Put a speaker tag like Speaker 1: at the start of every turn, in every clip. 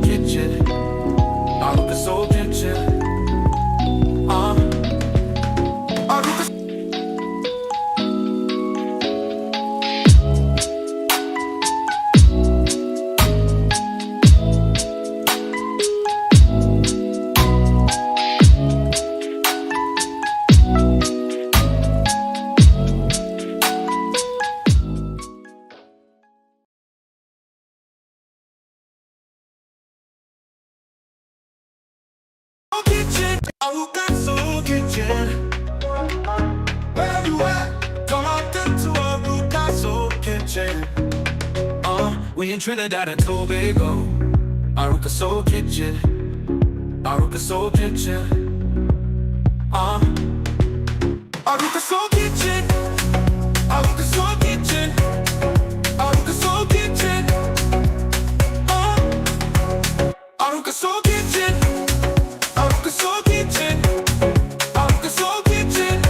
Speaker 1: Kitchen, Arouca Soul Kitchen, Arouca. Kitchen, Arouca Soul Kitchen. Where you at? Come out into Arouca Soul Kitchen. We in Trinidad and Tobago. Arouca Soul Kitchen, Arouca Soul Kitchen. Arouca Soul Kitchen, Arouca Soul Kitchen, Arouca Soul Kitchen. Arouca Soul Kitchen. Arouca Soul Kitchen, Arouca Soul Kitchen,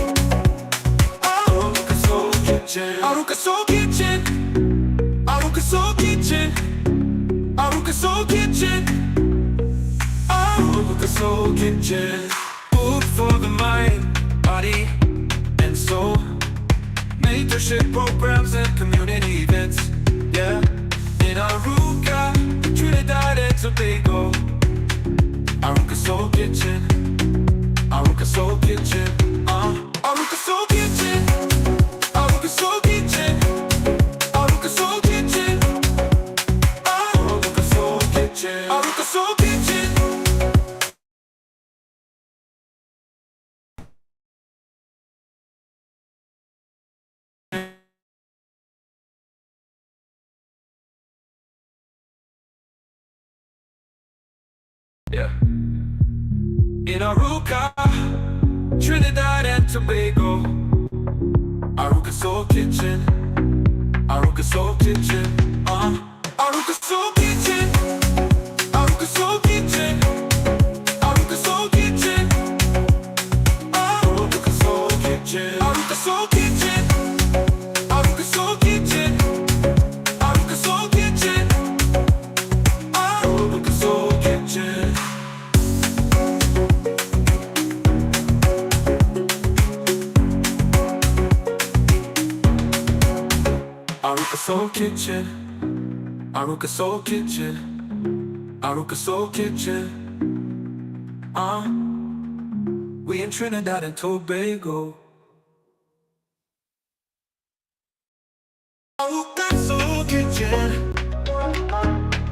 Speaker 1: Arouca Soul Kitchen, Arouca Soul Kitchen, Arouca Soul Kitchen, Arouca Soul Kitchen, Arouca Soul Kitchen. Food for the mind, body, and soul. Mentorship programs and community events. Yeah, in Arouca, Trinidad and Tobago. Arouca Soul Kitchen, Arouca Soul Kitchen, Arouca Soul Kitchen, Arouca Soul Kitchen, Arouca Soul Kitchen, Arouca Soul Kitchen, Arouca Soul Kitchen. Yeah. In Arouca, Trinidad and Tobago. Arouca Soul Kitchen, Arouca Soul Kitchen, Arouca Soul Kitchen, Arouca Soul Kitchen, Arouca Soul Kitchen, Arouca Soul Kitchen, Arouca Soul Kitchen, Arouca Soul Kitchen, Arouca Soul Kitchen, Arouca Soul Kitchen. Arouca Soul Kitchen, Arouca Soul Kitchen, Arouca Soul Kitchen. We in Trinidad and Tobago. Arouca Soul Kitchen.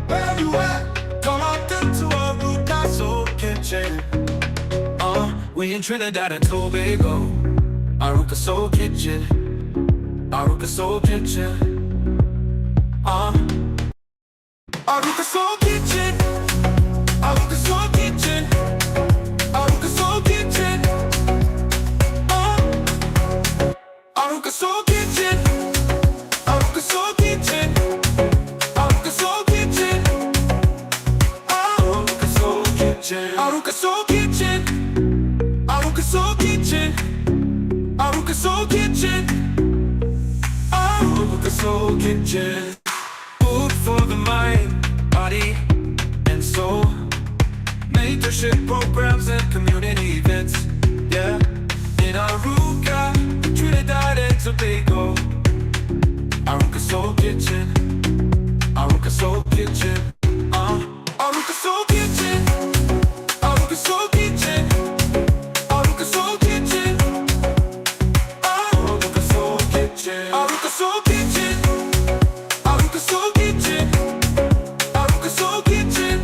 Speaker 1: Where you at? Come out into Arouca Soul Kitchen. We in Trinidad and Tobago. Arouca Soul Kitchen, Arouca Soul Kitchen, Arouca Soul Kitchen, Arouca Soul Kitchen, Arouca Soul Kitchen, Arouca Soul Kitchen, Arouca Soul Kitchen, Arouca Soul Kitchen, Arouca Soul Kitchen, Arouca Soul Kitchen, Arouca Soul Kitchen, Arouca Soul Kitchen, Arouca Soul Kitchen. Food for the mind, body, and soul. Mentorship programs and community events. Yeah, in Arouca, Trinidad and Tobago. Arouca Soul Kitchen, Arouca Soul Kitchen, Arouca Soul Kitchen, Arouca Soul Kitchen, Arouca Soul Kitchen, Arouca Soul Kitchen, Arouca Soul Kitchen, Arouca Soul Kitchen, Arouca Soul Kitchen,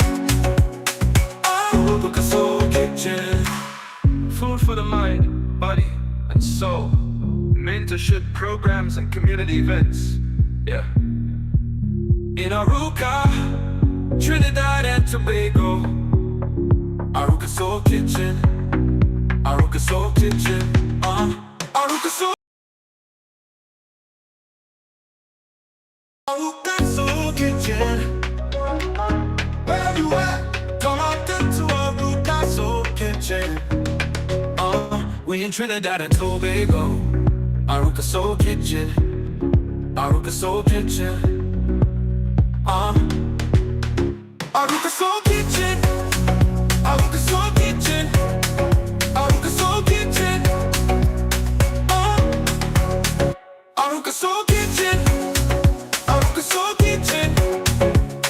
Speaker 1: Arouca Soul Kitchen. Food for the mind, body, and soul. Mentorship programs and community events. Yeah. In Arouca, Trinidad and Tobago. Arouca Soul Kitchen, Arouca Soul Kitchen, Arouca Soul. Arouca Soul Kitchen. Where you at? Come out into Arouca Soul Kitchen. We in Trinidad and Tobago. Arouca Soul Kitchen, Arouca Soul Kitchen, Arouca Soul Kitchen. Soul Kitchen. Arouca Soul Kitchen.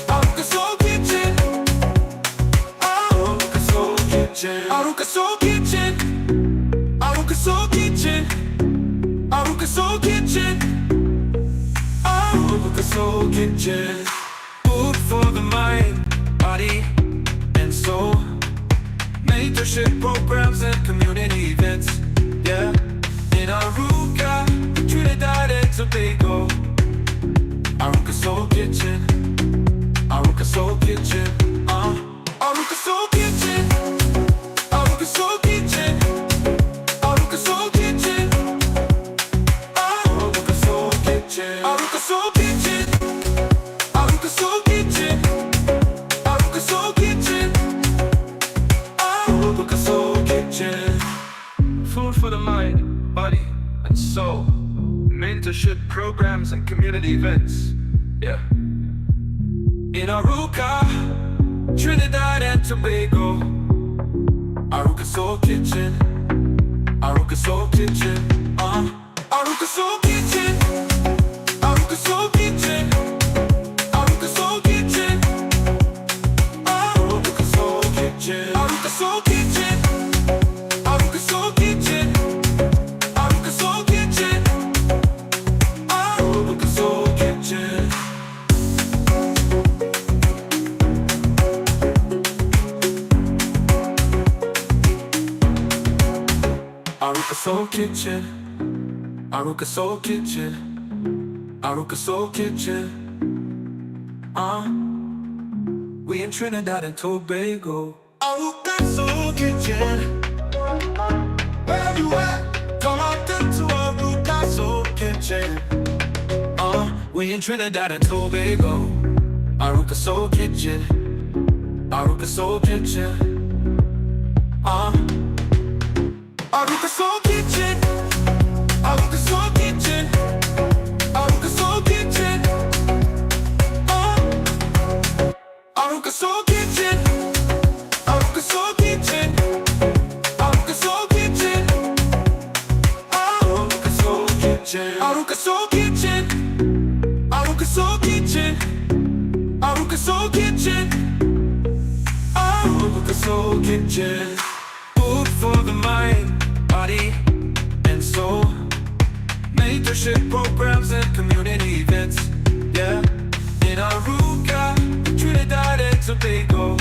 Speaker 1: Arouca Soul Kitchen. Arouca Soul Kitchen. Arouca Soul Kitchen. Arouca Soul Kitchen. Arouca Soul Kitchen. Arouca Soul Kitchen. Food for the mind, body, and soul. Mentorship programs and community events. Yeah. In Arouca, Trinidad and Tobago. Arouca Soul Kitchen. Arouca Soul Kitchen. Arouca Soul Kitchen. Arouca Soul Kitchen. Arouca Soul Kitchen. Arouca Soul Kitchen. Arouca Soul Kitchen. Arouca Soul Kitchen. Arouca Soul Kitchen. Arouca Soul Kitchen. Food for the mind, body, and soul. Mentorship programs and community events. Yeah. In Arouca, Trinidad and Tobago. Arouca Soul Kitchen. Arouca Soul Kitchen. Arouca Soul Kitchen. Arouca Soul Kitchen. Arouca Soul Kitchen. Arouca Soul Kitchen. Arouca Soul Kitchen. Arouca Soul Kitchen. Arouca Soul Kitchen. Arouca Soul Kitchen. Arouca Soul Kitchen. Arouca Soul Kitchen. Arouca Soul Kitchen. We in Trinidad and Tobago. Arouca Soul Kitchen. Where you at? Come out into Arouca Soul Kitchen. We in Trinidad and Tobago. Arouca Soul Kitchen. Arouca Soul Kitchen. Arouca Soul Kitchen. Arouca Soul Kitchen. Arouca Soul Kitchen. Arouca Soul Kitchen. Arouca Soul Kitchen. Arouca Soul Kitchen. Arouca Soul Kitchen. Arouca Soul Kitchen. Arouca Soul Kitchen. Arouca Soul Kitchen. Arouca Soul Kitchen. Food for the mind, body, and soul. Mentorship programs and community events. Yeah. In Arouca, Trinidad and Tobago.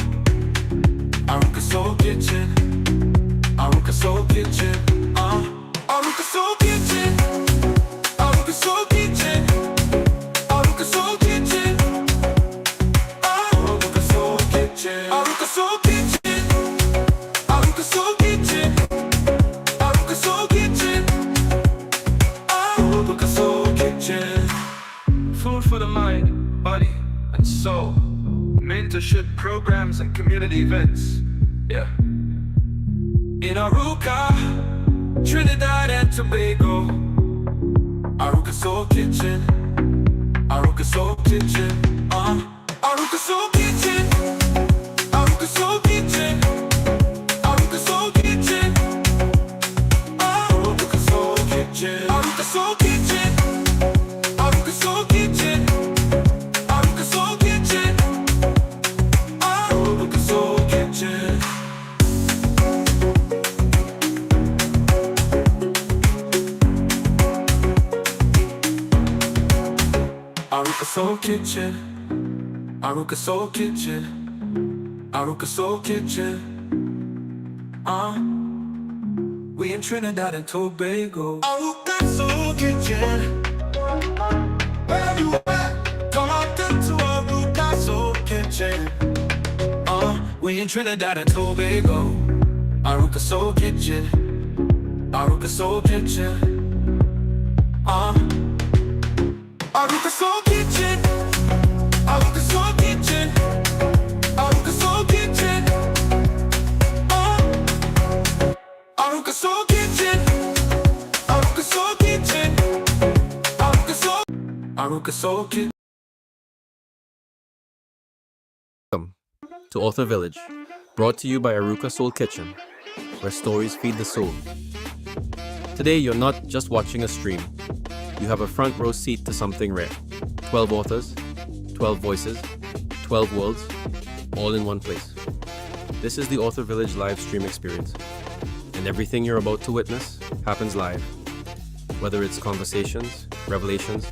Speaker 1: Arouca Soul Kitchen. Arouca Soul Kitchen. Arouca Soul Kitchen. Arouca Soul Kitchen. Arouca Soul Kitchen. Arouca Soul Kitchen. Arouca Soul Kitchen. Arouca Soul Kitchen. Arouca Soul Kitchen. Arouca Soul Kitchen. Food for the mind, body, and soul. Mentorship programs and community events. Yeah. In Arouca, Trinidad and Tobago. Arouca Soul Kitchen. Arouca Soul Kitchen. Arouca Soul Kitchen. Arouca Soul Kitchen. Arouca Soul Kitchen. Arouca Soul Kitchen. Arouca Soul Kitchen. Arouca Soul Kitchen. Arouca Soul Kitchen. Arouca Soul Kitchen. Arouca Soul Kitchen. Arouca Soul Kitchen. Arouca Soul Kitchen. We in Trinidad and Tobago. Arouca Soul Kitchen. Where you at? Come out into Arouca Soul Kitchen. We in Trinidad and Tobago. Arouca Soul Kitchen. Arouca Soul Kitchen. Arouca Soul Kitchen. Arouca Soul Kitchen. Arouca Soul Kitchen. Arouca Soul Kitchen. Arouca Soul Kitchen. Arouca Soul. Arouca Soul Kitchen.
Speaker 2: Welcome to Author Village, brought to you by Arouca Soul Kitchen, where stories feed the soul. Today, you're not just watching a stream, You have a front row seat to something rare. 12 authors, 12 voices, 12 worlds, all in one place. This is the Author Village live stream experience. And everything you're about to witness happens live. Whether it's conversations, revelations,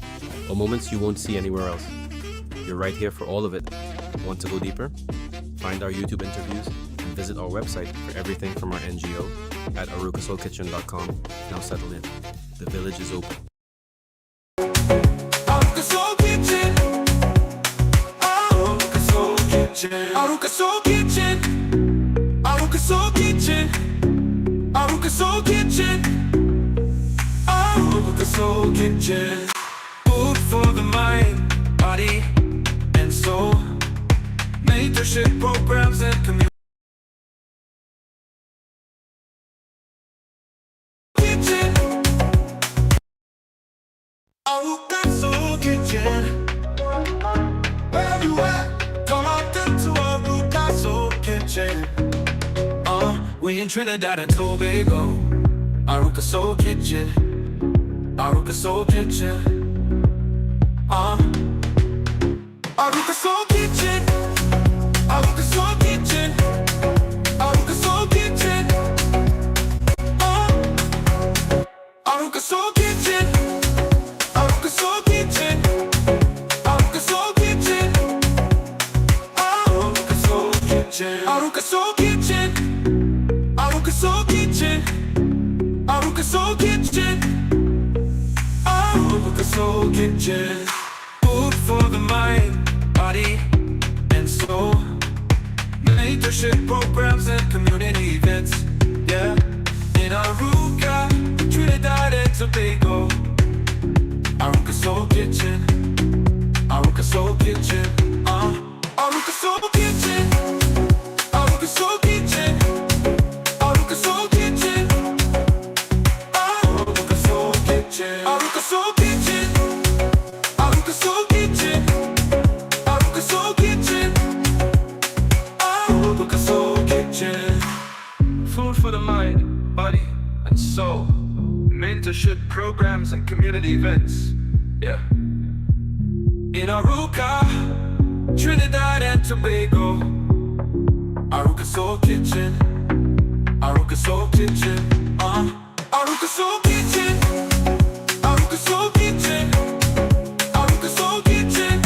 Speaker 2: or moments you won't see anywhere else. You're right here for all of it. Want to go deeper? Find our YouTube interviews and visit our website for everything from our NGO at aroucasoulkitchen.com. Now settle in. The village is open.
Speaker 1: Arouca Soul Kitchen. Arouca Soul Kitchen. Arouca Soul Kitchen. Arouca Soul Kitchen. Arouca Soul Kitchen. Arouca Soul Kitchen. Food for the mind, body, and soul. Mentorship programs and community. Kitchen. Arouca Soul Kitchen. Where you at? Come out into Arouca Soul Kitchen. We in Trinidad and Tobago. Arouca Soul Kitchen. Arouca Soul Kitchen. Arouca Soul Kitchen. Arouca Soul Kitchen. Arouca Soul Kitchen. Arouca Soul Kitchen. Arouca Soul Kitchen. Arouca Soul Kitchen. Arouca Soul Kitchen. Arouca Soul Kitchen. Arouca Soul Kitchen. Arouca Soul Kitchen. Arouca Soul Kitchen. Food for the mind, body, and soul. Mentorship programs and community events. Yeah. In Arouca, Trinidad and Tobago. Arouca Soul Kitchen. Arouca Soul Kitchen. Arouca Soul Kitchen. Arouca Soul Kitchen. Arouca Soul Kitchen. Arouca Soul Kitchen. Arouca Soul Kitchen. Arouca Soul Kitchen. Arouca Soul Kitchen. Arouca Soul Kitchen. Food for the mind, body, and soul. Mentorship programs and community events. Yeah. In Arouca, Trinidad and Tobago. Arouca Soul Kitchen. Arouca Soul Kitchen. Arouca Soul Kitchen. Arouca Soul Kitchen. Arouca Soul Kitchen.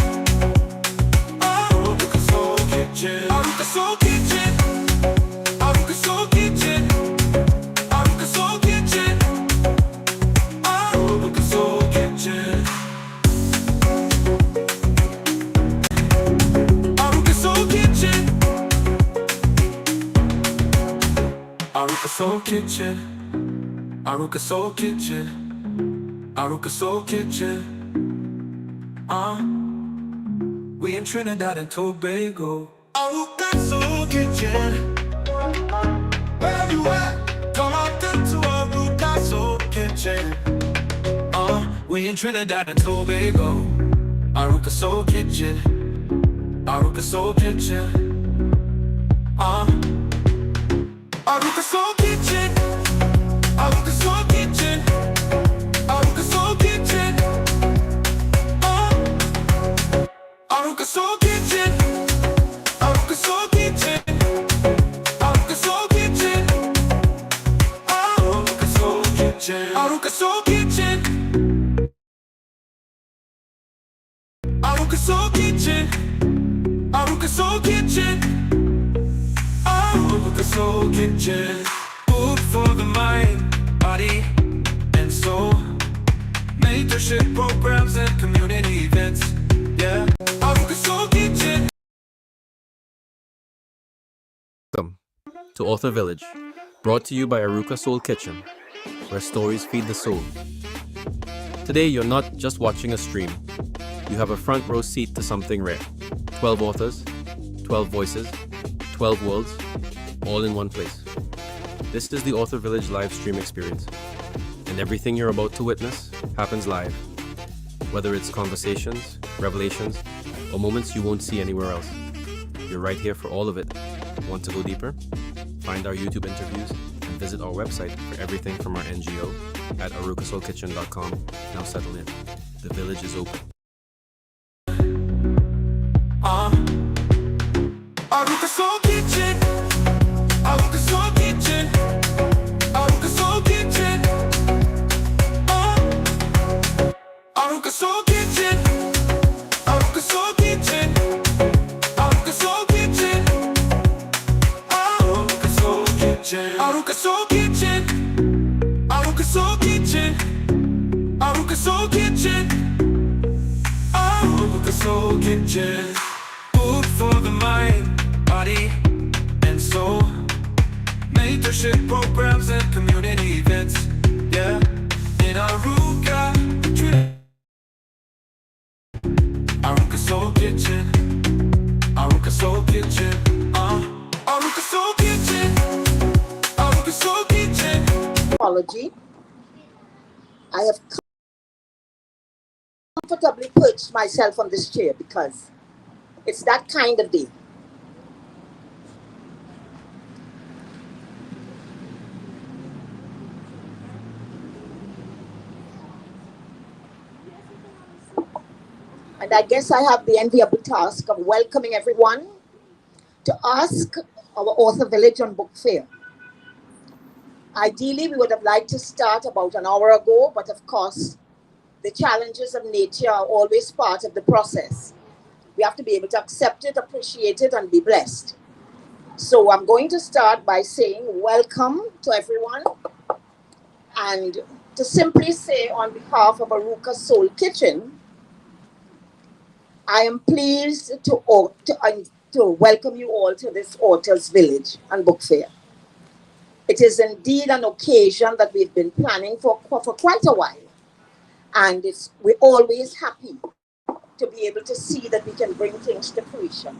Speaker 1: Arouca Soul Kitchen. Arouca Soul Kitchen. Arouca Soul Kitchen. Arouca Soul Kitchen. Arouca Soul Kitchen. Arouca Soul Kitchen. Arouca Soul Kitchen. Arouca Soul Kitchen. Arouca Soul Kitchen. We in Trinidad and Tobago. Arouca Soul Kitchen. Where you at? Come out into Arouca Soul Kitchen. We in Trinidad and Tobago. Arouca Soul Kitchen. Arouca Soul Kitchen. Arouca Soul Kitchen. Arouca Soul Kitchen. Arouca Soul Kitchen. Arouca Soul Kitchen. Arouca Soul Kitchen. Arouca Soul Kitchen. Arouca Soul Kitchen. Arouca Soul Kitchen. Arouca Soul Kitchen. Arouca Soul Kitchen. Arouca Soul Kitchen. Food for the mind, body, and soul. Mentorship programs and community events. Yeah. Arouca Soul Kitchen.
Speaker 2: Welcome to Author Village, brought to you by Arouca Soul Kitchen, where stories feed the soul. Today, you're not just watching a stream. You have a front row seat to something rare. 12 authors, 12 voices, 12 worlds, all in one place. This is the Author Village live stream experience. And everything you're about to witness happens live. Whether it's conversations, revelations, or moments you won't see anywhere else. You're right here for all of it. Want to go deeper? Find our YouTube interviews and visit our website for everything from our NGO at aroucasoulkitchen.com. Now settle in. The village is open.
Speaker 1: Arouca Soul Kitchen. Arouca Soul Kitchen. Arouca Soul Kitchen. Arouca Soul Kitchen. Arouca Soul Kitchen. Arouca Soul Kitchen. Arouca Soul Kitchen. Arouca Soul Kitchen. Arouca Soul Kitchen. Arouca Soul Kitchen. Arouca Soul Kitchen. Food for the mind, body, and soul. Mentorship programs and community events. Yeah, in Arouca. Arouca Soul Kitchen. Arouca Soul Kitchen. Arouca Soul Kitchen. Arouca Soul Kitchen.
Speaker 3: Apology. I have comfortably perched myself on this chair because it's that kind of day. And I guess I have the enviable task of welcoming everyone to ask our author village on book fair. Ideally, we would have liked to start about an hour ago, but of course, the challenges of nature are always part of the process. We have to be able to accept it, appreciate it, and be blessed. So I'm going to start by saying welcome to everyone, and to simply say on behalf of Arouca Soul Kitchen, I am pleased to welcome you all to this Authors Village and Book Fair. It is indeed an occasion that we've been planning for quite a while. And we're always happy to be able to see that we can bring things to fruition.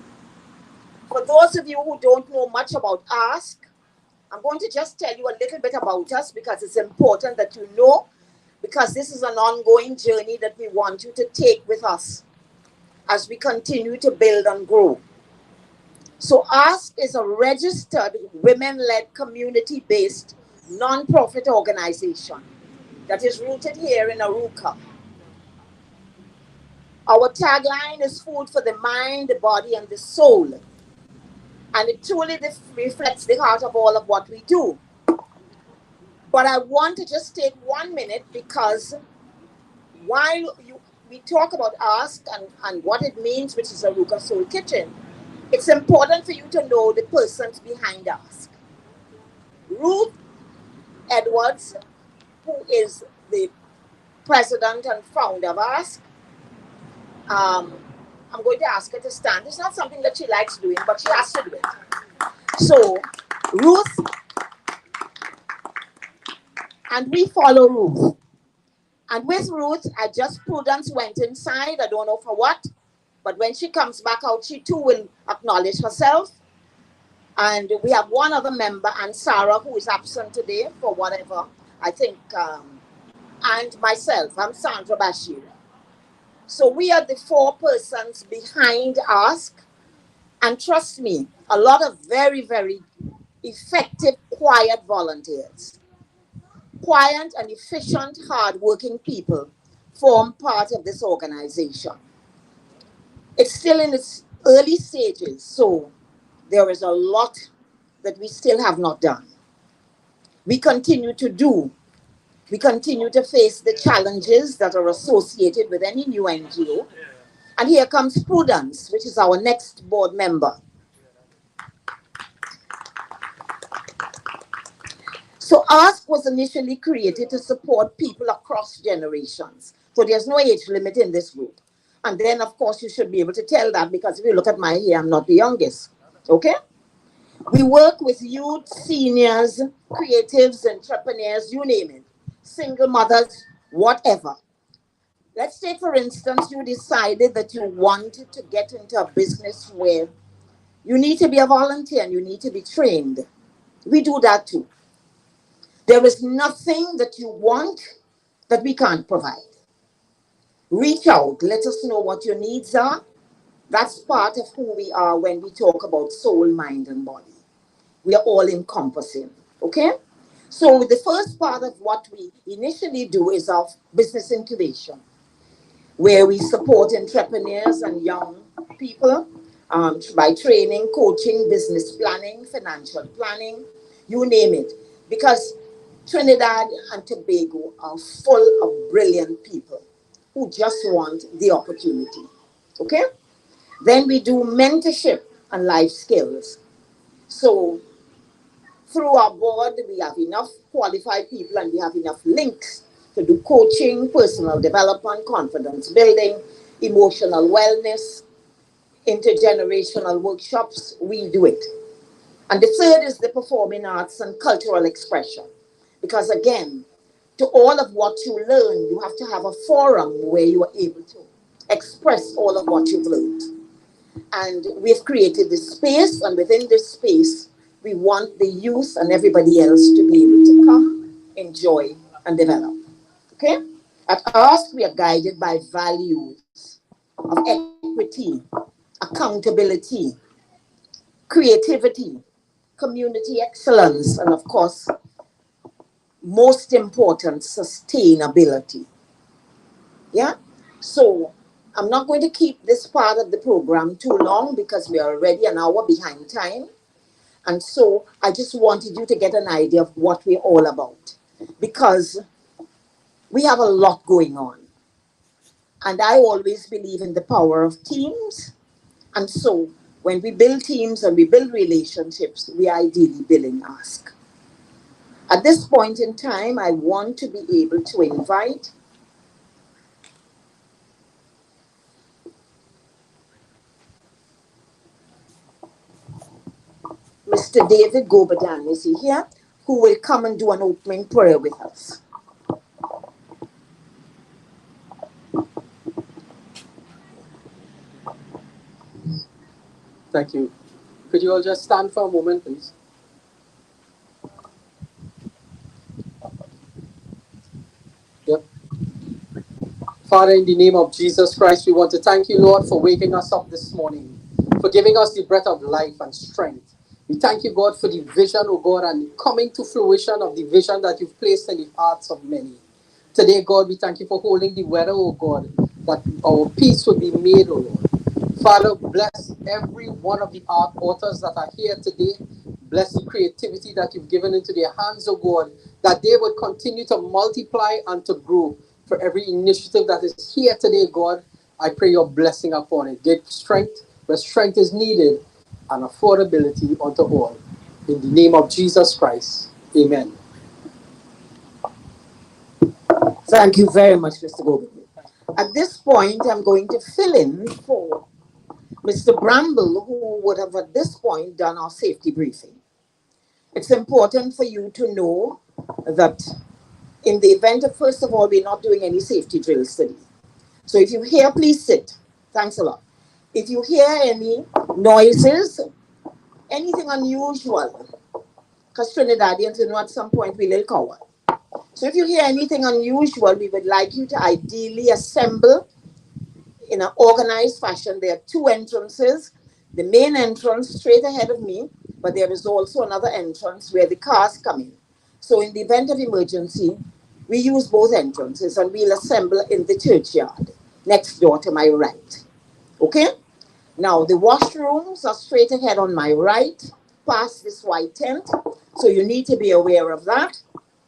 Speaker 3: For those of you who don't know much about Ask, I'm going to just tell you a little bit about us because it's important that you know, because this is an ongoing journey that we want you to take with us as we continue to build and grow. So Ask is a registered women-led community-based non-profit organization that is rooted here in Arouca. Our tagline is food for the mind, the body, and the soul. And it truly reflects the heart of all of what we do. But I want to just take 1 minute because while we talk about Ask and what it means, which is Arouca Soul Kitchen, it's important for you to know the persons behind Ask. Ruth Edwards, who is the president and founder of Ask. I'm going to ask her to stand. It's not something that she likes doing, but she has to do it. So, Ruth, and we follow Ruth. And with Ruth, Prudence went inside, I don't know for what, but when she comes back out, she too will acknowledge herself. And we have one other member, and Sarah, who is absent today for whatever, I think, and myself, I'm Sandra Bashir. So we are the 4 persons behind Ask. And trust me, a lot of very, very effective, quiet volunteers. Quiet and efficient, hardworking people form part of this organization. It's still in its early stages, so there is a lot that we still have not done. We continue to do. We continue to face the challenges that are associated with any new NGO. And here comes Prudence, which is our next board member. So Ask was initially created to support people across generations. So there's no age limit in this group. And then, of course, you should be able to tell that because if you look at my hair, I'm not the youngest. Okay? We work with youth, seniors, creatives, entrepreneurs, you name it. Single mothers, whatever. Let's say, for instance, you decided that you wanted to get into a business where you need to be a volunteer and you need to be trained. We do that too. There is nothing that you want that we can't provide. Reach out, let us know what your needs are. That's part of who we are when we talk about soul, mind, and body. We are all encompassing, okay? So the first part of what we initially do is of business incubation, where we support entrepreneurs and young people by training, coaching, business planning, financial planning, you name it. Because Trinidad and Tobago are full of brilliant people who just want the opportunity. Okay? Then we do mentorship and life skills. So through our board, we have enough qualified people and we have enough links to do coaching, personal development, confidence building, emotional wellness, intergenerational workshops. We do it. And the third is the performing arts and cultural expression. Because again, to all of what you learn, you have to have a forum where you are able to express all of what you've learned. And we've created this space, and within this space, we want the youth and everybody else to be able to come, enjoy, and develop. Okay? At us, we are guided by values of equity, accountability, creativity, community excellence, and of course, most important, sustainability. Yeah? So I'm not going to keep this part of the program too long because we are already an hour behind time. And so I just wanted you to get an idea of what we're all about. Because we have a lot going on. And I always believe in the power of teams. And so when we build teams and we build relationships, we are ideally building ask. At this point in time, I want to be able to invite Mr. David Goberdan, is he here? Who will come and do an opening prayer with us.
Speaker 4: Thank you. Could you all just stand for a moment, please? Yep. Father, in the name of Jesus Christ, we want to thank you, Lord, for waking us up this morning, for giving us the breath of life and strength. We thank you, God, for the vision, oh God, and coming to fruition of the vision that you've placed in the hearts of many. Today, God, we thank you for holding the weather, oh God, that our peace will be made, oh Lord. Father, bless every one of the art authors that are here today. Bless the creativity that you've given into their hands, oh God, that they would continue to multiply and to grow. For every initiative that is here today, God, I pray your blessing upon it. Give strength where strength is needed and affordability unto all. In the name of Jesus Christ, amen.
Speaker 3: Thank you very much, Mr. Goberdan. At this point, I'm going to fill in for Mr. Bramble, who would have at this point done our safety briefing. It's important for you to know that in the event of, first of all, we're not doing any safety drills today. So if you hear, please sit. Thanks a lot. If you hear any noises, anything unusual, because Trinidadians, you know, at some point we will cover. So if you hear anything unusual, we would like you to ideally assemble in an organized fashion. There are two entrances. The main entrance straight ahead of me, but there is also another entrance where the cars come in. So in the event of emergency, we use both entrances and we'll assemble in the churchyard next door to my right. Okay? Now, the washrooms are straight ahead on my right, past this white tent. So you need to be aware of that.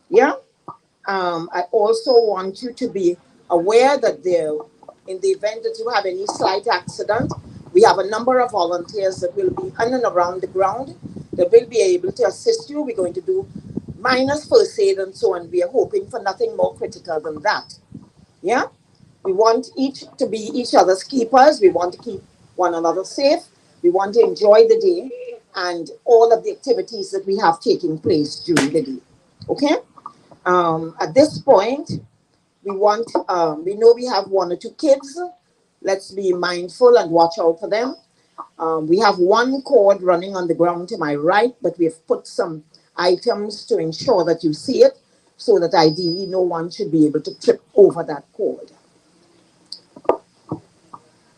Speaker 3: Yeah? I also want you to be aware that there, in the event that you have any slight accident, we have a number of volunteers that will be in and around the ground that will be able to assist you. We're going to do minor first aid and so on. We are hoping for nothing more critical than that. Yeah? We want each to be each other's keepers. We want to keep one another safe. We want to enjoy the day and all of the activities that we have taking place during the day. Okay? At this point, we know we have one or two kids. Let's be mindful and watch out for them. We have one cord running on the ground to my right, but we've put some items to ensure that you see it so that ideally no one should be able to trip over that cord.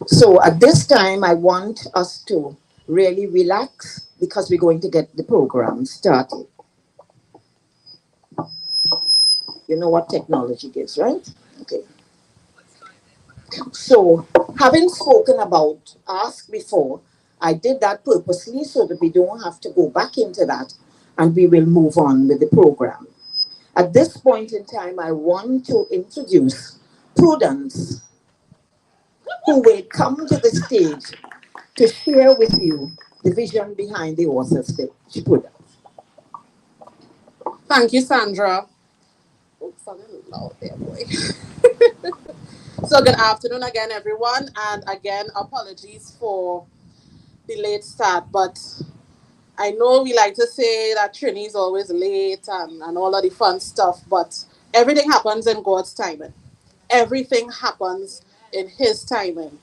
Speaker 3: So at this time, I want us to really relax because we're going to get the program started. You know what technology gives, right? Okay. So, having spoken about ask before, I did that purposely so that we don't have to go back into that and we will move on with the program. At this point in time, I want to introduce Prudence, who will come to the stage to share with you the vision behind the author's pitch. Prudence.
Speaker 5: Thank you, Sandra. Oops, I'm a little loud there, boy. So, good afternoon again, everyone. And again, apologies for the late start. But I know we like to say that Trini is always late and all of the fun stuff. But everything happens in God's timing. Everything happens in His timing.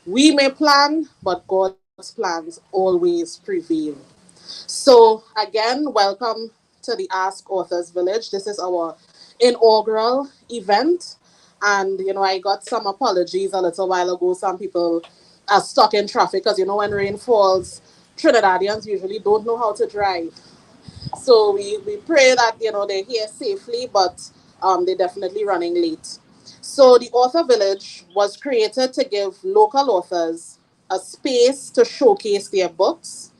Speaker 5: We may plan, but God's plans always prevail. So, again, welcome to the Ask Authors Village. This is our inaugural event. And, I got some apologies a little while ago. Some people are stuck in traffic because, when rain falls, Trinidadians usually don't know how to drive. So, we pray that, they're here safely, but they're definitely running late. So, the Author Village was created to give local authors a space to showcase their books,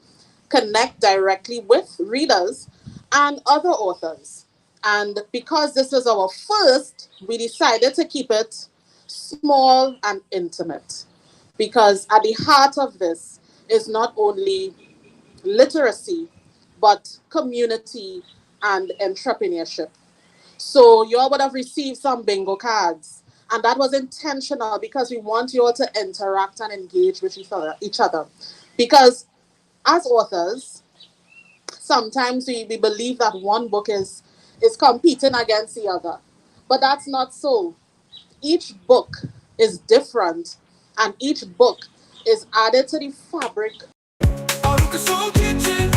Speaker 5: connect directly with readers and other authors. And because this is our first, we decided to keep it small and intimate. Because at the heart of this is not only literacy, but community and entrepreneurship. So you all would have received some bingo cards. And that was intentional because we want you all to interact and engage with each other. Because as authors, sometimes we believe that one book is competing against the other. But that's not so. Each book is different and each book is added to the fabric
Speaker 1: Arouca Soul Kitchen.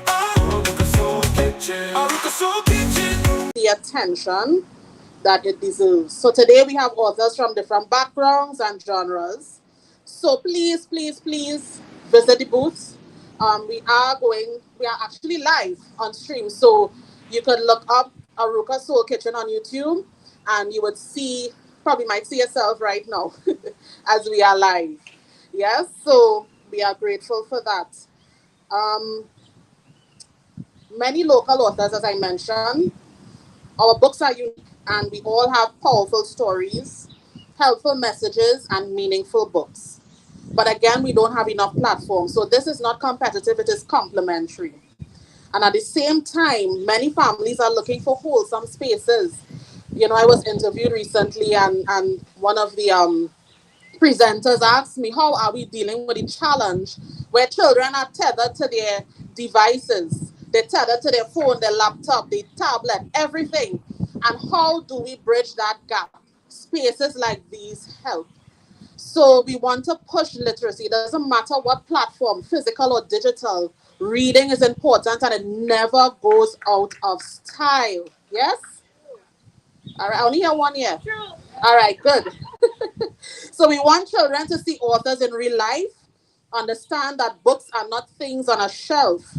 Speaker 1: Arouca Soul Kitchen. Arouca Soul Kitchen.
Speaker 5: the attention that it deserves. So today we have authors from different backgrounds and genres. So please, please, please visit the booths. We are actually live on stream. So you could look up Arouca Soul Kitchen on YouTube and you would see, probably might see yourself right now as we are live. Yes, so we are grateful for that. Um, Many local authors, as I mentioned, our books are unique and we all have powerful stories, helpful messages, and meaningful books. But again, we don't have enough platforms. So this is not competitive, it is complementary. And at the same time, many families are looking for wholesome spaces. I was interviewed recently, and one of the presenters asked me, how are we dealing with the challenge where children are tethered to their devices? They're tethered to their phone, their laptop, their tablet, everything. And how do we bridge that gap? Spaces like these help. So we want to push literacy. It doesn't matter what platform, physical or digital, reading is important and it never goes out of style. Yes? All right, I only hear one here. All right, good. So we want children to see authors in real life, understand that books are not things on a shelf.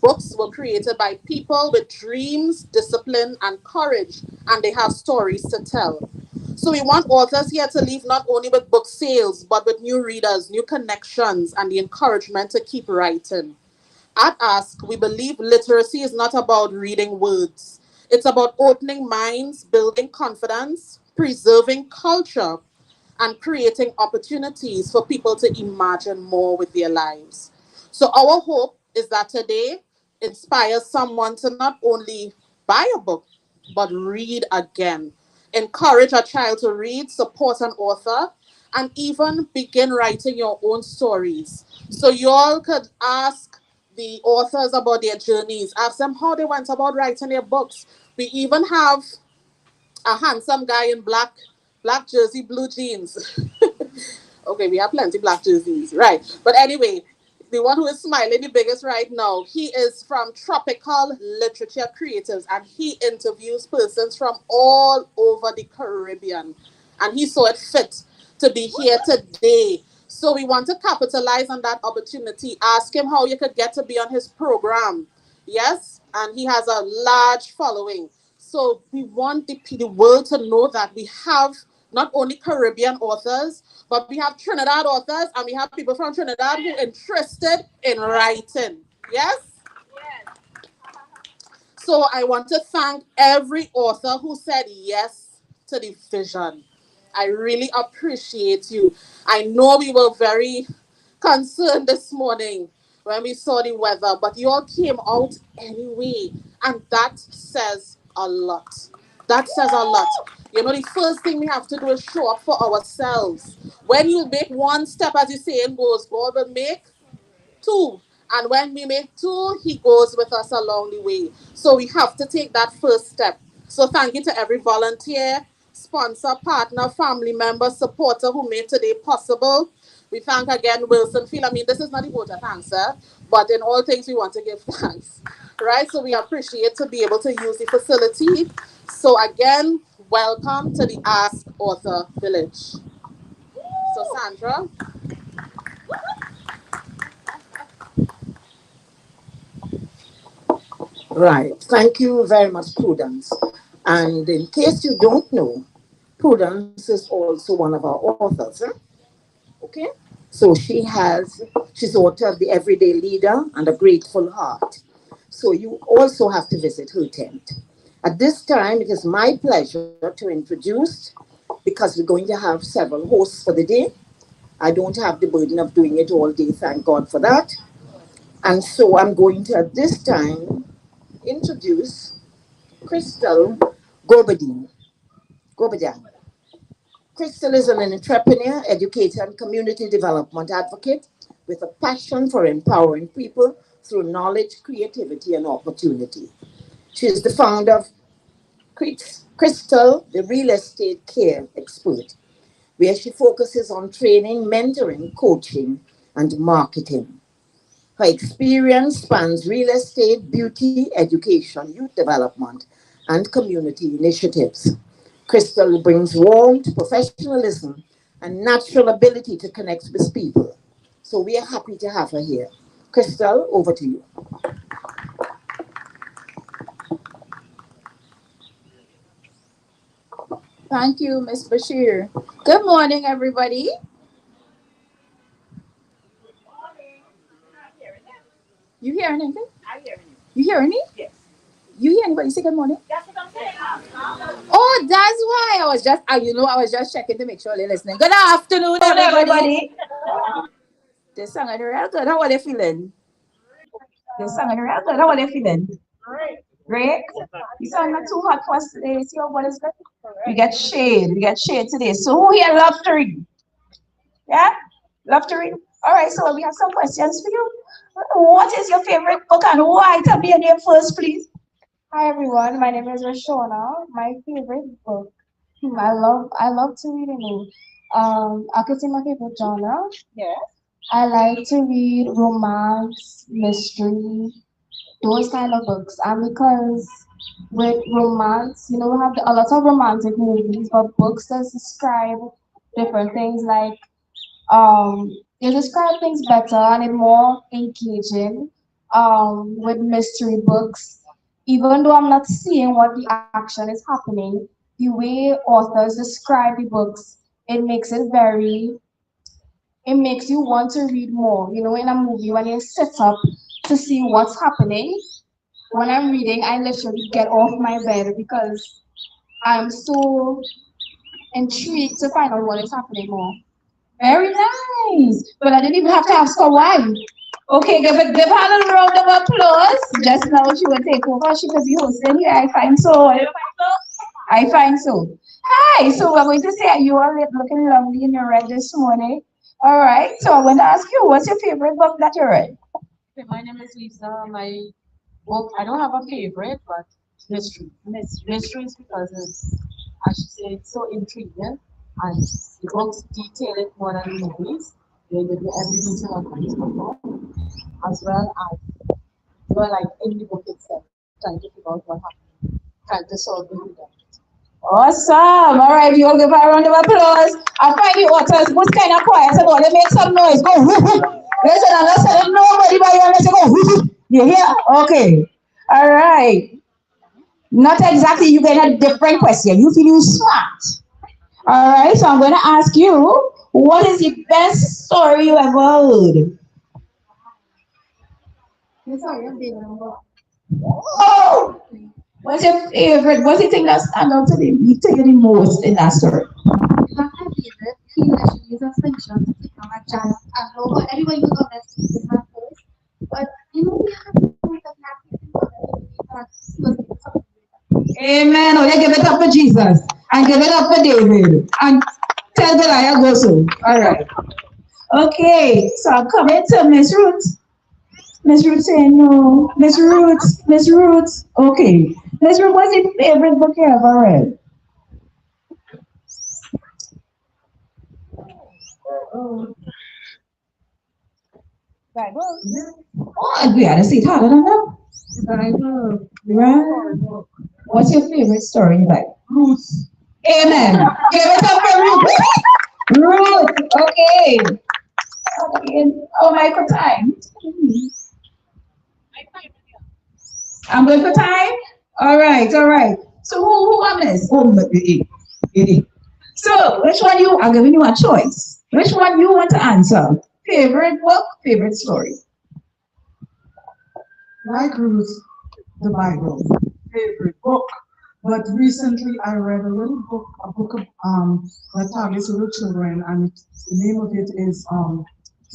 Speaker 5: Books were created by people with dreams, discipline, and courage, and they have stories to tell. So we want authors here to leave not only with book sales, but with new readers, new connections, and the encouragement to keep writing. At Ask, we believe literacy is not about reading words. It's about opening minds, building confidence, preserving culture, and creating opportunities for people to imagine more with their lives. So our hope is that today inspires someone to not only buy a book, but read again. Encourage a child to read, support an author, and even begin writing your own stories. So you all could ask the authors about their journeys, ask them how they went about writing their books. We even have a handsome guy in black jersey, blue jeans. Okay, we have plenty black jerseys, right? But anyway, the one who is smiling the biggest right now, he is from Tropical Literature Creatives, and he interviews persons from all over the Caribbean, and he saw it fit to be here today. So we want to capitalize on that opportunity. Ask him how you could get to be on his program. Yes, and he has a large following. So we want the world to know that we have not only Caribbean authors, but we have Trinidad authors, and we have people from Trinidad who are interested in writing. Yes? So I want to thank every author who said yes to the vision. I really appreciate you. I know we were very concerned this morning when we saw the weather, but you all came out anyway. And that says a lot. That says a lot. You know, the first thing we have to do is show up for ourselves. When you make one step, as you say in goes, God will make two. And when we make two, he goes with us along the way. So we have to take that first step. So thank you to every volunteer, sponsor, partner, family member, supporter who made today possible. We thank again Wilson Field. I mean, this is not the vote of thanks, but in all things we want to give thanks. Right? So we appreciate to be able to use the facility. So again, welcome to the Ask Author Village. So Sandra.
Speaker 3: Right. Thank you very much, Prudence. And in case you don't know, Prudence is also one of our authors. Okay? So she's author of The Everyday Leader and A Grateful Heart. So you also have to visit her tent. At this time, it is my pleasure to introduce, because we're going to have several hosts for the day. I don't have the burden of doing it all day, thank God for that. And so I'm going to, at this time, introduce Crystal Gobadin. Gobadan. Crystal is an entrepreneur, educator, and community development advocate with a passion for empowering people through knowledge, creativity, and opportunity. She is the founder of Crystal, the real estate care expert, where she focuses on training, mentoring, coaching, and marketing. Her experience spans real estate, beauty, education, youth development, and community initiatives. Crystal brings warmth, professionalism, and natural ability to connect with people. So we are happy to have her here. Crystal, over to you.
Speaker 6: Thank you, Ms. Bashir. Good morning, everybody. You hearing anything? You hearing me? You hear anybody say good morning? Oh, that's why I was I was just checking to make sure they're listening. Good afternoon, everybody. This song is real good. How are they feeling? This song is real good. How are they feeling? Great. The sun not too hot for us today. See how what is good? We get shade. We get shade today. So who here love to read? Yeah? Love to read? All right, so we have some questions for you. What is your favorite book and why? Tell me your name first, please.
Speaker 7: Hi everyone, my name is Rashona. My favorite book, I love to read any. I could say my favorite genre.
Speaker 6: Yes.
Speaker 7: I like to read romance, mystery, those kind of books. And because with romance, we have a lot of romantic movies, but books that describe different things like they describe things better and it's more engaging with mystery books. Even though I'm not seeing what the action is happening, the way authors describe the books, it makes you want to read more. In a movie, when you sit up to see what's happening, when I'm reading, I literally get off my bed because I'm so intrigued to find out what is happening more. Very nice. But I didn't even have to ask her why. Okay, give her a round of applause. Just now she will take over. She was the host in here. I find so. I find so. Hi. So we're going to say you are looking lovely in your red this morning. All right. So I'm going to ask you, what's your favorite book that you read?
Speaker 8: Okay, my name is Lisa. My book, I don't have a favorite, but mystery. Mystery is because it's, I should say, it's so intriguing, and the books detail it more than the movies. They give you every detail of the as well like in the book itself, trying to figure out what happened, trying to solve the mystery.
Speaker 6: Awesome. All right, you all give her a round of applause. I find the authors who's kind of quiet about they make some noise. Go. Listen, I'm not saying nobody by your go. You hear? Okay. All right. Not exactly, you get a different question. You feel you smart. All right, so I'm going to ask you, what is the best story you ever heard?
Speaker 7: Yes, sorry, I'm being number.
Speaker 6: Oh, what's your favorite? What's the thing that stand out to you the most in that story?
Speaker 7: Not my favorite. He literally is a fiction to take on a chance. I know what everybody was honest in my first. But you know, we have to do the happy that was something.
Speaker 6: Amen. Oh, yeah, give it up for Jesus and give it up for David and tell Goliath go so. All right. Okay, so I'm coming to Miss Ruth. Miss Ruth saying no. Miss Ruth. Miss Ruth. Okay. Miss Ruth, what's your favorite book you ever read?
Speaker 7: Oh,
Speaker 6: Bible. Oh, we gotta say it harder than that.
Speaker 7: the Bible.
Speaker 6: Right. What's your favorite story in the Bible? Ruth. Amen. Give it up for Ruth. Ruth. Okay. Okay. Oh, my for time. I'm good for time? All right, all right. So who I miss? Oh, so which one you, I'm giving you a choice. Which one you want to answer? Favorite book, favorite story?
Speaker 9: Like Ruth, the Bible, favorite book. But recently I read a book of, that targets little children, and the name of it is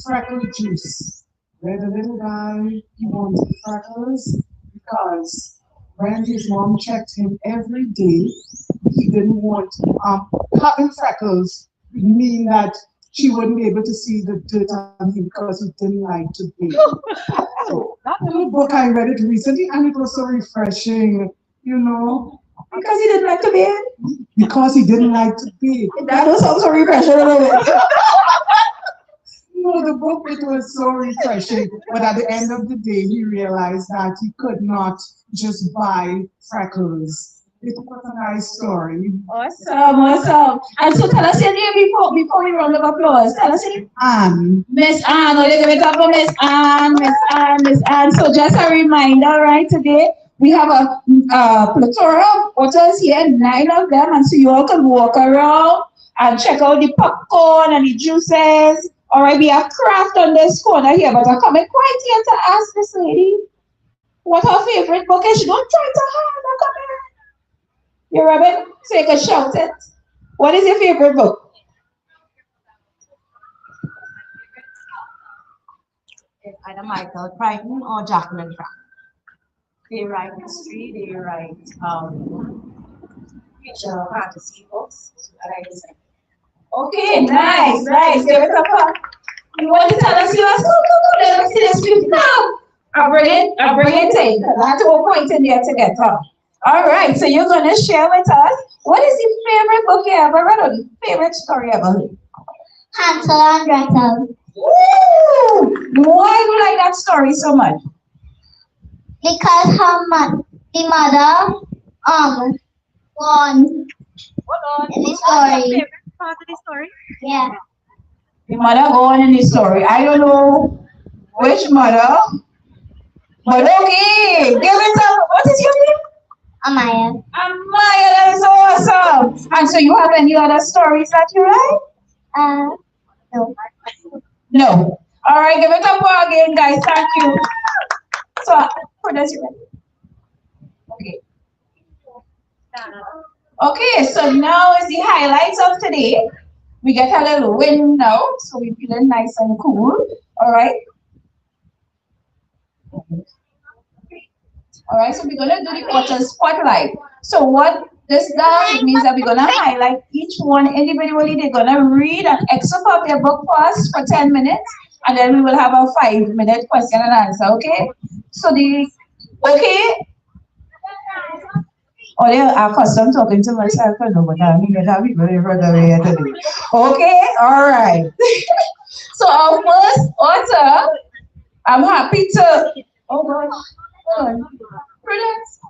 Speaker 9: Freckle Juice. Where the little guy, he wanted freckles because when his mom checked him every day, he didn't want having freckles mean that she wouldn't be able to see the dirt on him because he didn't like to bathe. So that little book, I read it recently and it was so refreshing, you know.
Speaker 6: Because he didn't like to bathe?
Speaker 9: Because he didn't like to bathe.
Speaker 6: That was also refreshing a little bit.
Speaker 9: No, the book, it was so refreshing. But at the end of the day, he realized that he could not just buy freckles. It was a nice story.
Speaker 6: Awesome, awesome. And so tell us your name before we round of applause. Tell us your name.
Speaker 9: And
Speaker 6: Miss Anne, oh, you give it up for Miss Anne, Miss Anne, Miss Anne. So just a reminder, right, today we have a plethora of bottles here, 9 of them, and so you all can walk around and check out the popcorn and the juices. All right, we have craft on this corner here, but I'm coming quite here to ask this lady what her favorite book is. She don't try to hide, I'm coming. You Robin? So you can shout it. What is your favorite book?
Speaker 8: It's either Michael Crichton or Jacqueline Frank. They write history, they write picture fantasy books. I like this.
Speaker 6: Okay, nice, nice. Give it up. You want to tell us yours? Go. Let me see this script now. I'll bring it in. I have to go point in there to get her. All right, so you're going to share with us, what is your favorite book you ever read or the favorite story ever heard?
Speaker 7: Hansel and Gretel.
Speaker 6: Woo! Why do you like that story so much?
Speaker 7: Because the mother won in the story.
Speaker 8: Part of the story?
Speaker 7: Yeah.
Speaker 6: The mother going in the story. I don't know which mother, but okay. Give it up. What is your name?
Speaker 7: Amaya.
Speaker 6: Amaya, that is awesome. And so you have any other stories that you write?
Speaker 7: No.
Speaker 6: No. All right, give it up again, guys. Thank you. So, for this, you ready? Okay. Okay, so now is the highlights of today. We get a little wind now, so we're feeling nice and cool. All right. All right, so we're gonna do the water spotlight. So what this does, it means that we're gonna highlight each one individually. They're gonna read an excerpt of their book for us for 10 minutes, and then we will have a 5-minute question and answer. Okay? So okay. Oh, yeah, I'm accustomed talking to myself. I know what I mean. That people further away today. Okay, all right. So our first author, I'm happy to. Oh God, hold on. Prudence.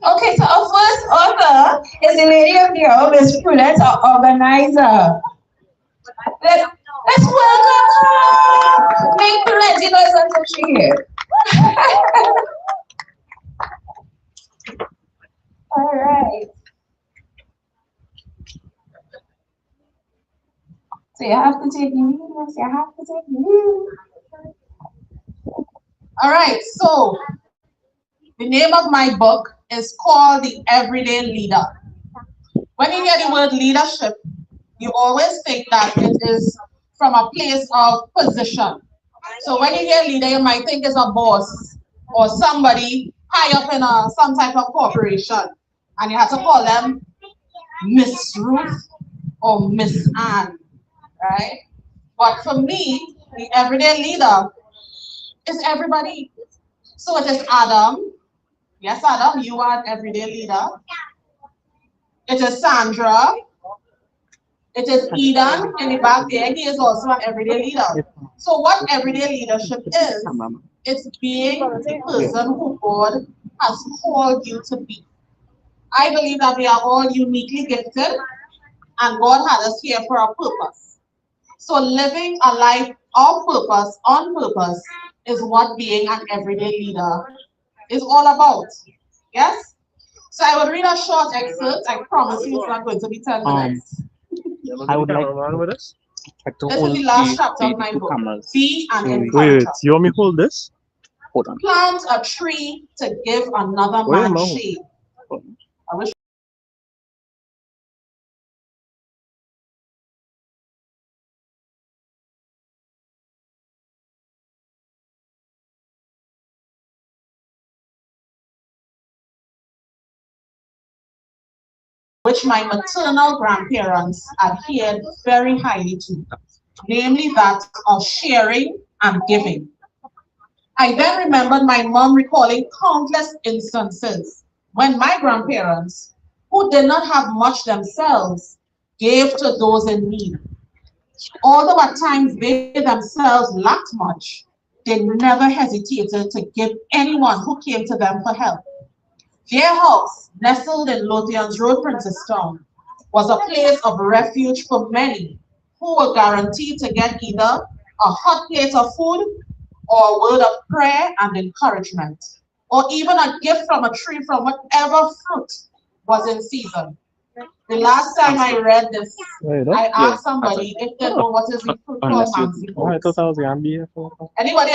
Speaker 6: Okay, so our first author is the lady of the hour, Miss Prudence, our organizer. Let's welcome her. Make Prudence, you know it's until she here. All right. So you have to take me. Yes, you have to take me.
Speaker 5: All right, so the name of my book is called The Everyday Leader. When you hear the word leadership, you always think that it is from a place of position. So when you hear leader, you might think it's a boss or somebody high up in some type of corporation, and you have to call them Miss Ruth or Miss Anne, right? But for me, the everyday leader is everybody. So it is Adam. Yes, Adam, you are an everyday leader. It is Sandra. It is Eden in the back there. He is also an everyday leader. So what everyday leadership is, it's being the person who God has called you to be. I believe that we are all uniquely gifted and God had us here for a purpose. So living a life of purpose, on purpose, is what being an everyday leader is all about. Yes? So I will read a short excerpt. I promise you it's not going to be 10 minutes.
Speaker 10: I would like
Speaker 5: This is the last chapter of my book. Be an encourager.
Speaker 10: you want me to hold this? Hold on.
Speaker 5: Plant a tree to give another man shade. I wish which my maternal grandparents adhered very highly to, namely that of sharing and giving. I then remembered my mom recalling countless instances when my grandparents, who did not have much themselves, gave to those in need. Although at times they themselves lacked much, they never hesitated to give anyone who came to them for help. Their house, nestled in Lothian's Road, Princestown, was a place of refuge for many who were guaranteed to get either a hot plate of food or a word of prayer and encouragement, or even a gift from a tree from whatever fruit was in season. The last time I read this, I asked somebody if they know what is the fruit called manzi. Anybody?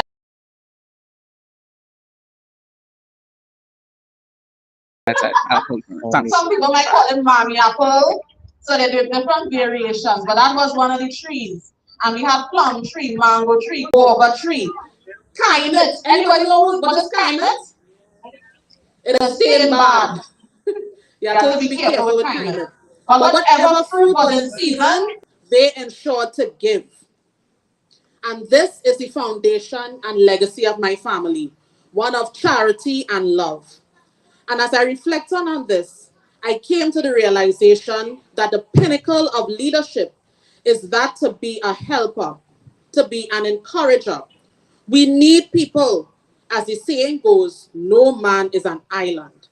Speaker 5: Some people might call it mommy apple. So they do different variations, but that was one of the trees. And we have plum tree, mango tree, guava tree, kindness. Anybody know what is kindness? It is staying bad. You have to be careful with kindness. But whatever fruit was in season, they ensured to give. And this is the foundation and legacy of my family, one of charity and love. And as I reflect on this, I came to the realization that the pinnacle of leadership is that to be a helper, to be an encourager. We need people. As the saying goes, no man is an island.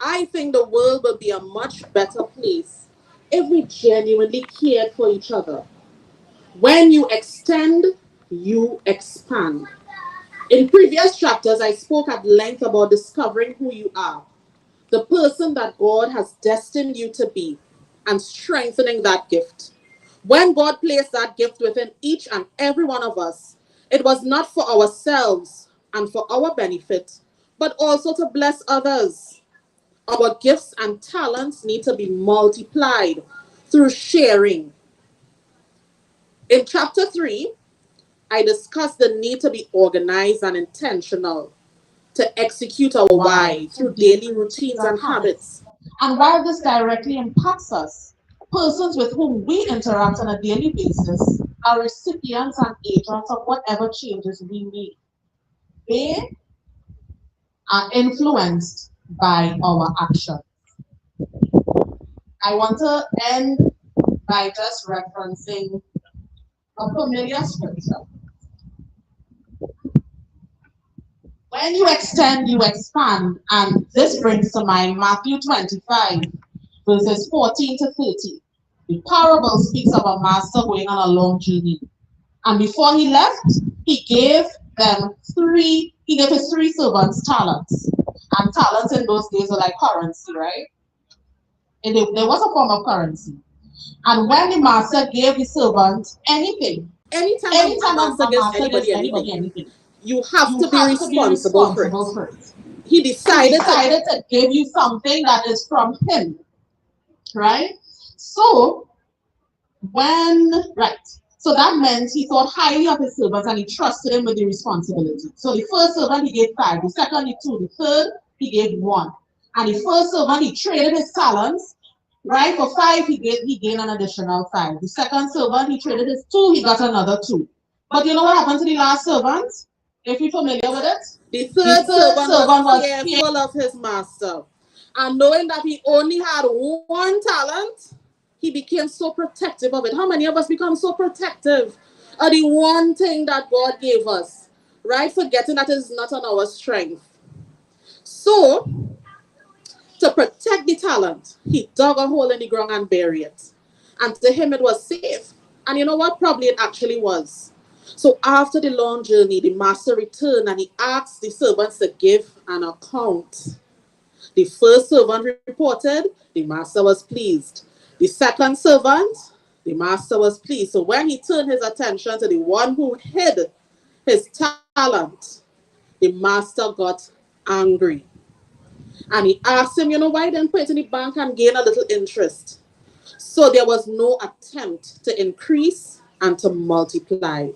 Speaker 5: I think the world will be a much better place if we genuinely cared for each other. When you extend, you expand. In previous chapters, I spoke at length about discovering who you are, the person that God has destined you to be, and strengthening that gift. When God placed that gift within each and every one of us, it was not for ourselves and for our benefit, but also to bless others. Our gifts and talents need to be multiplied through sharing. In chapter 3, I discussed the need to be organized and intentional, to execute our why through daily routines and habits. And while this directly impacts us, persons with whom we interact on a daily basis are recipients and agents of whatever changes we make. They are influenced by our actions. I want to end by just referencing a familiar scripture. When you extend, you expand. And this brings to mind Matthew 25, verses 14 to 30. The parable speaks of a master going on a long journey. And before he left, he gave he gave his 3 servants talents. And talents in those days were like currency, right? And there was a form of currency. And when the master gave the servant anything, anytime a master gives anybody anything, you have to be responsible for it. He decided to give you something that is from him, right? So so that meant he thought highly of his servants and he trusted him with the responsibility. So the first servant he gave 5, the second he 2, the third he gave 1. And the first servant he traded his talents, right? For 5 he gained an additional 5. The second servant he traded his 2, he got another 2. But you know what happened to the last servant? If you're familiar with it, the third servant was fearful of his master. And knowing that he only had 1 talent, he became so protective of it. How many of us become so protective of the one thing that God gave us, right? Forgetting that it's not on our strength. So, to protect the talent, he dug a hole in the ground and buried it. And to him, it was safe. And you know what? Probably it actually was. So after the long journey, the master returned and he asked the servants to give an account. The first servant reported, the master was pleased. The second servant, the master was pleased. So when he turned his attention to the one who hid his talent, the master got angry. And he asked him, you know, why didn't put it in the bank and gain a little interest? So there was no attempt to increase and to multiply.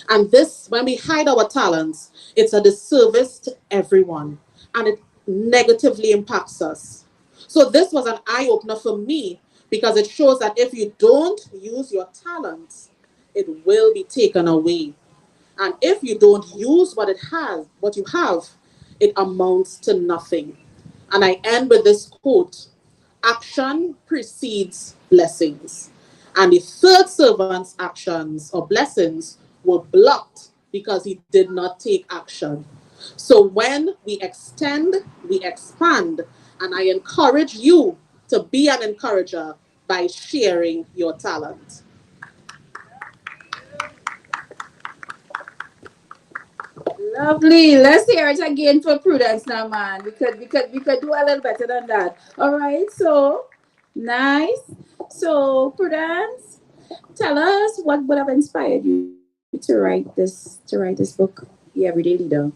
Speaker 5: And this, when we hide our talents, it's a disservice to everyone. And it negatively impacts us. So this was an eye-opener for me because it shows that if you don't use your talents, it will be taken away. And if you don't use what you have, it amounts to nothing. And I end with this quote: action precedes blessings. And the third servant's actions or blessings were blocked because he did not take action. So when we extend, we expand. And I encourage you to be an encourager by sharing your talent.
Speaker 6: Lovely. Let's hear it again for Prudence now, man. We could do a little better than that. All right. So nice. So Prudence, tell us what would have inspired you to write this book, The Everyday Leader.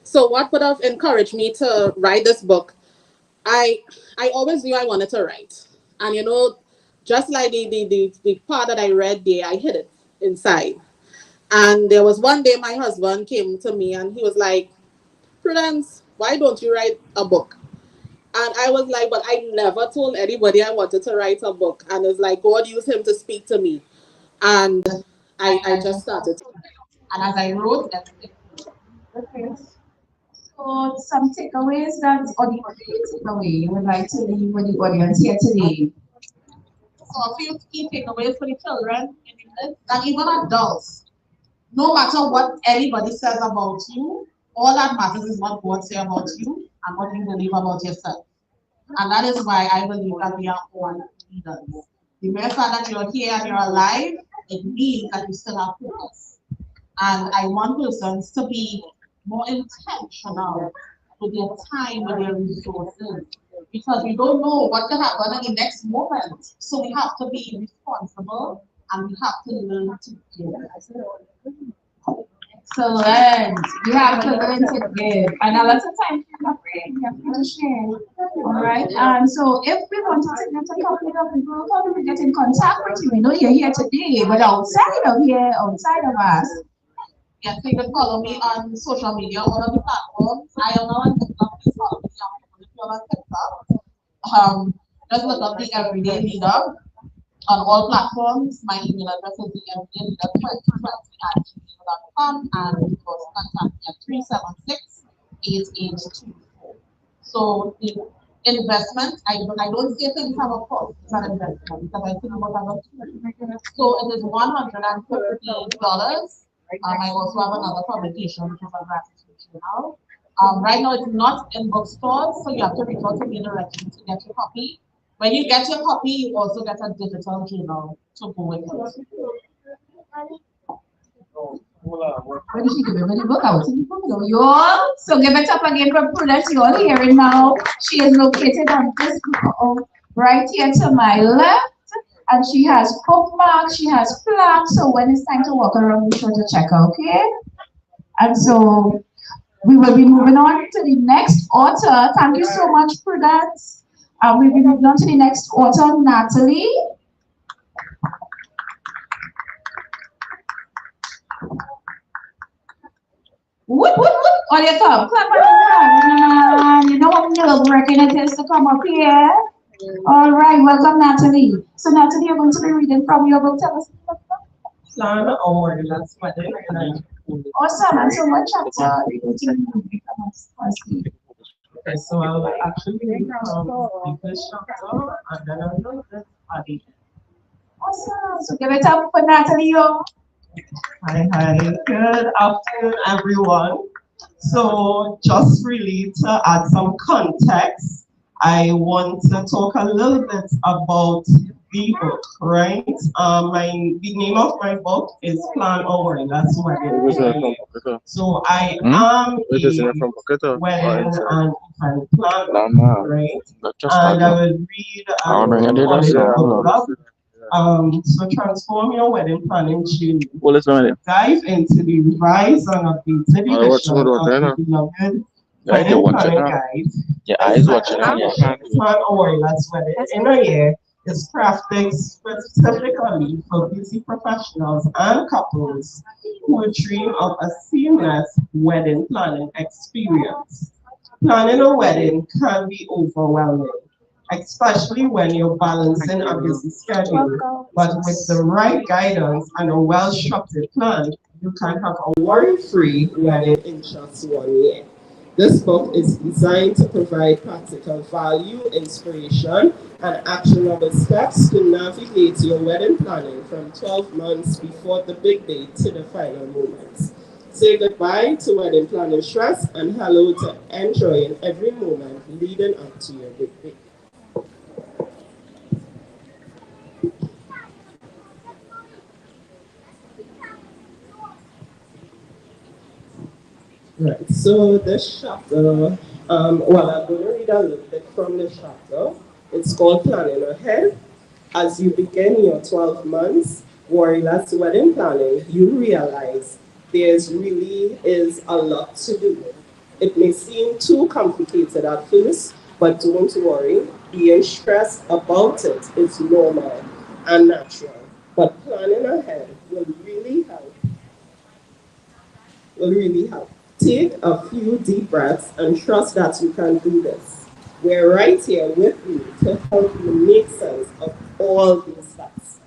Speaker 5: So what would have encouraged me to write this book? I I always knew I wanted to write. And you know, just like the part that I read there, I hid it inside. And there was one day my husband came to me and he was like, Prudence, why don't you write a book? And I was like, but I never told anybody I wanted to write a book. And it's like God used him to speak to me. And I just started. And as I wrote everything.
Speaker 7: Okay. So some takeaways that, or the key takeaway you would like to leave with the audience here today.
Speaker 5: So a few key takeaways for the children and even adults. No matter what anybody says about you, all that matters is what God says about you and what you believe about yourself. And that is why I believe that we are all leaders. The mere fact that you're here and you're alive, it means that you still have purpose. And I want persons to be more intentional with their time, with their resources, because we don't know what can happen in the next moment. So we have to be responsible and we have to learn to give.
Speaker 7: Excellent. You have to learn to give. And a lot of times you have to share. All right. So if we wanted to get a copy of the book, how do we get in contact with you? We know you're here today, but outside of here, outside of us.
Speaker 5: Yes, so you can follow me on social media, all of the platforms. I am now on TikTok. Please follow me on TikTok. Just look up The Everyday Leader on all platforms. My email address is theeverydayleader2020@gmail.com, and you can also contact me at 376-8824. So the investment, I don't say things have a cost. It's an investment because I think about that. So it is $150. I also have another publication, which is a gratitude journal. Right now, it's not in bookstores, so you have to reach out to me directly to get your copy. When you get your copy, you also get a digital journal to go with it.
Speaker 6: What did she give everybody book out? You all, so give it up again for Prudence. You all hear it now. She is located on this right here to my left. And she has bookmarks, she has flags. So when it's time to walk around, be sure to check her, okay? And so we will be moving on to the next author. Thank you so much for that. We'll be moving on to the next author, Natalie. What? On your thumb. Clap on. You know what nerve-wracking it is to come up here? All right, welcome, Natalie. So, Natalie, you're going to be reading from your book. Tell us.
Speaker 11: Plan our last wedding.
Speaker 6: Awesome. And so, what chapter are you going to be reading?
Speaker 11: Okay, so I'll actually read from the first chapter and then I'll do the body.
Speaker 6: Awesome. So, give it up for Natalie.
Speaker 11: Hi. Good afternoon, everyone. So, just really to add some context, I want to talk a little bit about the book, right? The name of my book is Plan Our Last Wedding. So I am a wedding and event planner, right? And I will read so transform your wedding planning journey. Dive into the revised and updated edition of the beloved wedding planning guide. Your eyes watching. Plan Our Last Wedding in a year is crafted specifically for busy professionals and couples who dream of a seamless wedding planning experience. Planning a wedding can be overwhelming, especially when you're balancing a busy schedule. But with the right guidance and a well-structured plan, you can have a worry-free wedding in just 1 year. This book is designed to provide practical value, inspiration, and actionable steps to navigate your wedding planning from 12 months before the big day to the final moments. Say goodbye to wedding planning stress and hello to enjoying every moment leading up to your big day. Right, so this chapter, I'm going to read a little bit from the chapter. It's called Planning Ahead. As you begin your 12 months Warrior's wedding planning, you realize there's really is a lot to do. It may seem too complicated at first, but don't worry, being stressed about it is normal and natural. But planning ahead will really help. Take a few deep breaths and trust that you can do this. We're right here with you to help you make sense of all these steps.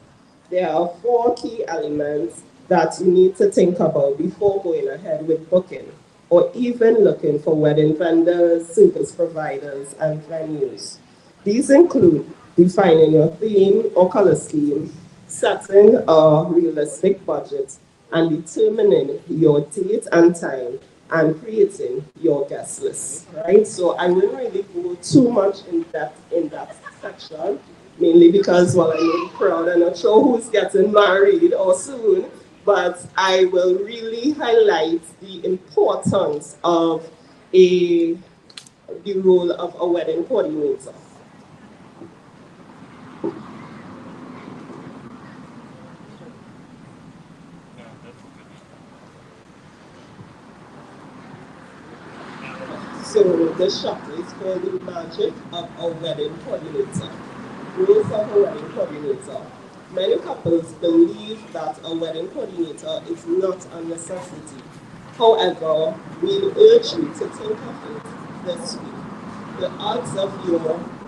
Speaker 11: There are 4 key elements that you need to think about before going ahead with booking or even looking for wedding vendors, service providers, and venues. These include defining your theme or color scheme, setting a realistic budget, and determining your date and time and creating your guest list. Right? So I wouldn't really go too much in that section, mainly because while I know the crowd, I'm not sure who's getting married or soon, but I will really highlight the importance of the role of a wedding coordinator. So this chapter is called The Magic of a Wedding Coordinator. Roles of a wedding coordinator. Many couples believe that a wedding coordinator is not a necessity. However, we urge you to think of it this way. The odds of you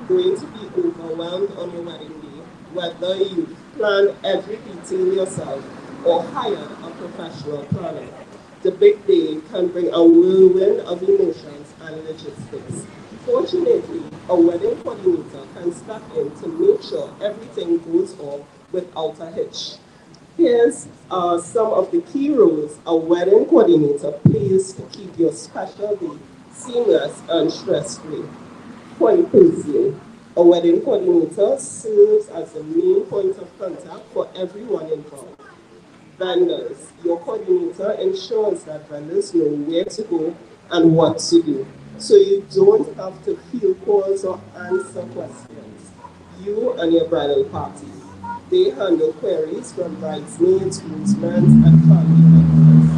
Speaker 11: going to be overwhelmed on your wedding day, whether you plan every detail yourself or hire a professional planner. The big day can bring a whirlwind of emotions and logistics. Fortunately, a wedding coordinator can step in to make sure everything goes off without a hitch. Here's some of the key roles a wedding coordinator plays to keep your special day seamless and stress-free. Point person. A wedding coordinator serves as the main point of contact for everyone involved. vendors. Your coordinator ensures that vendors know where to go and what to do. So you don't have to field calls or answer questions. You and your bridal party. They handle queries from bridesmaids, groomsmen, and family members.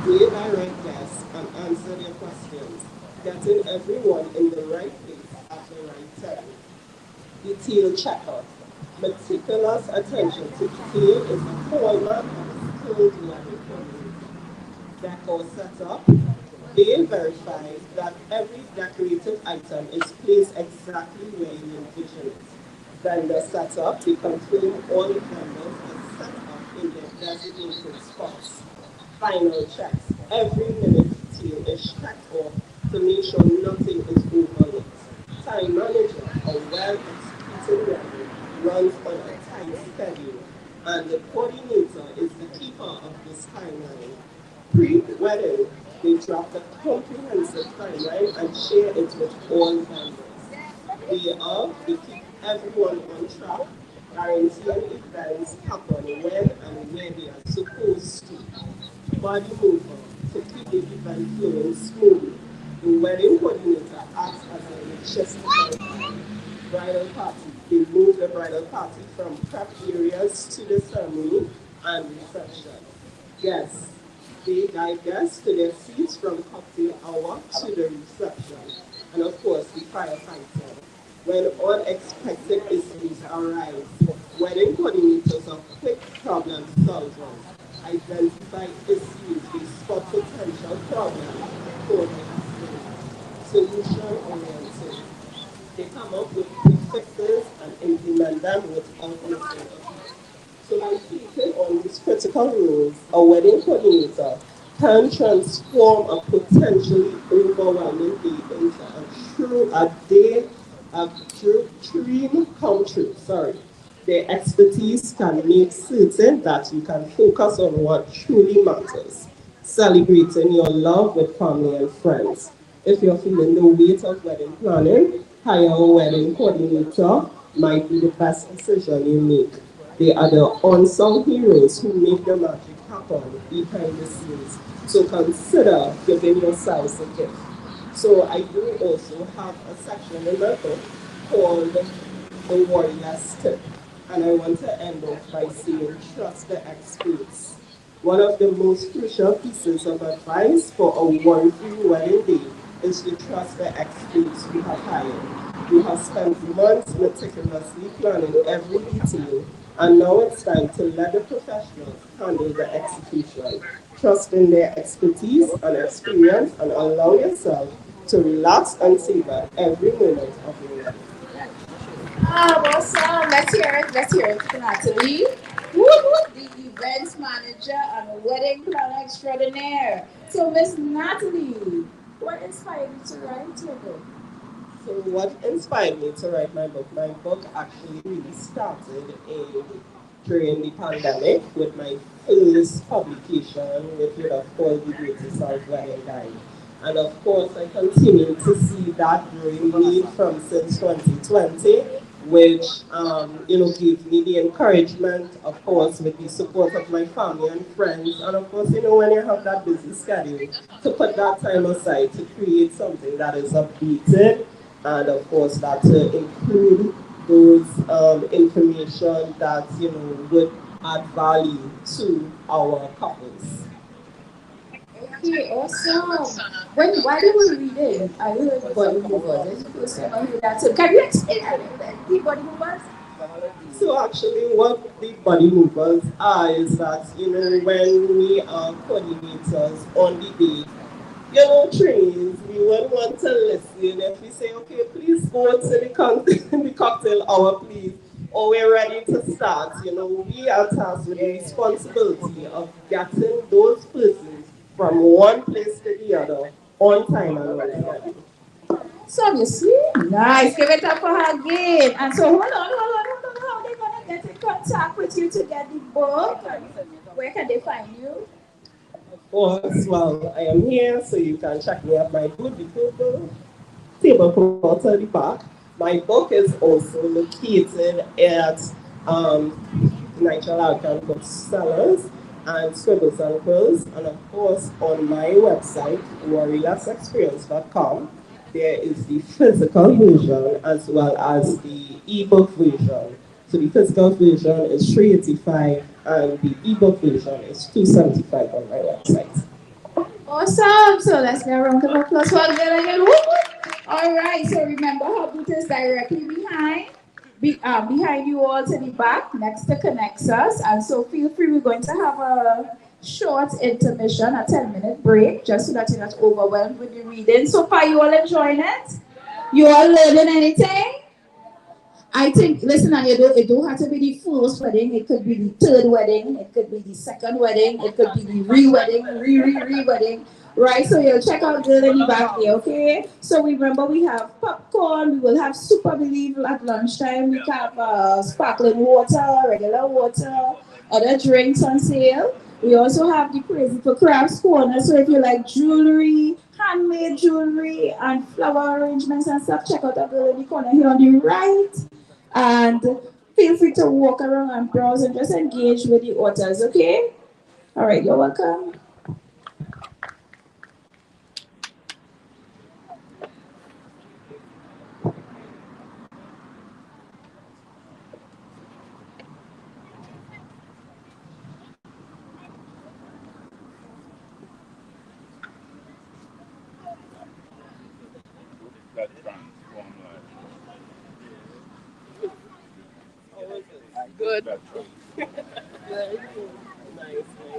Speaker 11: They direct guests and answer their questions, getting everyone in the right place at the right time. Detail checker. Meticulous attention to detail is a hallmark of skilled wedding coordinator. Decor setup. They verify that every decorative item is placed exactly where you envision it. Vendor setup. They confirm all vendors are set up in their designated spots. Final checks. Every minute detail is checked off to make sure nothing is overlooked. Time manager, a well-executed wedding, runs on a tight schedule, and the coordinator is the keeper of this timeline. Pre-wedding, they draft a comprehensive timeline and share it with all vendors. They keep everyone on track, guaranteeing events happen when and where they are supposed to. Body movement to keep the event flowing smoothly. The wedding coordinator acts as a logistical bridal party. They move the bridal party from prep areas to the ceremony and reception. Guests. They guide guests to their seats from cocktail hour to the reception. And of course, the firefighter. When unexpected issues arise, wedding coordinators are quick problem solvers. Identify issues, they spot potential problems before they escalate. Solution oriented. They come up with quick fixes and implement them without missing a beat. So by taking on these critical roles, a wedding coordinator can transform a potentially overwhelming day into a day, a true dream come true. Sorry. Their expertise can make certain that you can focus on what truly matters, celebrating your love with family and friends. If you're feeling the weight of wedding planning, hire a wedding coordinator might be the best decision you make. They are the unsung heroes who make the magic happen behind the scenes. So consider giving yourselves a gift. So I do also have a section in my book called The Warrior's Tip. And I want to end off by saying trust the experts. One of the most crucial pieces of advice for a worry-free wedding day is to trust the experts you have hired. You have spent months meticulously planning every detail, and now it's time to let the professionals handle the execution. Trust in their expertise and experience and allow yourself to relax and savor every moment of your life.
Speaker 6: Ah, awesome. Let's hear it. Let's hear it for Natalie. Woo-hoo, the events manager and wedding planner extraordinaire. So, Miss Natalie, what inspired you to write your book?
Speaker 11: So what inspired me to write my book? My book actually really started during the pandemic with my first publication, which would have called The Greatest South Wedding Guide. And of course, I continue to see that growing need from since 2020, which gave me the encouragement, of course, with the support of my family and friends, and of course, when you have that busy schedule, to put that time aside to create something that is updated, and of course, that to include those information that would add value to our couples.
Speaker 6: Okay, awesome. While you were reading, I heard body movers. This is the first time I heard that. So, can you explain a little bit the body movers?
Speaker 11: So actually, what the body movers are is that when we are coordinators on the day, trains, we would want to listen. If we say, okay, please go to the cocktail hour, please, or we're ready to start, we are tasked with the responsibility of getting those persons from one place to the other on time and on schedule.
Speaker 6: So you see, nice. Give it up for her again. And so hold on. How they gonna get in contact with you to get the book? And where can they find you?
Speaker 11: Of course, well, I am here, so you can check me at my booth, the tablecloth at the back. My book is also located at natural alcohol booksellers and Scribbles and Quills. And of course, on my website, warriorexperience.com, there is the physical version as well as the ebook version. So the physical version is 385 and the ebook version is 275 on my website.
Speaker 6: Awesome. So let's get a round of applause for Gil again. Woo! All right. So remember, her booth is directly behind you all to the back, next to connects us. And so feel free. We're going to have a short intermission, a 10-minute break, just so that you're not overwhelmed with the reading. So far, you all enjoying it? You all learning anything? I think, listen, and it don't have to be the first wedding. It could be the third wedding. It could be the second wedding. It could be the re-wedding, re-wedding. Right, so you'll check out Girl in the back there, okay? So remember, we have popcorn. We will have soup, I believe, at lunchtime. We have sparkling water, regular water, other drinks on sale. We also have the Crazy for Crafts corner. So if you like jewelry, handmade jewelry, and flower arrangements and stuff, check out the Girl in the corner here on the right. And feel free to walk around and browse and just engage with the authors, okay? All right, you're welcome.
Speaker 11: Good. Nice, nice,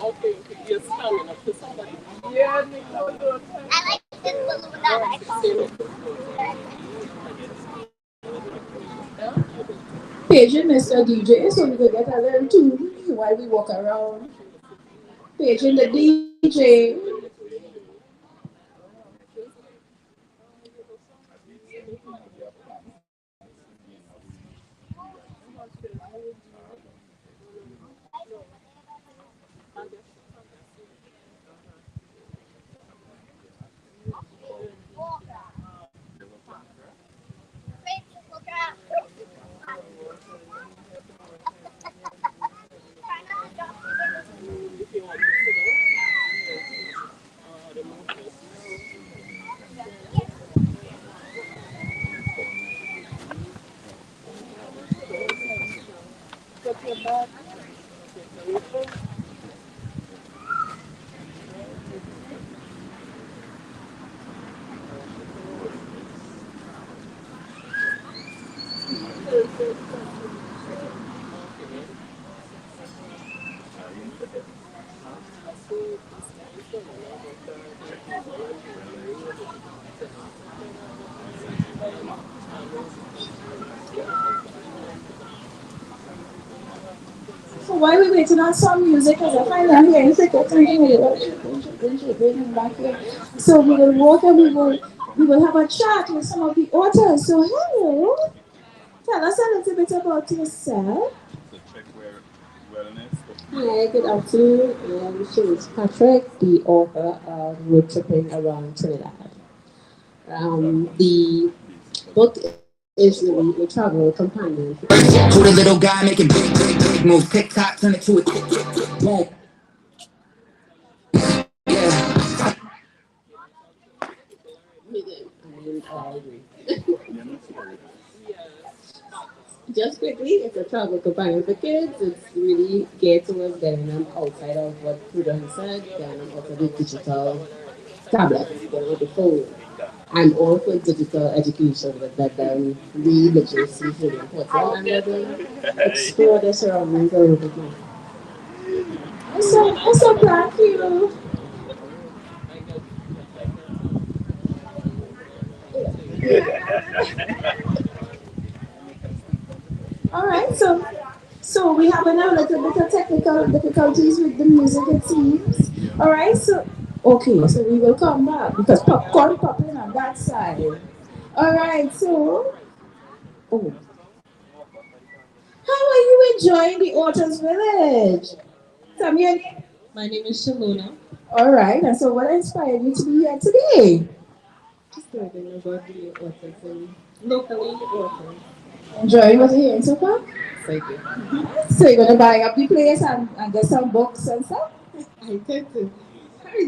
Speaker 11: Okay, you're standing up to somebody. Yeah, I like this balloon. I
Speaker 6: Paging Mr. DJ, so we could get a little tune while we walk around. Paging the DJ. So while we're waiting on some music, as I find out here, it's like a back here. So we will walk and we will have a chat with some of the authors. So hello, tell us a little bit about yourself.
Speaker 12: Hi, good afternoon. I'm Shanice Patrick, the author of Road Tripping Around Trinidad. The book is really a travel companion.
Speaker 1: Who the little guy making big, big, big moves? TikTok, turn it to a tick, tick, tick, boom. Yeah.
Speaker 12: I agree. Just quickly, it's a travel companion for kids. It's really geared towards getting them outside of what Prudence said, getting them out of the digital tablet, getting on the phone. I'm all for digital education, but that read literacy is really important. And explore the surroundings a little bit more.
Speaker 6: Awesome, thank you. All right, so we have a little bit of technical difficulties with the music, it seems. All right, so okay, so we will come back because popcorn popping and that side. All right, so, oh, how are you enjoying the Otters Village? Tell me your name.
Speaker 12: My name is Shalona.
Speaker 6: All right, and so what inspired you to be here today?
Speaker 12: Just learning about the authors and locally authors.
Speaker 6: Enjoying what you're hearing so far?
Speaker 12: So good.
Speaker 6: So you're gonna buy up the place and get some books and stuff?
Speaker 12: I tend to.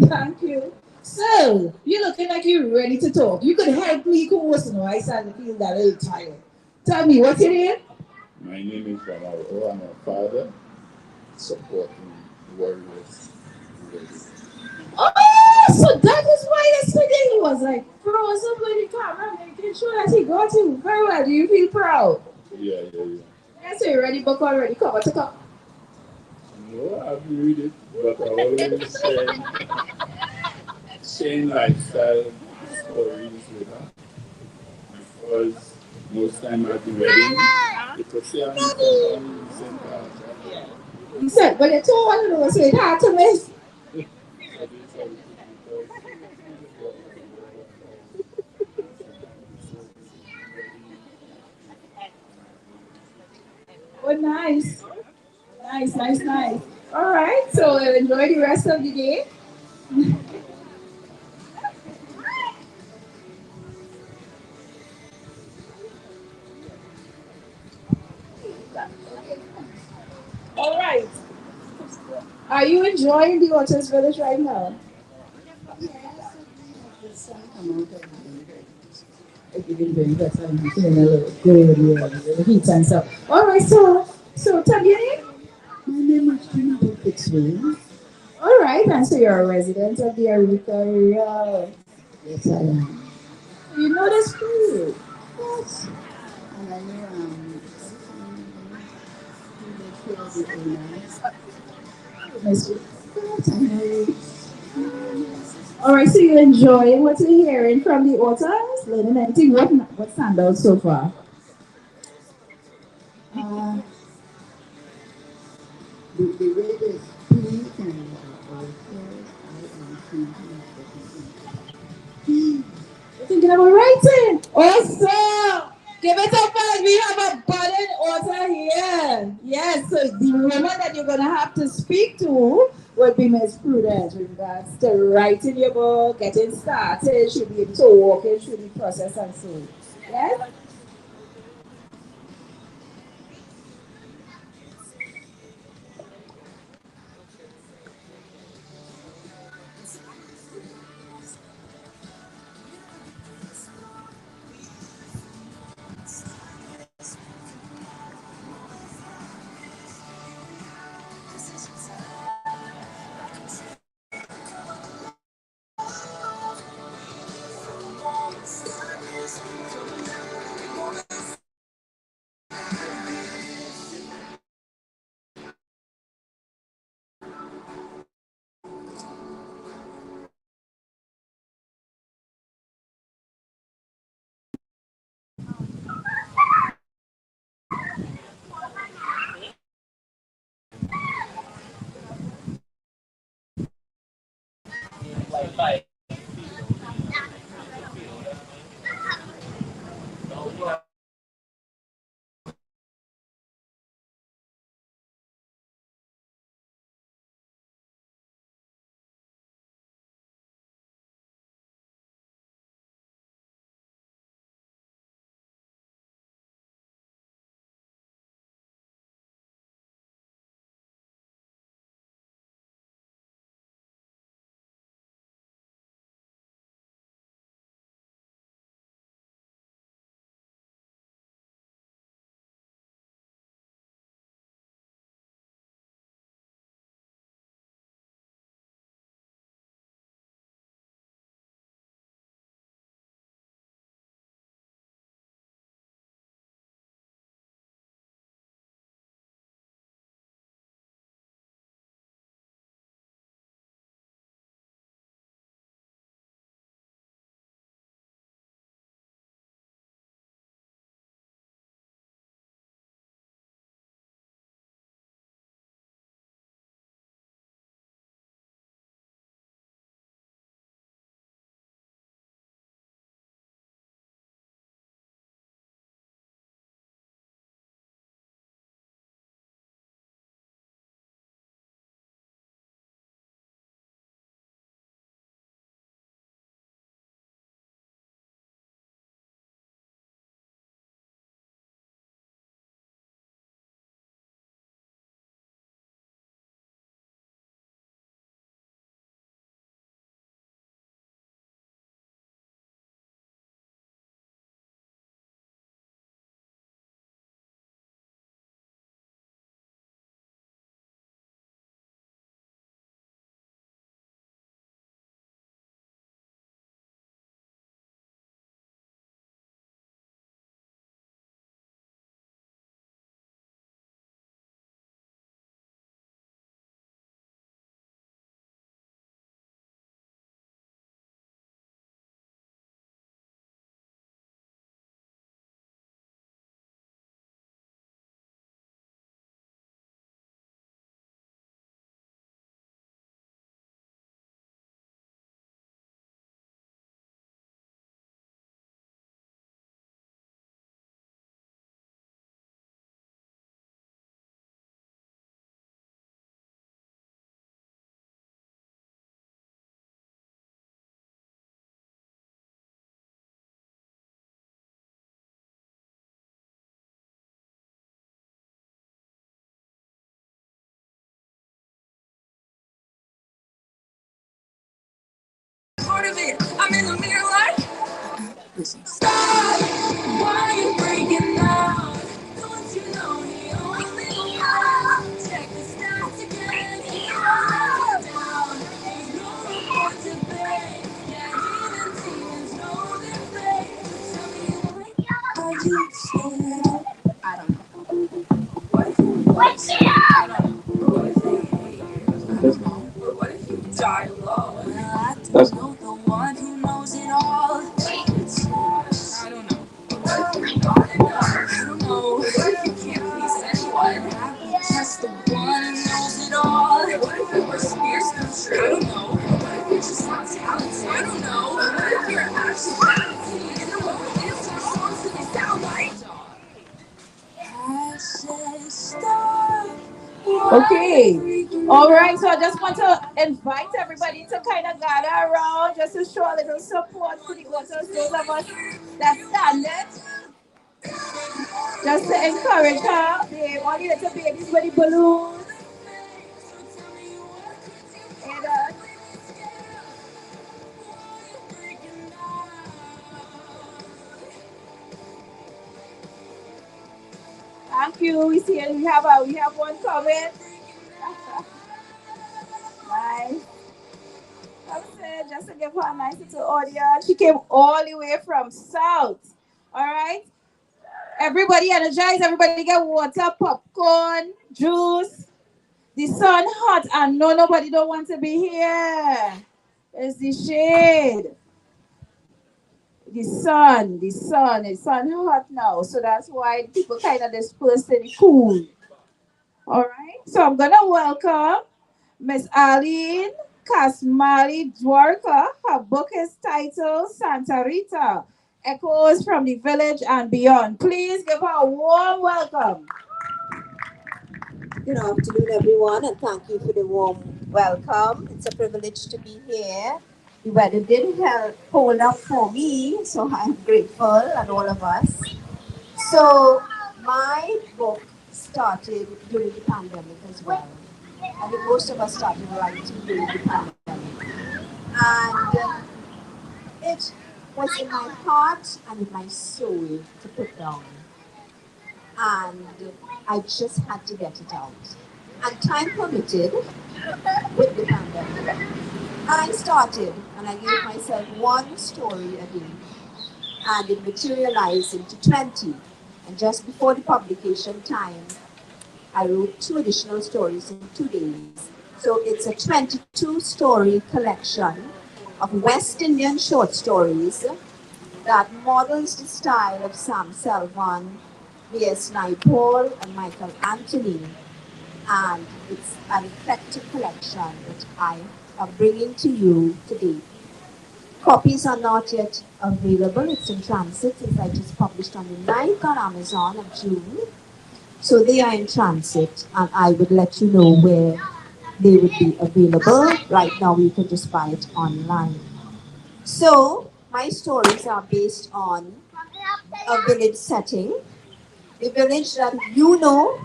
Speaker 6: Thank you. So, you're looking like you're ready to talk. You could help me co-host, I started to feel that a little tired. Tell me, what's your name?
Speaker 13: My name is Arouca. I'm a father supporting warriors.
Speaker 6: Oh, so that is why yesterday he was like frozen with the camera, making sure that he got you very well. Do you feel proud?
Speaker 13: Yeah.
Speaker 6: Yeah, so you're ready, book already, cover to cover.
Speaker 13: No, I've read it, but I always sharing lifestyle stories with her because most time at the wedding, people say I'm sent out.
Speaker 6: He said, but it's all one of those, so it's hard to miss. Oh, nice. Nice. All right, so enjoy the rest of the day. All right. Are you enjoying the Otters Village right now?
Speaker 12: The sun come out of the very better. I'm feeling a little good, yeah. The heat and stuff.
Speaker 6: All right, so tell me your name.
Speaker 12: My name is Jimmy Fitzwilliams.
Speaker 6: All right, and so you're a resident of the Arouca area.
Speaker 12: Yes, I am.
Speaker 6: You know the school.
Speaker 12: Yes. And I know the owners.
Speaker 6: Nice.
Speaker 12: Yes, I know.
Speaker 6: All right, so you enjoying what you're hearing from the authors? Learning anything? What stand out so far?
Speaker 12: Uh, the way they speak and also I am thinking.
Speaker 6: You're thinking about writing. Awesome. Give it up, guys. We have a budding author here. Yes, so the woman that you're gonna have to speak to would be Miss Prudence with regards to writing your book, getting started, should be able to walk in through the process and so. Yes?
Speaker 1: Why you breaking out? Don't you know he only wants? Check the stats again. He wants you down. There's no report to pay. Yeah, even demons know their fate. Tell me why are you scared? I don't know. What if you want? I don't know. What if they hate you? I don't know. Or what if you die alone? Well, I don't know the one who knows it all. It's I don't know. What if you're not enough? I don't know. What if you can't please anyone? I'm just the one who knows it all. What if your worst fears come true? I don't know. What if you're just not talented? I don't know. What if you're actually talented? And the one who feels your songs and they sound like I said stop.
Speaker 6: Okay. All right. So I just want to invite everybody to kind of gather around just to show a little support for the authors, those of us that stand it, just to encourage her. All the little babies with the balloons. And, thank you. We have one comment. Nice. I'm saying just to give her a nice little audience. She came all the way from South. All right. Everybody energized. Everybody get water, popcorn, juice. The sun hot and nobody don't want to be here. It's the shade. The sun hot now. So that's why people kind of dispersed in the cool. All right. So I'm gonna welcome Miss Aline Kasmali Dwarka. Her book is titled Santa Rita, Echoes from the Village and Beyond. Please give her a warm welcome.
Speaker 14: Good afternoon, everyone, and thank you for the warm welcome. It's a privilege to be here. The weather did hold up for me, so I'm grateful, and all of us. So, my book started during the pandemic as well. I think most of us started writing during the pandemic. And it was in my heart and in my soul to put down. And I just had to get it out. And time permitted with the pandemic. I started and I gave myself one story a day, and it materialized into 20. And just before the publication time, I wrote 2 additional stories in 2 days. So it's a 22-story collection of West Indian short stories that models the style of Sam Selvan, B.S. Naipaul, and Michael Anthony. And it's an eclectic collection that I am bringing to you today. Copies are not yet available. It's in transit since I just published on the 9th on Amazon of June. So they are in transit, and I would let you know where they would be available. Right now, you can just buy it online. So my stories are based on a village setting, the village that you know,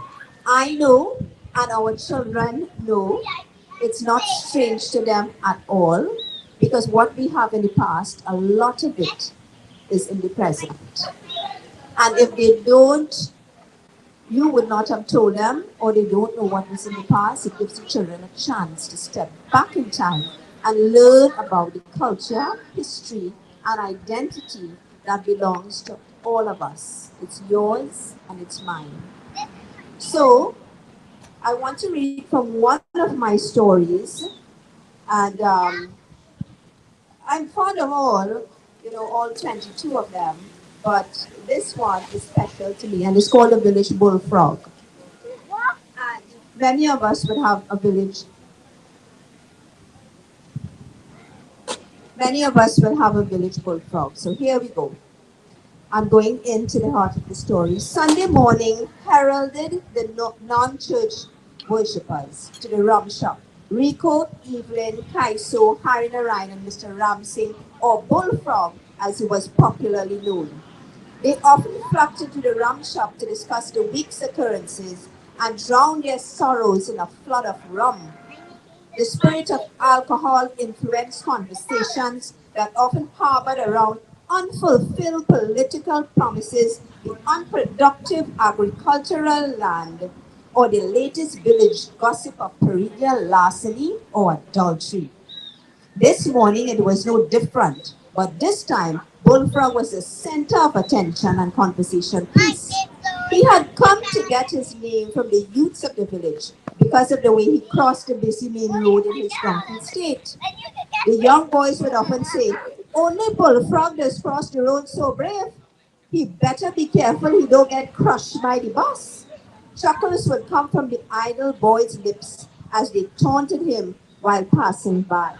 Speaker 14: I know, and our children know. It's not strange to them at all, because what we have in the past, a lot of it is in the present. And if they don't, you would not have told them, or they don't know what was in the past, it gives the children a chance to step back in time and learn about the culture, history, and identity that belongs to all of us. It's yours and it's mine. So, I want to read from one of my stories, and I'm fond of all 22 of them, but this one is special to me, and it's called The Village Bullfrog. And many of us would have a village, many of us will have a village bullfrog. So here we go. I'm going into the heart of the story. Sunday morning heralded the non-church worshippers to the rum shop. Rico, Evelyn, Kaiso, Harry Narayan, and Mr. Ramsing, or Bullfrog, as he was popularly known. They often flocked into the rum shop to discuss the week's occurrences and drown their sorrows in a flood of rum. The spirit of alcohol influenced conversations that often harbored around unfulfilled political promises, the unproductive agricultural land, or the latest village gossip of perennial larceny or adultery. This morning it was no different, but this time Bullfrog was the center of attention and conversation piece. He had come to get his name from the youths of the village because of the way he crossed the busy main road in his drunken state. The young boys would often say, "Only Bullfrog does cross the road so brave. He better be careful he don't get crushed by the bus." Chuckles would come from the idle boys' lips as they taunted him while passing by.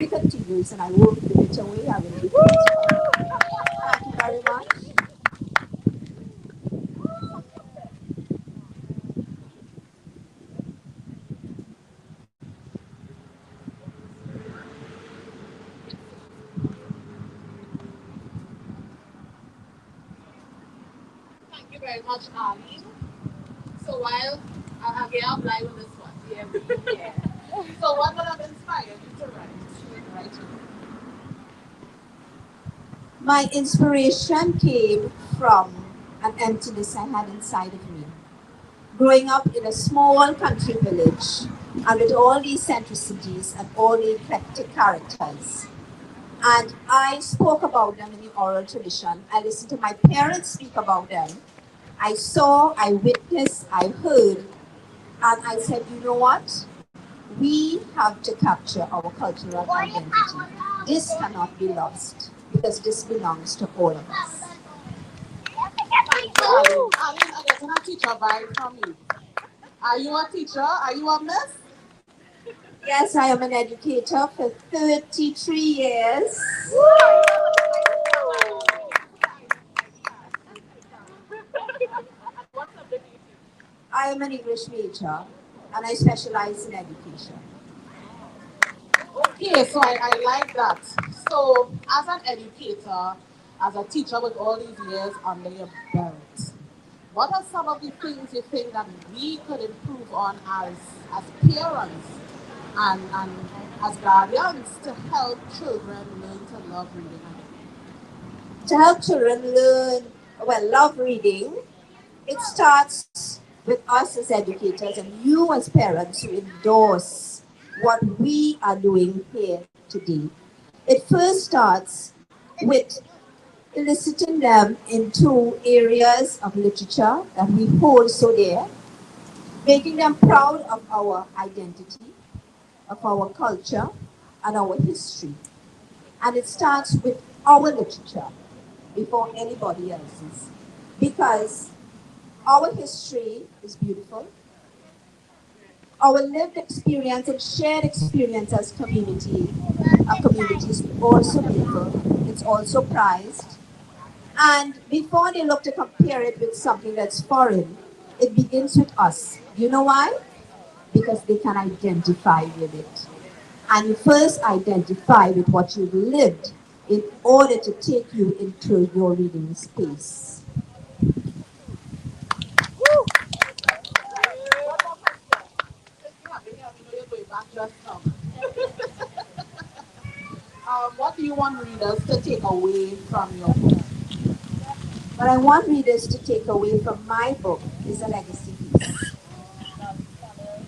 Speaker 14: Continues, and I won't give it away. I will give it. Thank you very much.
Speaker 5: Thank you very much, Arlene. So while I get up live on this one, yeah. So what would have inspired you to write?
Speaker 14: My inspiration came from an emptiness I had inside of me. Growing up in a small country village and with all these centricities and all the eclectic characters. And I spoke about them in the oral tradition. I listened to my parents speak about them. I saw, I witnessed, I heard, and I said, you know what? We have to capture our cultural identity. This cannot be lost because this belongs to all of us.
Speaker 5: Thank you, Arlene. Arlene, I'm getting a teacher vibe from you. Are you a teacher? Are you a miss?
Speaker 14: Yes, I am an educator for 33 years. I am an English major and I specialize in education.
Speaker 5: Okay, so I like that. So, as an educator, as a teacher with all these years under your belt, what are some of the things you think that we could improve on as parents and as guardians to help children learn to love reading?
Speaker 14: To help children learn, love reading, it starts with us as educators and you as parents who endorse what we are doing here today. It first starts with eliciting them into areas of literature that we hold so dear, making them proud of our identity, of our culture, and our history. And it starts with our literature before anybody else's. Because our history is beautiful. Our lived experience and shared experience as community, our community is also beautiful. It's also prized. And before they look to compare it with something that's foreign, it begins with us. You know why? Because they can identify with it. And you first identify with what you've lived in order to take you into your reading space.
Speaker 5: What do you want readers to take away from your book?
Speaker 14: What I want readers to take away from my book is a legacy piece.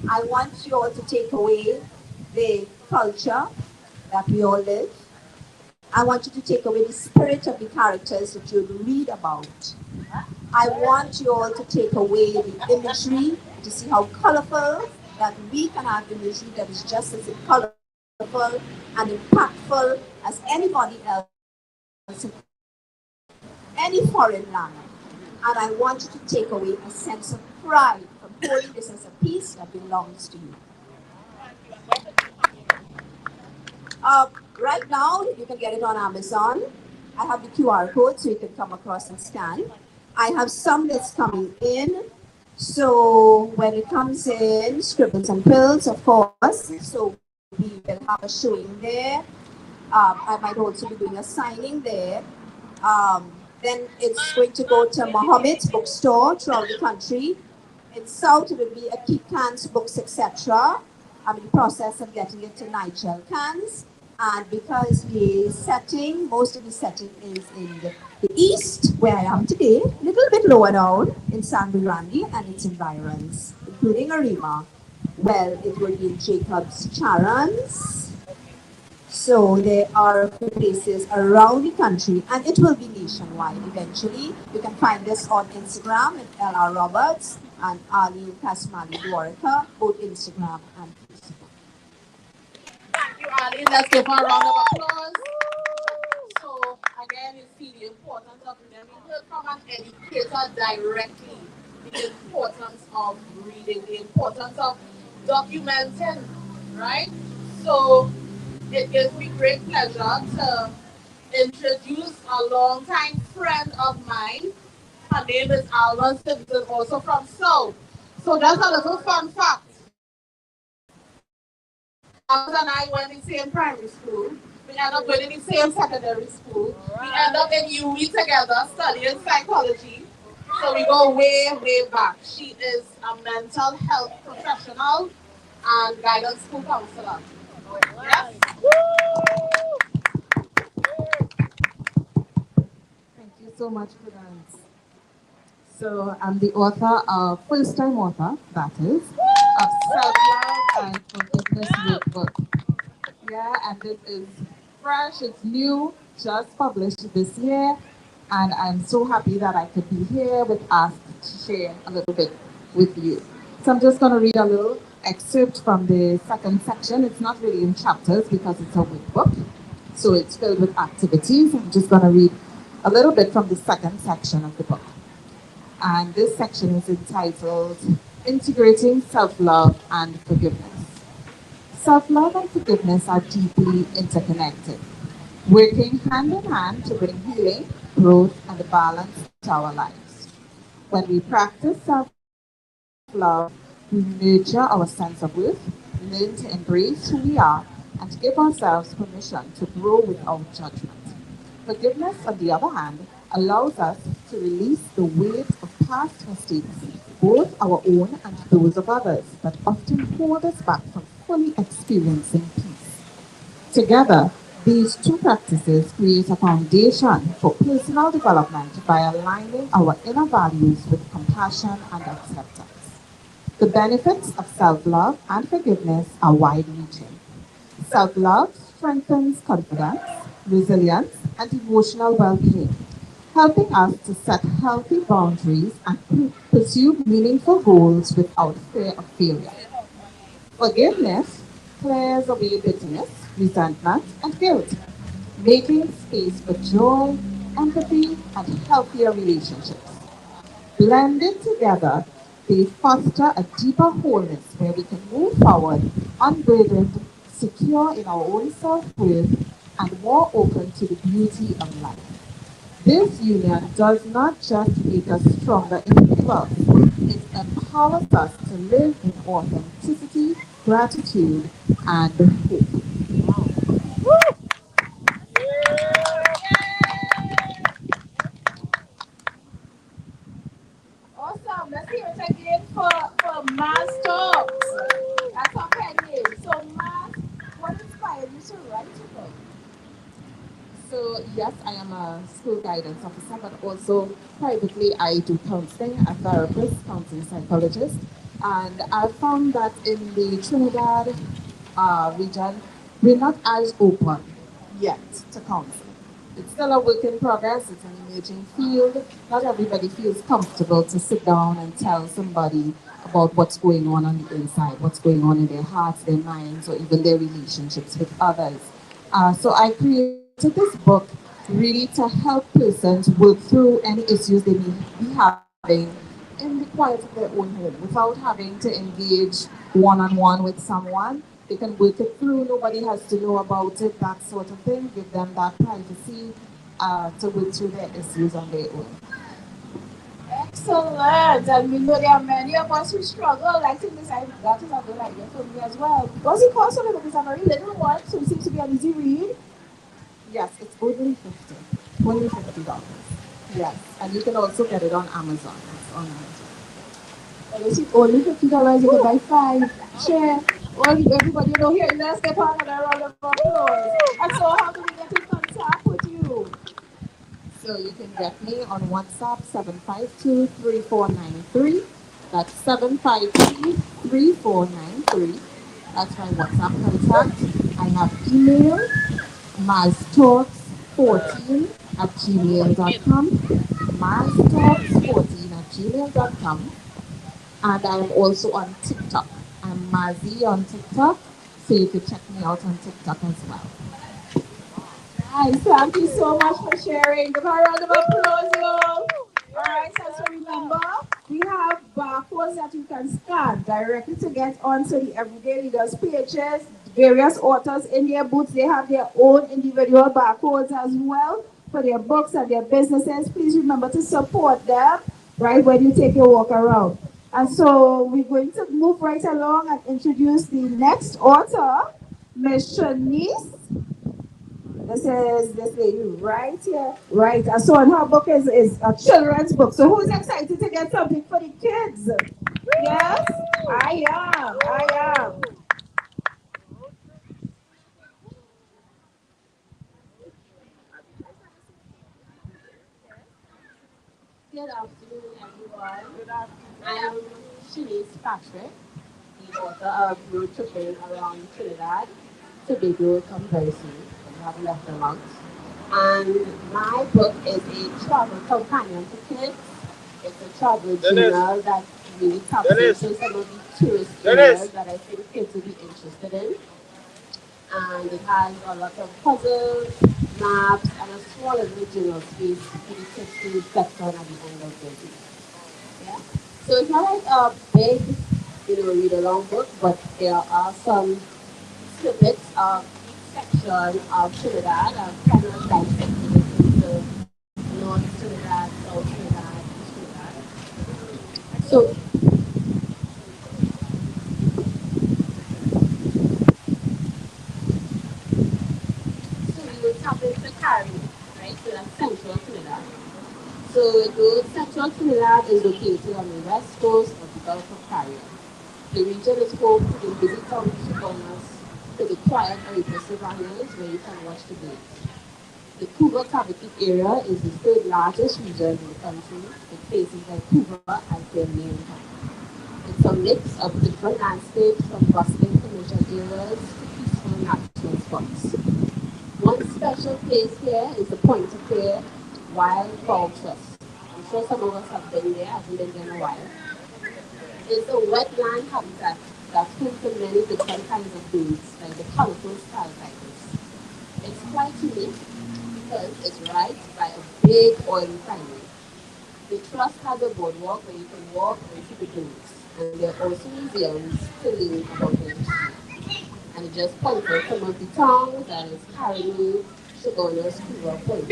Speaker 14: I want you all to take away the culture that we all live. I want you to take away the spirit of the characters that you read about. I want you all to take away the imagery, to see how colorful that we can have imagery that is just as colorful and impactful as anybody else in any foreign land. And I want you to take away a sense of pride from holding this as a piece that belongs to you. Right now, you can get it on Amazon. I have the QR code so you can come across and scan. I have some that's coming in. So when it comes in, Scribbles and Quills, of course. So we will have a showing there. I might also be doing a signing there. Then it's going to go to Mohammed's bookstore throughout the country. In South, it will be at Keep Cans Books, etc. I'm in the process of getting it to Nigel Cans. And because the setting, most of the setting is in the east, where I am today, a little bit lower down in San Mirandi and its environs, including Arima. Well, it will be in Jacob's Charons. So there are a few places around the country, and it will be nationwide eventually. You can find us on Instagram at LR Roberts and Ali Kasmali Dwarka, both Instagram and Facebook.
Speaker 5: Thank you, Ali. Let's give her a round of applause. So, again, you see the importance of reading. We heard from an educator directly the importance of reading, the importance of documenting, right? So, it gives me great pleasure to introduce a longtime friend of mine. Her name is Alma Simpson, also from South. So just a little fun fact. Alma and I went in the same primary school. We ended up going in the same secondary school. We ended up in UE together studying psychology. So we go way, way back. She is a mental health professional and guidance school counselor. Yes?
Speaker 15: Thank you so much, Prudence. So I'm the author of, first-time author, that is, of Self-Love and Forgiveness Workbook. Yeah, and this is fresh, it's new, just published this year, and I'm so happy that I could be here with us to share a little bit with you. So I'm just going to read a little excerpt from the second section. It's not really in chapters because it's a workbook, so it's filled with activities. I'm just going to read a little bit from the second section of the book. And this section is entitled Integrating Self-Love and Forgiveness. Self-love and forgiveness are deeply interconnected, working hand in hand to bring healing, growth, and balance to our lives. When we practice self-love, we nurture our sense of worth, learn to embrace who we are, and give ourselves permission to grow without judgment. Forgiveness, on the other hand, allows us to release the weight of past mistakes, both our own and those of others, that often hold us back from fully experiencing peace. Together, these two practices create a foundation for personal development by aligning our inner values with compassion and acceptance. The benefits of self-love and forgiveness are wide-reaching. Self-love strengthens confidence, resilience, and emotional well-being, helping us to set healthy boundaries and pursue meaningful goals without fear of failure. Forgiveness clears away bitterness, resentment, and guilt, making space for joy, empathy, and healthier relationships. Blended together, they foster a deeper wholeness where we can move forward unburdened, secure in our own self-worth, and more open to the beauty of life. This union does not just make us stronger individuals, it empowers us to live in authenticity, gratitude, and hope.
Speaker 6: Awesome. Let's hear it again for Mass Talks. That's our pen name. So, Mass, what inspired you to write a book?
Speaker 15: So yes, I am a school guidance officer, but also privately I do counseling, a therapist, counseling psychologist, and I found that in the Trinidad region, we're not as open yet to counseling. It's still a work in progress. It's an emerging field. Not everybody feels comfortable to sit down and tell somebody about what's going on the inside, what's going on in their hearts, their minds, or even their relationships with others. So I created this book really to help persons work through any issues they may be having in the quiet of their own home without having to engage one-on-one with someone. They can work it through. Nobody has to know about it, that sort of thing. Give them that privacy to work through their issues on their own.
Speaker 6: Excellent. And we know there are many of us who struggle. I think that is a good idea for me as well. Because it costs a little bit. It's a very little one, so it seems to be an easy read.
Speaker 15: Yes, it's only 50. Only $50. Yes, and you can also get it on Amazon. It's on Amazon.
Speaker 6: And you see, only $50, you can buy five. Share. Well, everybody, here, let's get another round of applause. And so, how do we get in contact with you?
Speaker 15: So you can get me on WhatsApp 752-3493. That's 752-3493. That's my WhatsApp contact. I have email maztalks14 at gmail.com. Maztalks14 at gmail.com. And I'm also on TikTok. I'm Mazi on TikTok. So you can check me out on TikTok as well.
Speaker 6: Nice. Thank you so much for sharing. Give her a round of applause, y'all. All right, so remember, we have barcodes that you can scan directly to get onto the Everyday Leaders pages. Various authors in their books, they have their own individual barcodes as well for their books and their businesses. Please remember to support them, right, when you take your walk around. And so we're going to move right along and introduce the next author, Miss Shanice. This is this lady right here. Right. And so and her book is a children's book. So who's excited to get something for the kids? Yes? I am. I am.
Speaker 12: Good afternoon, everyone. I'm Shanice Patrick, the author of Road Tripping Around Trinidad. Tobago come very soon. We haven't left them out. And my book is a travel companion for kids. It's a travel journal that really taps into some of the tourist areas that I think kids will be interested in. And it has a lot of puzzles, maps, and a small little journal space for the kids to reflect on at the end of the day. Yeah. So it's not like a big, read along book, but there are some snippets of each section of Trinidad. I've kind of dissected it into North Trinidad, South Trinidad, East Trinidad. So we will tap into Cari, right? So that's Central Trinidad. So the Central Trinidad is located on the west coast of the Gulf of Carrier. The region is home to the busy township owners, to the quiet Arouca savannas where you can watch the birds. The Couva Cavite area is the third largest region in the country, with places like Couva as their main hub. It's a mix of different landscapes from bustling commercial areas to peaceful natural spots. One special place here is the Point of Care Wildfowl Trust. I'm sure some of us have been there, hasn't been there in a while. It's a wetland habitat that's home to many different kinds of birds, like the colorful starlighters. It's quite unique because it's right by a big oil refinery. The trust has a boardwalk where you can walk and see the birds, and there are also museums to learn about their history. And it just pointed some of the towns that is Caribou, Shogunas, Cuba, Point.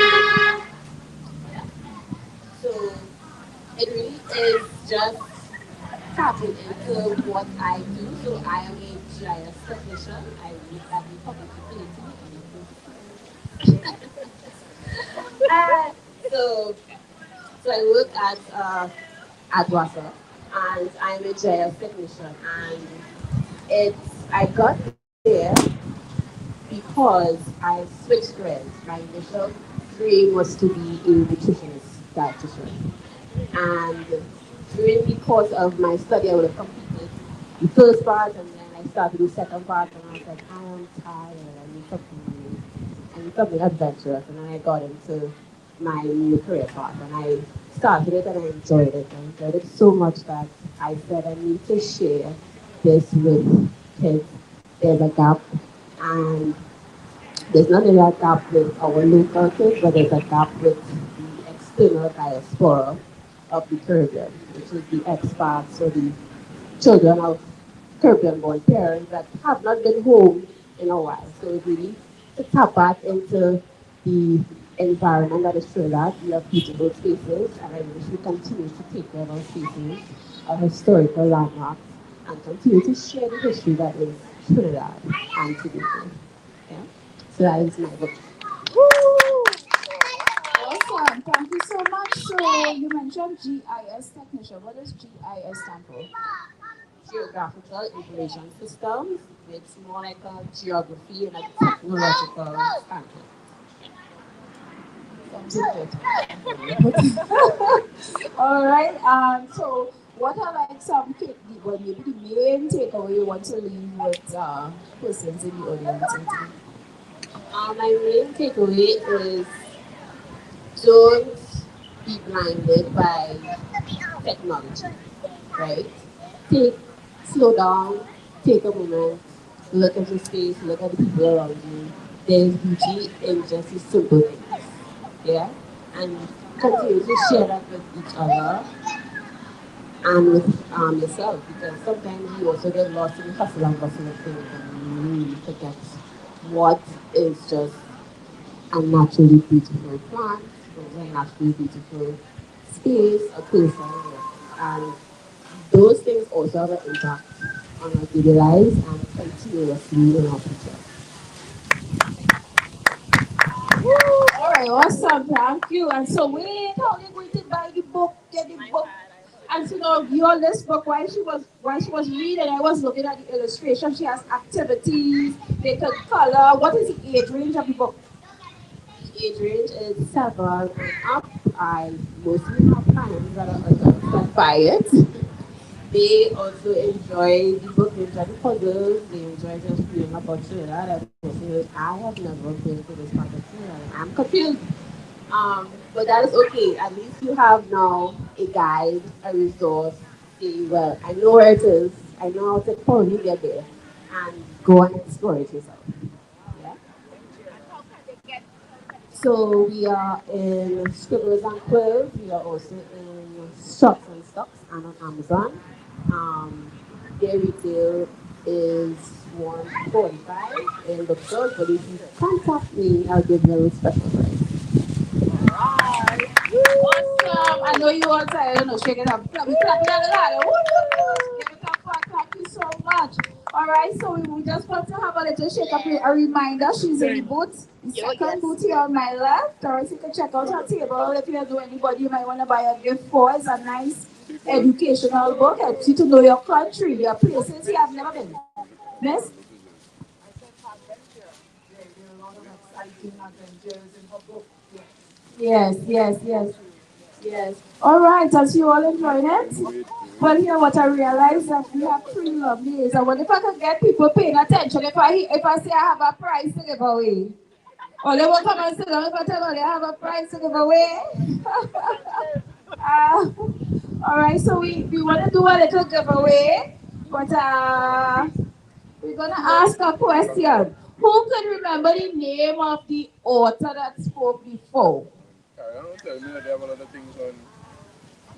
Speaker 12: So it really is just tapping into what I do. So I am a GIS technician. I look at the public utility. uh, so, so I work at WASA, and I'm a GIS technician. And I got there because I switched careers. My initial dream was to be a nutritionist, dietitian. And during the course of my study, I would have completed the first part, and then I started the second part, and I was like, I am tired. I need something adventurous. And then I got into my new career path, and I started it, and I enjoyed it. I enjoyed it so much that I said I need to share this with kids. There's a gap, and there's not only a gap with our local kids, but there's a gap with the external diaspora of the Caribbean, which is the expats or the children of Caribbean-born parents that have not been home in a while. So it's really to tap back into the environment that is Trinidad. We have beautiful spaces, and I wish we continue to take care of our spaces, our historical landmarks, and continue to share the history that is Trinidad and Tobago. Yeah? So that is my book.
Speaker 6: Awesome. Thank you so much. So you mentioned GIS technician. What does GIS stand for?
Speaker 12: Geographical Information Systems. It's more like a geography and a technological standpoint.
Speaker 6: Sounds important. All right. So what are like some well, maybe the main takeaway you want to leave with persons in the audience today?
Speaker 12: My main takeaway is don't be blinded by technology, right? Take, slow down, take a moment, look at your space, look at the people around you. There's beauty in just the simple things, yeah? And continue to share that with each other and with yourself, because sometimes you also get lost in the hustle and bustle of things and you really forget what is just a naturally beautiful plant, or a naturally beautiful space, a person, and those things also have an impact on our daily lives and continuously in our future.
Speaker 6: All right, awesome. Thank you. And so wait, how you going to buy the book, get the book? And so now your this book, while she was reading, I was looking at the illustration. She has activities, they could color. What is the age range of the book?
Speaker 12: The age range is 7 and up. I mostly have clients that are adults that buy it. They also enjoy the book, they enjoy the puzzles, they enjoy just reading about Trinidad. I person I have never been to this part of Trinidad. I'm confused. But that is okay. At least you have now a guide, a resource. Say, well, I know where it is. I know how to probably get there, and go and explore it yourself. Yeah. So we are in Scribbles and Quills. We are also in Shops and Stocks and on Amazon. Um, their retail is 145 in the bookstores, but if you contact me, I'll give you a special price.
Speaker 6: Awesome. I know you all tired. No, shake it up. Clap it down the ladder. Woo, woo, woo. Give it up. Thank you so much. All right, so we just want to have a little shake up. A reminder, she's in the booth. The second booth here on my left. All right, so you can check out her table. If you know anybody you might want to buy a gift for, it's a nice educational book. Helps you to know your country, your places you have never been. Miss? Yes, yes, yes. Yes. All right, as you all enjoyed it? But here, what I realized that we have three lovely days. I wonder if I could get people paying attention if I say I have a prize to give away. Or they will come and sit down if I tell them they have a prize to give away. uh, all right, so we want to do a little giveaway, but we're going to ask a question. Who can remember the name of the author that spoke before?
Speaker 13: I don't tell me that they have a lot of things on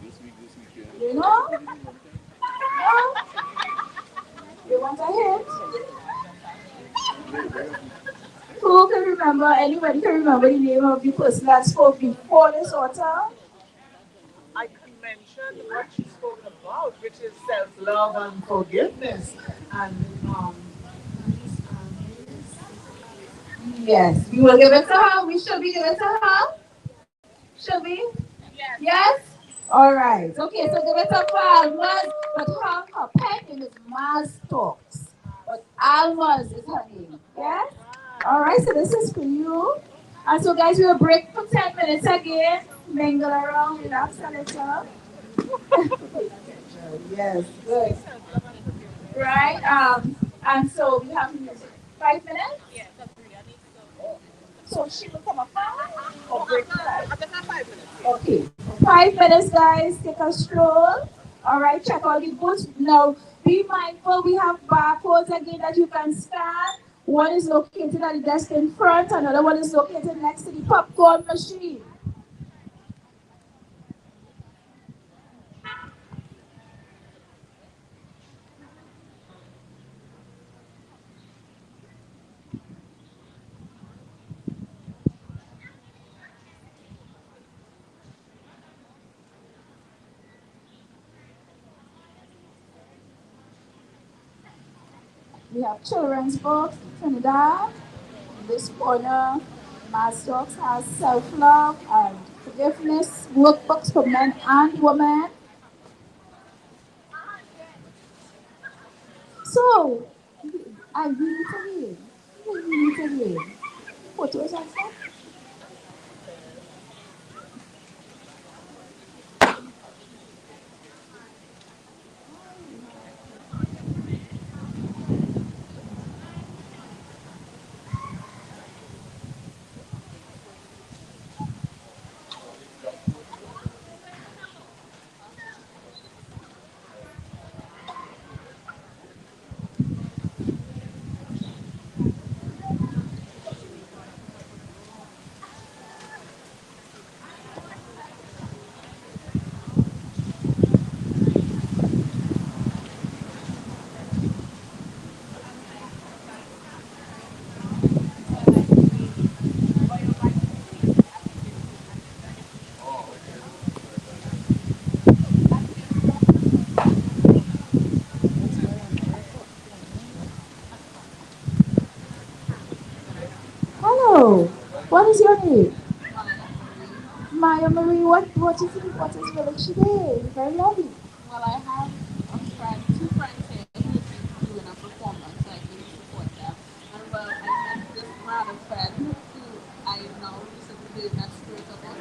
Speaker 13: this weekend.
Speaker 6: You know? No? You want a hint? Who can remember, anybody can remember the name of the person that spoke before this author?
Speaker 11: I can mention what she spoke about, which is self-love and forgiveness. And
Speaker 6: Yes. We will give it to her. We should be giving it to her. Should we? Yes? All right. Okay, so give it to Almas. But her pen name is Maz Talks. But Almas is her name. Yes? All right, so this is for you. And so, guys, we'll break for 10 minutes again. Mingle around, relax a little. Yes, good. Right? And so we have music. 5 minutes? So she will come up or break time. Okay. 5 minutes, guys. Take a stroll. All right, check all the booths. Now, be mindful, we have barcodes again that you can scan. One is located at the desk in front, another one is located next to the popcorn machine. We have children's books, Trinidad. In this corner, Mass Talks has self-love and forgiveness workbooks for men and women. So, I really to you. Really to you. Photos and stuff. Hello. What is your name? Maya Marie. What is village today? Very lovely.
Speaker 12: Well, I have two friends here who will be doing a performance, so I can support them. And well, I met this other friend who I now recently doing that spirit about.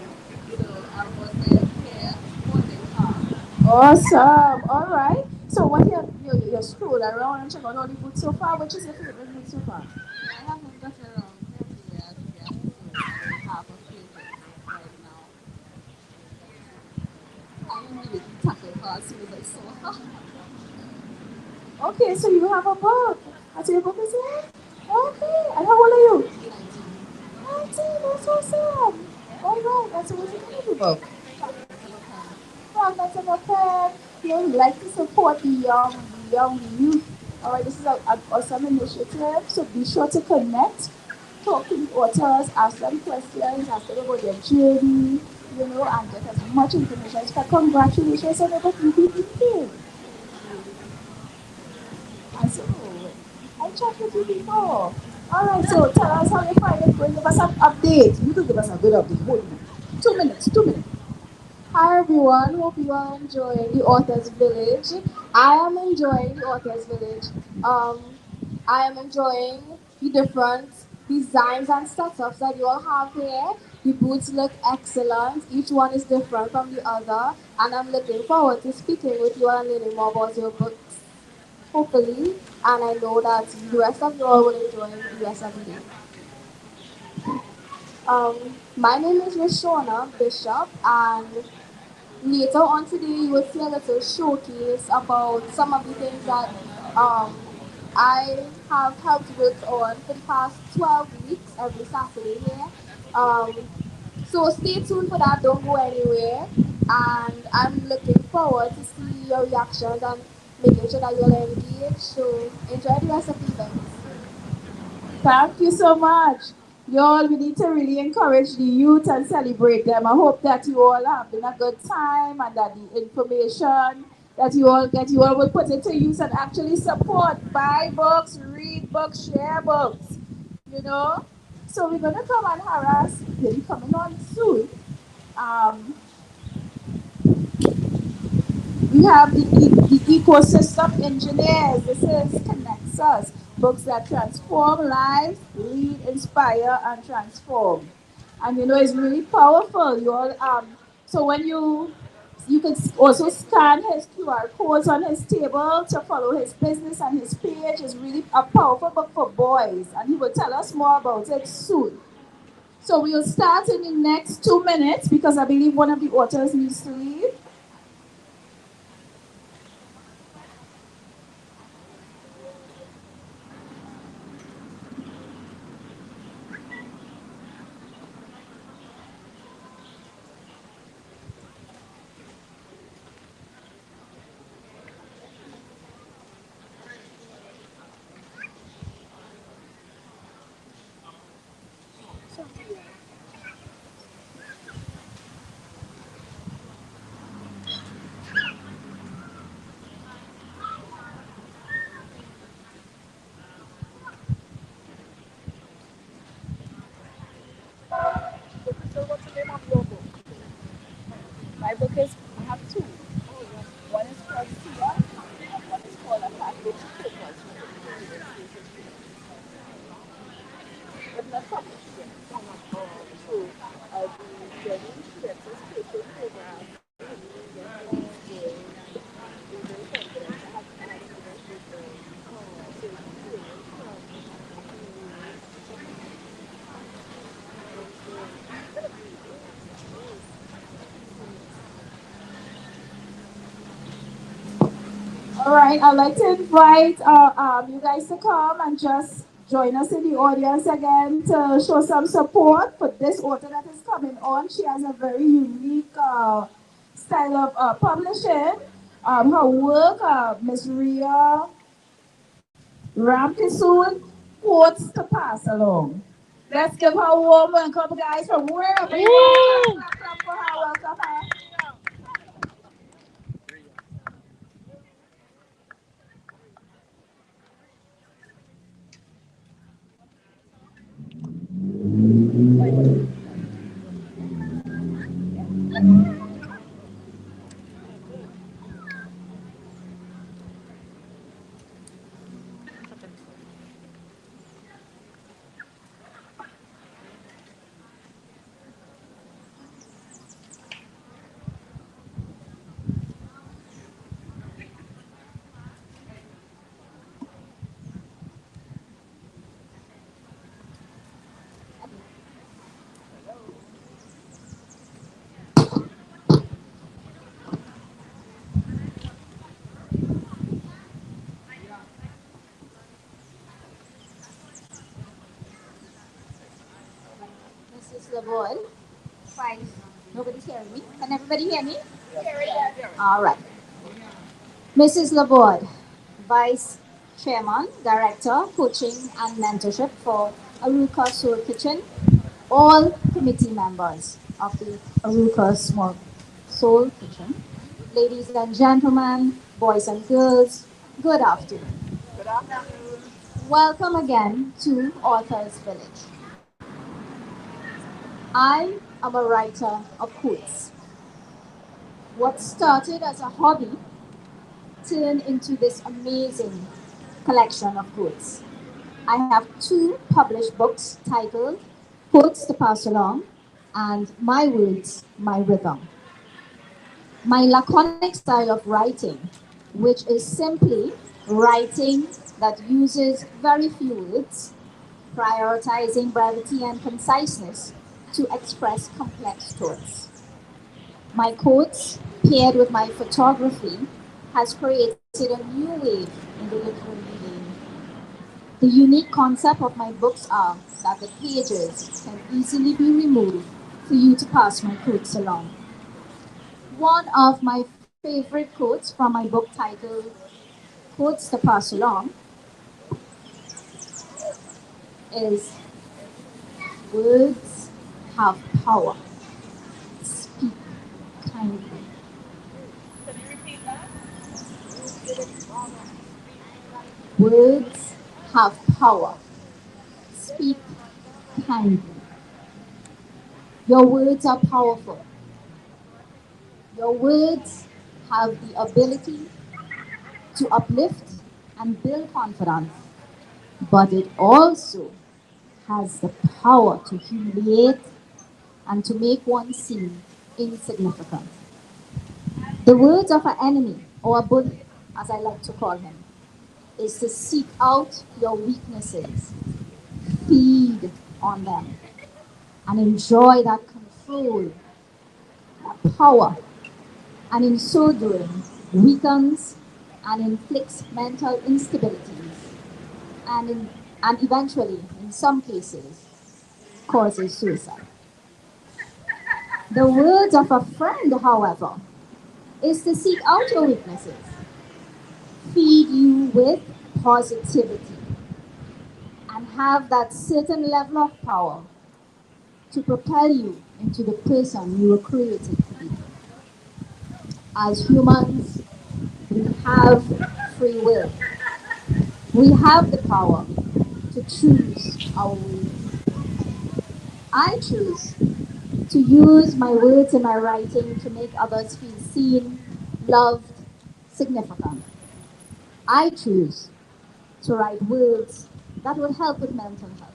Speaker 12: So I was here supporting her.
Speaker 6: Awesome. All right. So what your stroll around and check out all the books so far? Which is your favorite book so far?
Speaker 12: I haven't got around everywhere yet, so I don't have a favorite right now. I immediately tackled her as soon as I saw her.
Speaker 6: Okay, so you have a book. That's what your book is in? Okay. And how old are you? 19. That's awesome. All right. That's what it's a book. That's a pen. You like to support the young youth. All right, this is an awesome initiative. So be sure to connect, talk to the authors, ask them questions, ask them about their journey, and get as much information as possible. Congratulations on the book you did. And so, I chat with you before. All right, so tell us how you find it going. Give us an update. You could give us a good update. Hold on. 2 minutes. 2 minutes. Hi everyone, hope you are enjoying the Authors Village. I am enjoying the Authors Village. Um, I am enjoying the different designs and setups that you all have here.
Speaker 16: The boots look excellent. Each one is different from the other, and I'm looking forward to speaking with you and learning more about your books, hopefully. And I know that the rest of you all will enjoy the rest of the day. My name is Rashona Bishop, and later on today, you will see a little showcase about some of the things that I have helped with on for the past 12 weeks every Saturday here. Um, so stay tuned for that. Don't go anywhere. And I'm looking forward to see your reactions and making sure that you're engaged. So enjoy the rest of the event.
Speaker 6: Thank you so much. Y'all, we need to really encourage the youth and celebrate them. I hope that you all are having a good time and that the information that you all get, you all will put it to use and actually support. Buy books, read books, share books. You know? So we're gonna come and harass him coming on soon. Um, we have the ecosystem engineers. This is connects us. Books that transform lives, lead, inspire, and transform. And you know it's really powerful. You all so when you can also scan his QR codes on his table to follow his business and his page. Is really a powerful book for boys, and he will tell us more about it soon. So we'll start in the next 2 minutes because I believe one of the authors needs to leave. So what's the name of your book? My book is, I have two. One is called Sia, and one is called A Pathway to Focus. But not published yet. So I'll be getting students patient program. All right, I'd like to invite you guys to come and just join us in the audience again to show some support for this author that is coming on. She has a very unique style of publishing. Her work, Miss Ria Ramkisoon, quotes to pass along. Let's give her a warm welcome, guys, from wherever you are. Clap for her, welcome her. Mrs. LeBoy. Fine. Nobody's hearing me. Can everybody hear me? All right. Mrs. LeBoy, Vice Chairman, Director, Coaching and Mentorship for Arouca Soul Kitchen. All committee members of the Arouca Small Soul Kitchen. Ladies and gentlemen, boys and girls, good afternoon. Welcome again to Author's Village. I am a writer of quotes. What started as a hobby turned into this amazing collection of quotes. I have two published books titled Quotes to Pass Along and my words, my rhythm. My laconic style of writing, which is simply writing that uses very few words, prioritizing brevity and conciseness to express complex thoughts. My quotes, paired with my photography, has created a new wave in the literary game. The unique concept of my books are that the pages can easily be removed for you to pass my quotes along. One of my favorite quotes from my book titled Quotes to Pass Along is words have power. Speak kindly. Words have power. Speak kindly. Your words are powerful. Your words have the ability to uplift and build confidence, but it also has the power to humiliate and to make one seem insignificant. The words of an enemy, or a bully, as I like to call him, is to seek out your weaknesses, feed on them, and enjoy that control, that power, and in so doing, weakens and inflicts mental instabilities, and, and eventually, in some cases, causes suicide. The words of a friend, however, is to seek out your weaknesses, feed you with positivity, and have that certain level of power to propel you into the person you were created to be. As humans, we have free will. We have the power to choose our words. I choose to use my words in my writing to make others feel seen, loved, significant. I choose to write words that will help with mental health.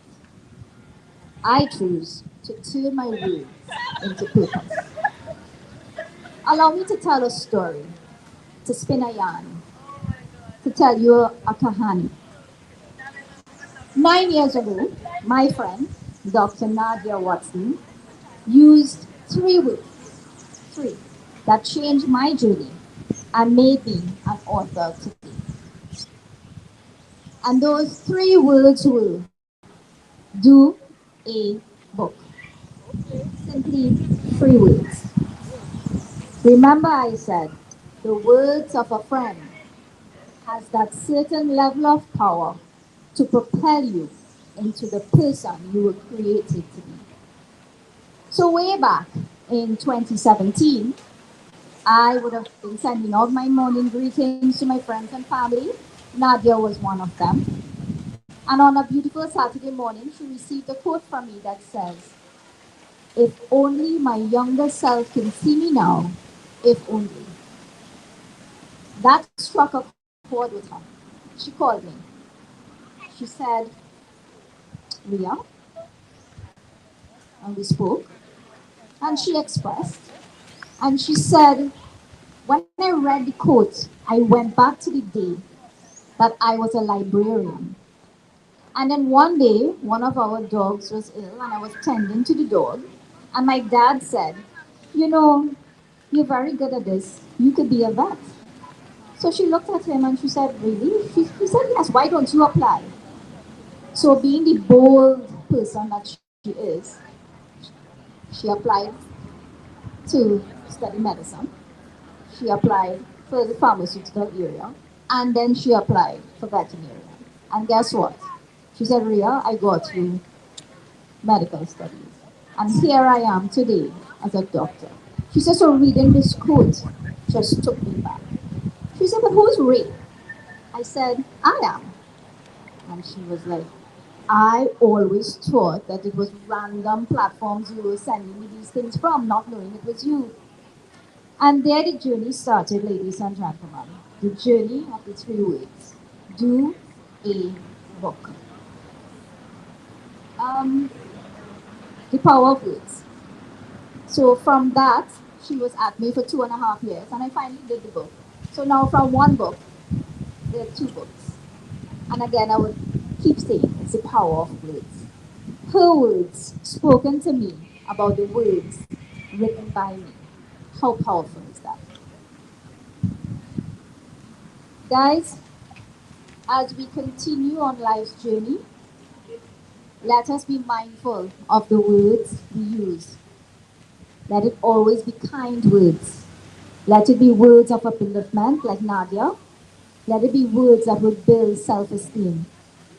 Speaker 6: I choose to turn my words into purpose. Allow me to tell a story, to spin a yarn, to tell you a kahani. 9 years ago, my friend, Dr. Nadia Watson, used three words, three, that changed my journey and made me an author today. And those three words were do a book. Simply three words. Remember I said the words of a friend has that certain level of power to propel you into the person you were created to be. So way back in 2017, I would have been sending out my morning greetings to my friends and family. Nadia was one of them. And on a beautiful Saturday morning, she received a quote from me that says, "If only my younger self can see me now, if only." That struck a chord with her. She called me. She said, "Ria," and we spoke, and she expressed, and she said, when I read the quote, I went back to the day that I was a librarian. And then one day, one of our dogs was ill, and I was tending to the dog. And my dad said, "You know, you're very good at this. You could be a vet." So she looked at him and she said, "Really?" He said, "Yes, why don't you apply?" So, being the bold person that she is, she applied to study medicine. She applied for the pharmaceutical area, and then she applied for veterinary. And guess what? She said, "Ria, I got you medical studies. And here I am today as a doctor." She said, so reading this quote just took me back. She said, "But who's Ray?" I said, "I am." And she was like, "I always thought that it was random platforms you were sending me these things from, not knowing it was you." And there the journey started, ladies and gentlemen. The journey of the three words. Do a book. Um, the power of words. So from that, she was at me for 2.5 years, and I finally did the book. So now from one book, there are two books. And again, I would keep saying it's the power of words. Her words spoken to me about the words written by me. How powerful is that? Guys, as we continue on life's journey, let us be mindful of the words we use. Let it always be kind words. Let it be words of upliftment, like Nadia. Let it be words that will build self esteem.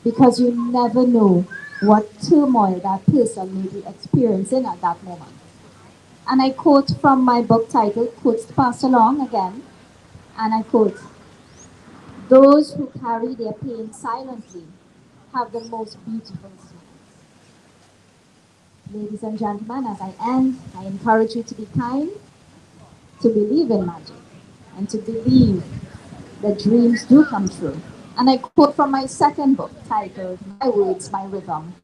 Speaker 6: Because you never know what turmoil that person may be experiencing at that moment. And I quote from my book title, Quotes to Pass Along again, and I quote, those who carry their pain silently have the most beautiful smiles. Ladies and gentlemen, as I end, I encourage you to be kind, to believe in magic, and to believe that dreams do come true. And I quote from my second book titled, My Words, My Rhythm.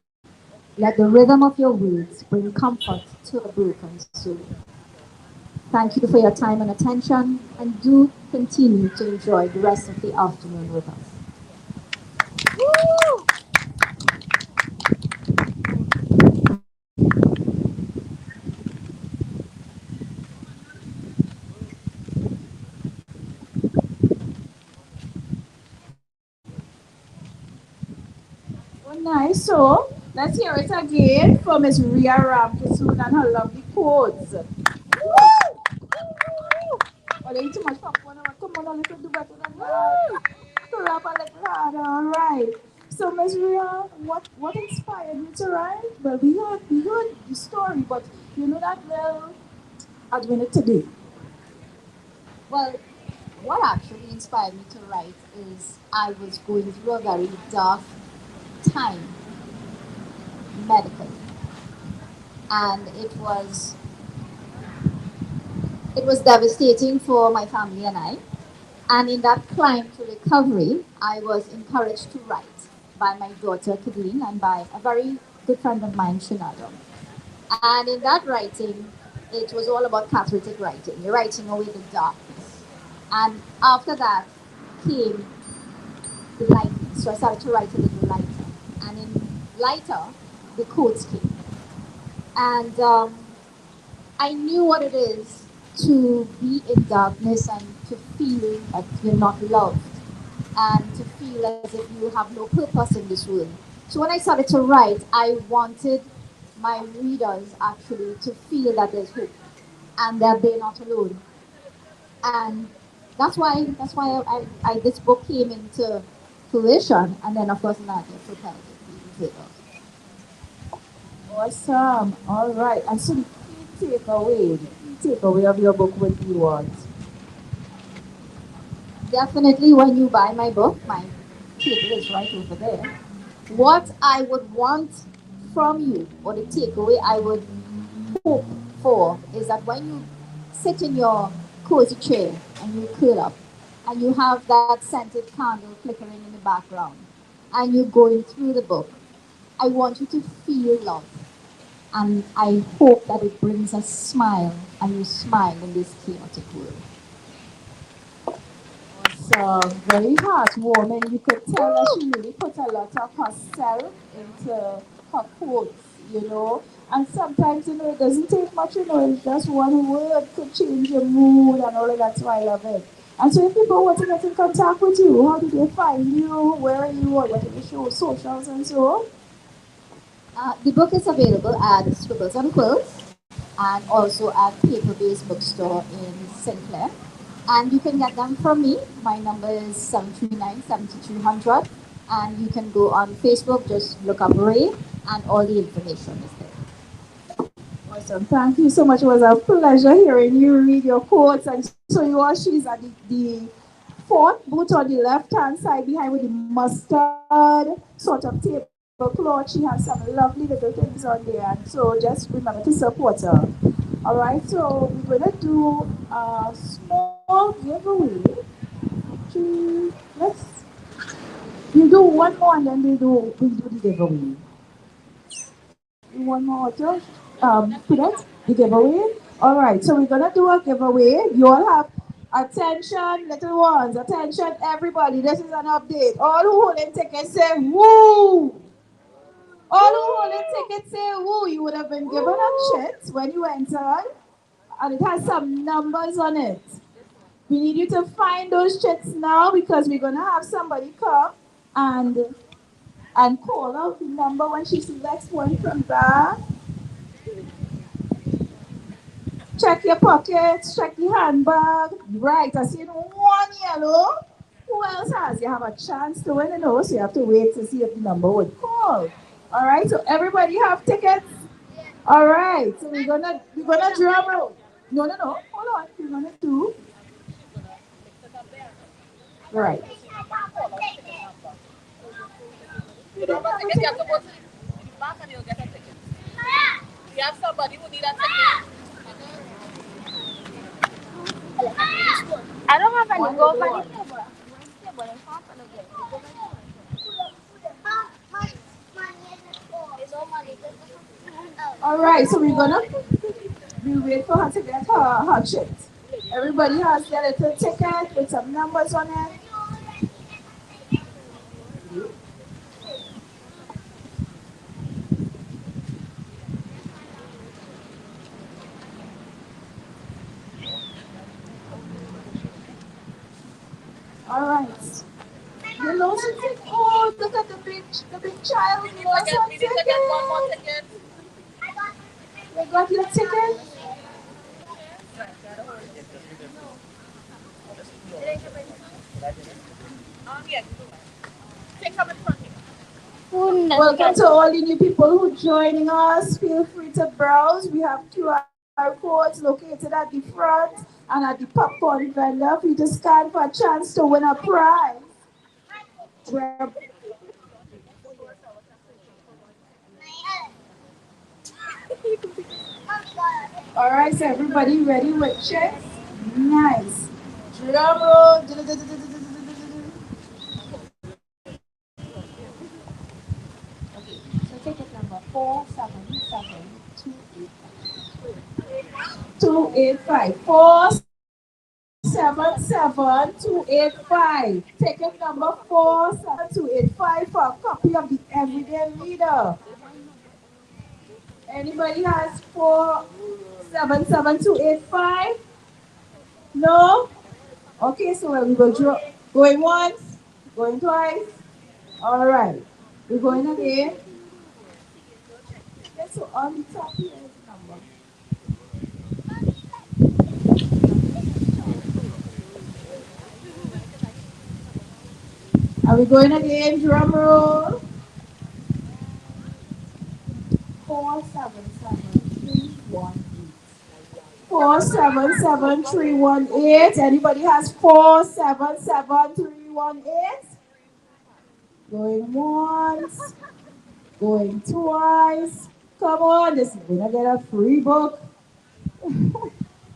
Speaker 6: Let the rhythm of your words bring comfort to a broken soul. Thank you for your time and attention, and do continue to enjoy the rest of the afternoon with us.
Speaker 15: Oh, nice. So let's hear it again from Miss Ria Ramkisoon and her lovely quotes. Oh, they eat too much popcorn. Come on, a little do better than that. Clap a little harder. All right. So, Miss Ria, what inspired you to write? Well, we heard the story, but you know that well, I'd win it today.
Speaker 6: Well, what actually inspired me to write is I was going through a very dark time medically, and it was devastating for my family and I. And in that climb to recovery, I was encouraged to write by my daughter Kadeem and by a very good friend of mine, Shinado. And in that writing, it was all about cathartic writing. You're writing away the darkness. And after that came the lightness. So I started to write a little lighter. And in lighter, the quotes came. And I knew what it is to be in darkness and to feel that you're not loved and to feel as if you have no purpose in this world. So when I started to write, I wanted my readers actually to feel that there's hope and that they're not alone. And that's why this book came into fruition, and then of course Nadia propelled it even further.
Speaker 15: Awesome. All right. And so the key takeaway of your book would be what?
Speaker 6: Definitely, when you buy my title is right over there. What I would want from you, or the takeaway I would hope for, is that when you sit in your cozy chair and you curl up, and you have that scented candle flickering in the background, and you're going through the book, I want you to feel love. And I hope that it brings a smile, and you smile in this chaotic world.
Speaker 15: So very heartwarming. You could tell that she really put a lot of herself into her quotes, you know. And sometimes, it doesn't take much, it's just one word could change your mood and all of that, so I love it. And so if people want to get in contact with you, how do they find you? Where are you? Or what are your show, socials and so?
Speaker 6: The book is available at Scribbles and Quills and also at Paper Based Bookstore in Sinclair. And you can get them from me. My number is 739-7300. And you can go on Facebook, just look up Ray, and all the information is there.
Speaker 15: Awesome. Thank you so much. It was a pleasure hearing you read your quotes. And so she's at the fort, both on the left-hand side behind with the mustard sort of tablecloth. She has some lovely little things on there. And so just remember to support her. All right, so we're going to do a small giveaway. Let's we'll do one more and then we'll do the giveaway. One more, Josh. Prudence?
Speaker 6: The giveaway? All right, so we're gonna do a giveaway. You all have attention, little ones. Attention, everybody. This is an update. All who holding tickets say woo. All who holding tickets say woo. You would have been given a chit when you entered, and it has some numbers on it. We need you to find those chits now because we're gonna have somebody come and and call out the number when she selects one from there. Check your pockets, check the handbag. Right, I see one yellow. Who else has? You have a chance to win it, so you have to wait to see if the number would call. All right, so everybody have tickets. All right, so we're gonna drum roll. No, hold on. We're gonna do right. You don't have a ticket. We have somebody who need a ticket.
Speaker 16: I don't have any go for the table.
Speaker 6: All right, so we're gonna we wait for her to get her chit. Everybody has their little ticket with some numbers on it. All right. You lost a ticket. Oh, look at the big child. You lost a ticket. One more ticket. You got your ticket. Welcome to all the new people who joining us. Feel free to browse. We have QR codes located at the front and at the popcorn vendor for you to scan for a chance to win a prize. All right, so everybody ready with checks? Nice. Drum roll.
Speaker 16: So ticket number 477285.
Speaker 6: 285. 477285. Ticket number 477285 for a copy of the Everyday Leader. Anybody has 477285? No? Okay, so we go draw. Going once, going twice. All right. We're going again. Okay, so on the top here is the number. Are we going again? Drum roll.
Speaker 16: 477318.
Speaker 6: 477318. Anybody has 477318? Going once, going twice. Come on, this is gonna get a free book.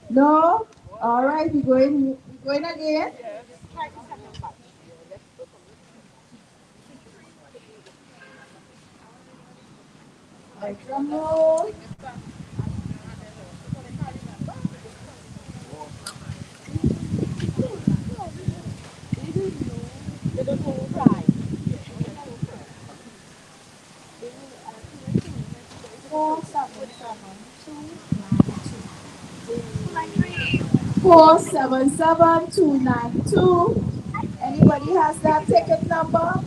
Speaker 6: No? All right, we're going again. Like drum roll.
Speaker 16: Four seven seven two nine two.
Speaker 6: 477292. Anybody has that ticket number?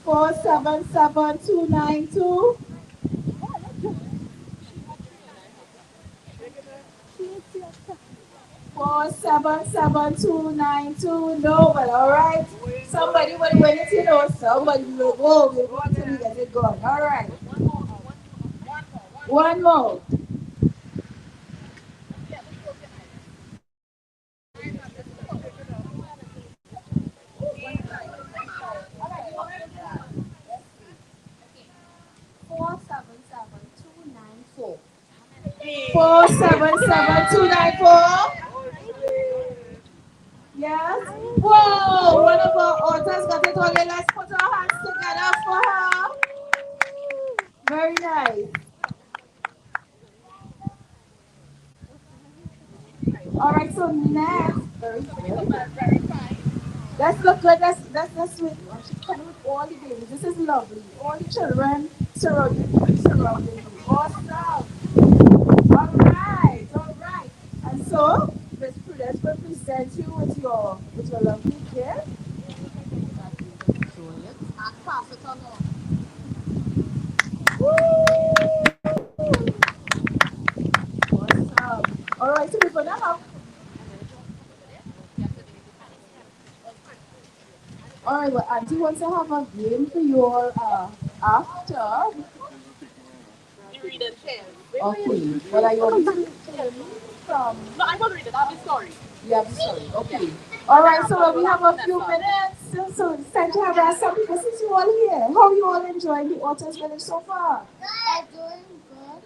Speaker 6: 477292. 477292. No, but all right. Somebody will win it, somebody will go. We'll go until we get it gone. All right. One more.
Speaker 16: Four seven seven two nine four.
Speaker 6: 477294. Yes. Whoa! One of our authors got it all. Let's put our hands together for her. Very nice. so next, very good. Let's look good. That's sweet. Oh, she's coming with all the babies. This is lovely. All the children surrounding you. Awesome. All right. And so, Miss Prudence will present you with your lovely gift. And pass it along. Awesome. All right, so we're gonna have. All right, well, Auntie wants to have a game for you all after. Okay. Well, are you want me to tell you from? No, I'm gonna read it. I have a story. You have a story. Okay. All right. So we have a few minutes. So it's time to have some people since you all here. How are you all enjoying the Otters Village so far?
Speaker 16: I'm doing good.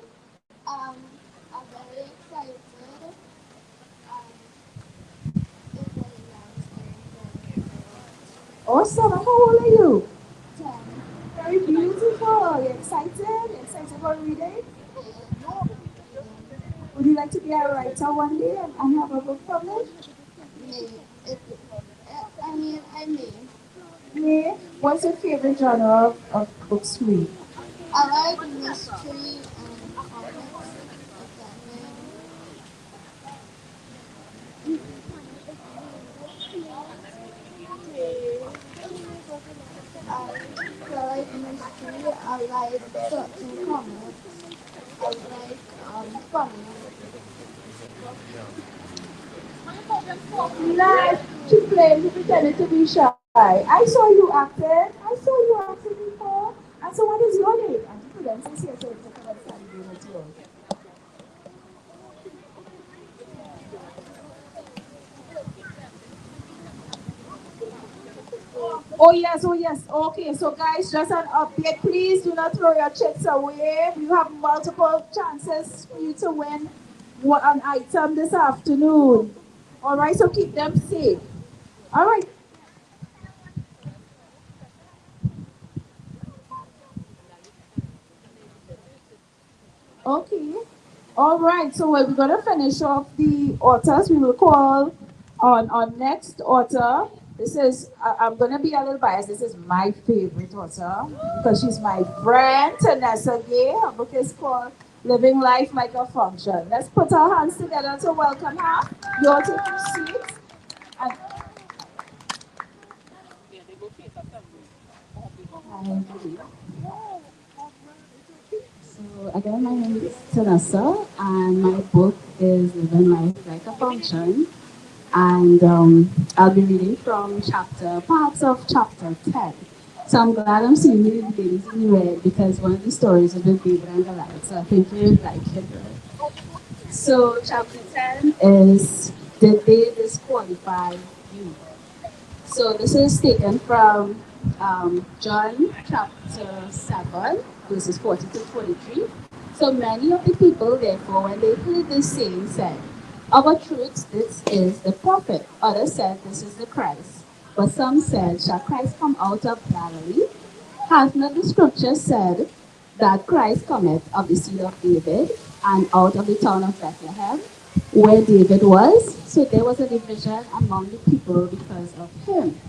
Speaker 16: I'm very excited. It's very nice.
Speaker 6: Awesome. And how old are you?
Speaker 16: 10.
Speaker 6: Very beautiful. Are you excited? You excited about reading? Would you like to be a writer one day and have a book published?
Speaker 16: Me. It, I mean, I may.
Speaker 6: Yeah. What's your favorite genre of books to read?
Speaker 16: I like mystery and comics. If that I like mystery. I like certain comics. I like funny.
Speaker 6: Nice. She played, she pretended to be shy. I saw you acting. I saw you acting before. And so what is your name? And you couldn't say so it's a kind of funny name as yours. Oh yes, oh yes. Okay, so guys, just an update. Please do not throw your checks away. You have multiple chances for you to win an item this afternoon. All right, so keep them safe. All right. Okay. All right. So we're gonna finish off the authors. We will call on our next author. This is I'm gonna be a little biased. This is my favorite author because she's my friend Tanessa Gay. Her book is called Living Life Like a Function. Let's put our hands together to welcome her. You all take your seats. And
Speaker 12: So again, my name is Tanasa, and my book is Living Life Like a Function. And I'll be reading from parts of chapter 10. So I'm glad I'm seeing you ladies in red because one of the stories is with David and Goliath. So I think you would like it. So chapter 10 is Did They Disqualify You? So this is taken from John chapter 7, verses 40 to 43. So many of the people, therefore, when they heard this saying, said, of a truth, this is the prophet. Others said, this is the Christ. But some said, shall Christ come out of Galilee? Has not the scripture said that Christ cometh of the seed of David and out of the town of Bethlehem, where David was? So there was a division among the people because of him.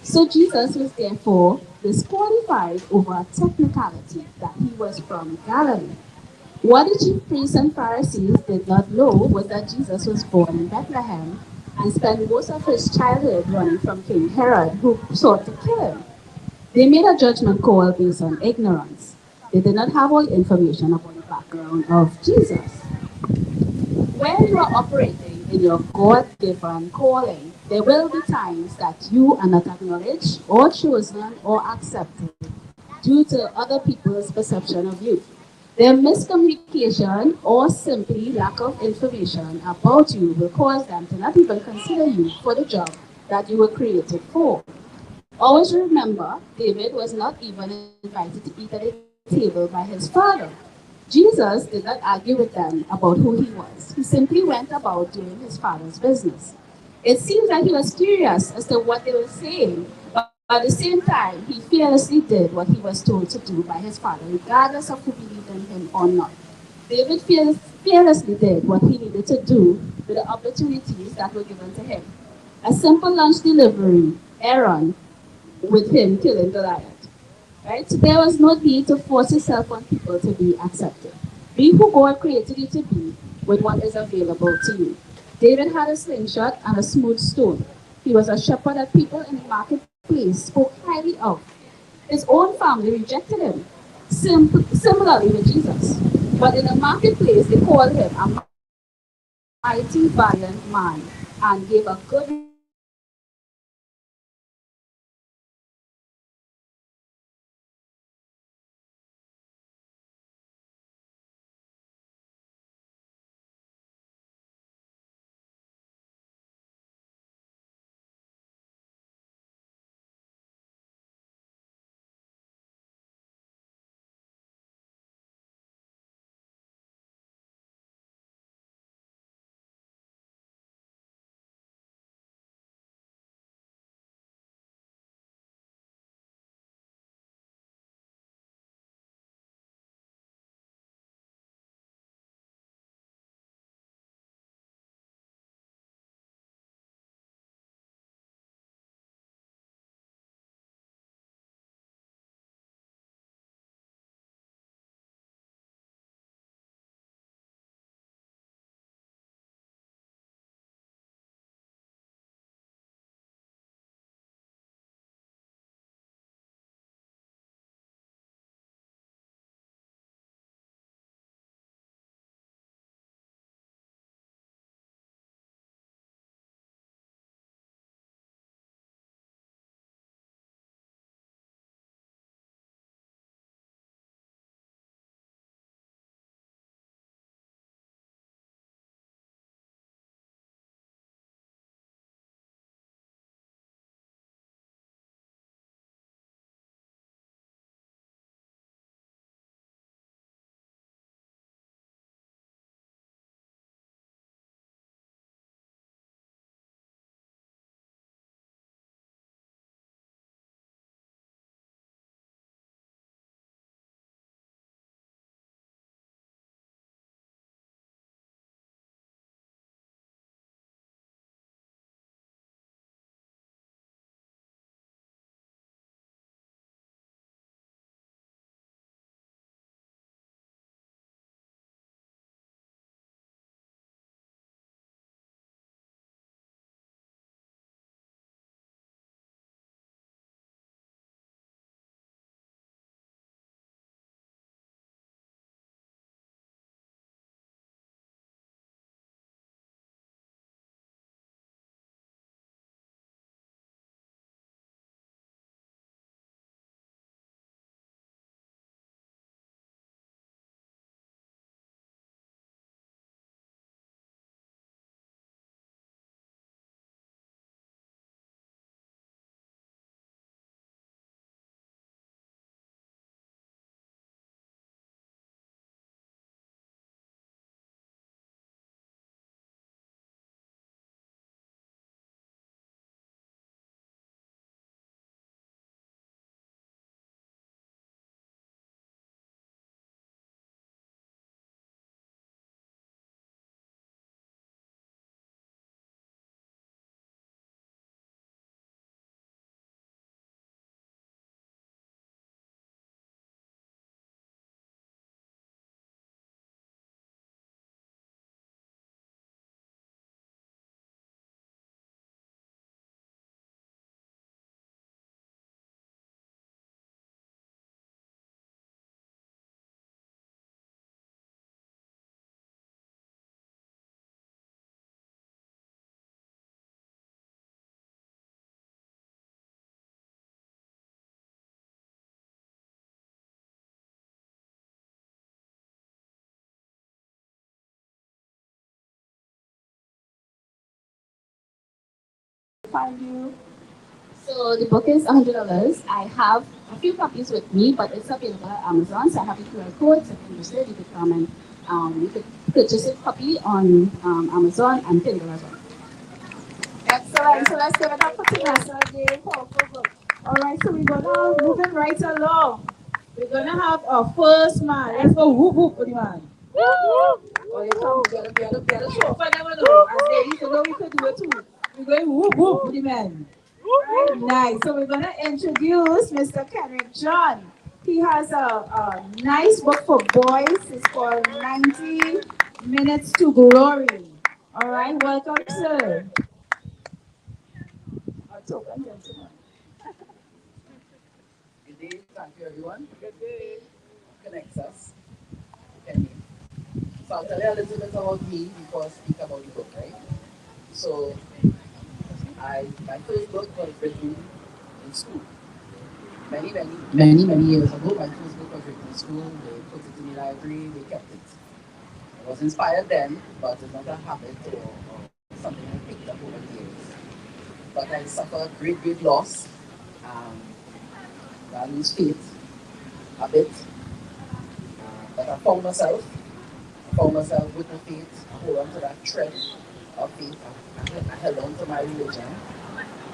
Speaker 12: So Jesus was therefore disqualified over a technicality that he was from Galilee. What the chief priests and Pharisees did not know was that Jesus was born in Bethlehem and spent most of his childhood running from King Herod, who sought to kill him. They made a judgment call based on ignorance. They did not have all information about the background of Jesus. When you are operating in your God-given calling, there will be times that you are not acknowledged or chosen or accepted due to other people's perception of you. Their miscommunication or simply lack of information about you will cause them to not even consider you for the job that you were created for. Always remember, David was not even invited to eat at the table by his father. Jesus did not argue with them about who he was. He simply went about doing his father's business. It seems that he was curious as to what they were saying, but at the same time, he fearlessly did what he was told to do by his father, regardless of who believed in him or not. David fearlessly did what he needed to do with the opportunities that were given to him. A simple lunch delivery errand with him killing Goliath. Right? So there was no need to force yourself on people to be accepted. Be who God created you to be with what is available to you. David had a slingshot and a smooth stone. He was a shepherd that people in the marketplace spoke highly of. His own family rejected him. Similarly with Jesus. But in the marketplace, they called him a mighty, valiant man and gave a good report of him. David was a man who was unconventional. He was a man who was fearless. He was a man who was courageous. He was a man who was humble. He was a man who was faithful. He was a man who was loyal. He was a man who was obedient. He was a man who was faithful. He was a man who was humble. He was a man who was loyal. He was a man who was obedient. He was a man who was faithful. He was a man who was loyal. He was a man who was obedient. He was a man who was humble. He was a man who was loyal. He was a man who was faithful. He was a man who was obedient. He was a man who was loyal. He was a man who was humble. He was a man who was obedient. He was a man who was faithful. He was a man who was loyal. He was a man who was obedient. He was a man who was humble. He was a man who was loyal. He was a man who was faithful. He was a man who was obedient. He was a man who was loyal. He was a man who was humble. He was a man who was faithful. He was a man who was loyal. He was a man who was obedient. He was a man who was faithful. He was a man who was loyal. He was a man who was obedient. He was a man who was faithful. He was a man who was loyal. He was a man who was obedient. He was a man who was faithful. He was a man who was loyal. He was a man who was obedient. He was a man who was faithful. He was a man who was loyal. He was a man who was obedient. He was a man who was faithful. He was a man who was loyal. He was a man who was obedient. He was a man who was faithful. He was a man who was loyal. He was a man who was obedient. He was a man who was faithful. He was a man who was loyal. He was a man who was obedient. He was a man who was faithful. He was a man who was loyal. He was a man who was obedient. He was a man who was faithful. He was a man who was loyal. He was a man who was obedient. He was a man who was faithful. He was a man who was loyal. He was a man who was obedient. He was a man who was faithful. He was a man who was loyal. He was a man who was obedient. He was a man who was faithful. He was a man who was loyal. He was a man who was obedient. He was a man who was faithful. He was a man who was loyal. He was a man who was obedient. He was a man who was faithful. He was a man who was loyal. He was a man who was obedient. He was a man who was faithful. He was a man who was loyal. He was a man who was obedient. He was a man who was faithful. He was a man who was loyal. He was a man who was obedient. He was a man who was faithful. He was a man who was loyal. He was a man who was obedient. He was a man who was faithful. He was a man who was loyal. He was a man who was obedient. He was a man who was faithful. He was a man who was loyal. He was a man who was obedient. He was a man who was faithful. He was a man who was loyal. He was a man who was obedient. He was a man who was faithful. He was a man who was loyal. He was a man who was obedient. He was a man who was faithful. He was a man who was loyal. He was a man who was obedient. He was a man who was faithful. So the book is $100. I have a few copies with me, but it's available at Amazon. So I have a QR code. So if you're interested, you could come and you could purchase a copy on Amazon and Kindle as well.
Speaker 6: Excellent. So let's give it up for Vanessa. All right, so we're gonna moving right along. We're gonna have our first man. Let's go whoop whoop for the man. Oh, you come, get a show for them, know. As they used to know, we could do it too. We're going whoop whoop with the men. Right? Nice. So we're gonna introduce Mr. Kendrick John. He has a nice book for boys. It's called 90 Minutes to Glory. All right, welcome, sir.
Speaker 17: Good day, thank you everyone. Good day. Connects us. Okay. So I'll tell you a little bit about me before I speak about the book, right? So my first book was written in school. Many years ago, my first book was written in school. They put it in the library, they kept it. I was inspired then, but it's not a habit or something I picked up over the years. But I suffered great loss. Um, I lose faith a bit. But I found myself with the faith. I hold on to that thread of faith. I held on to my religion.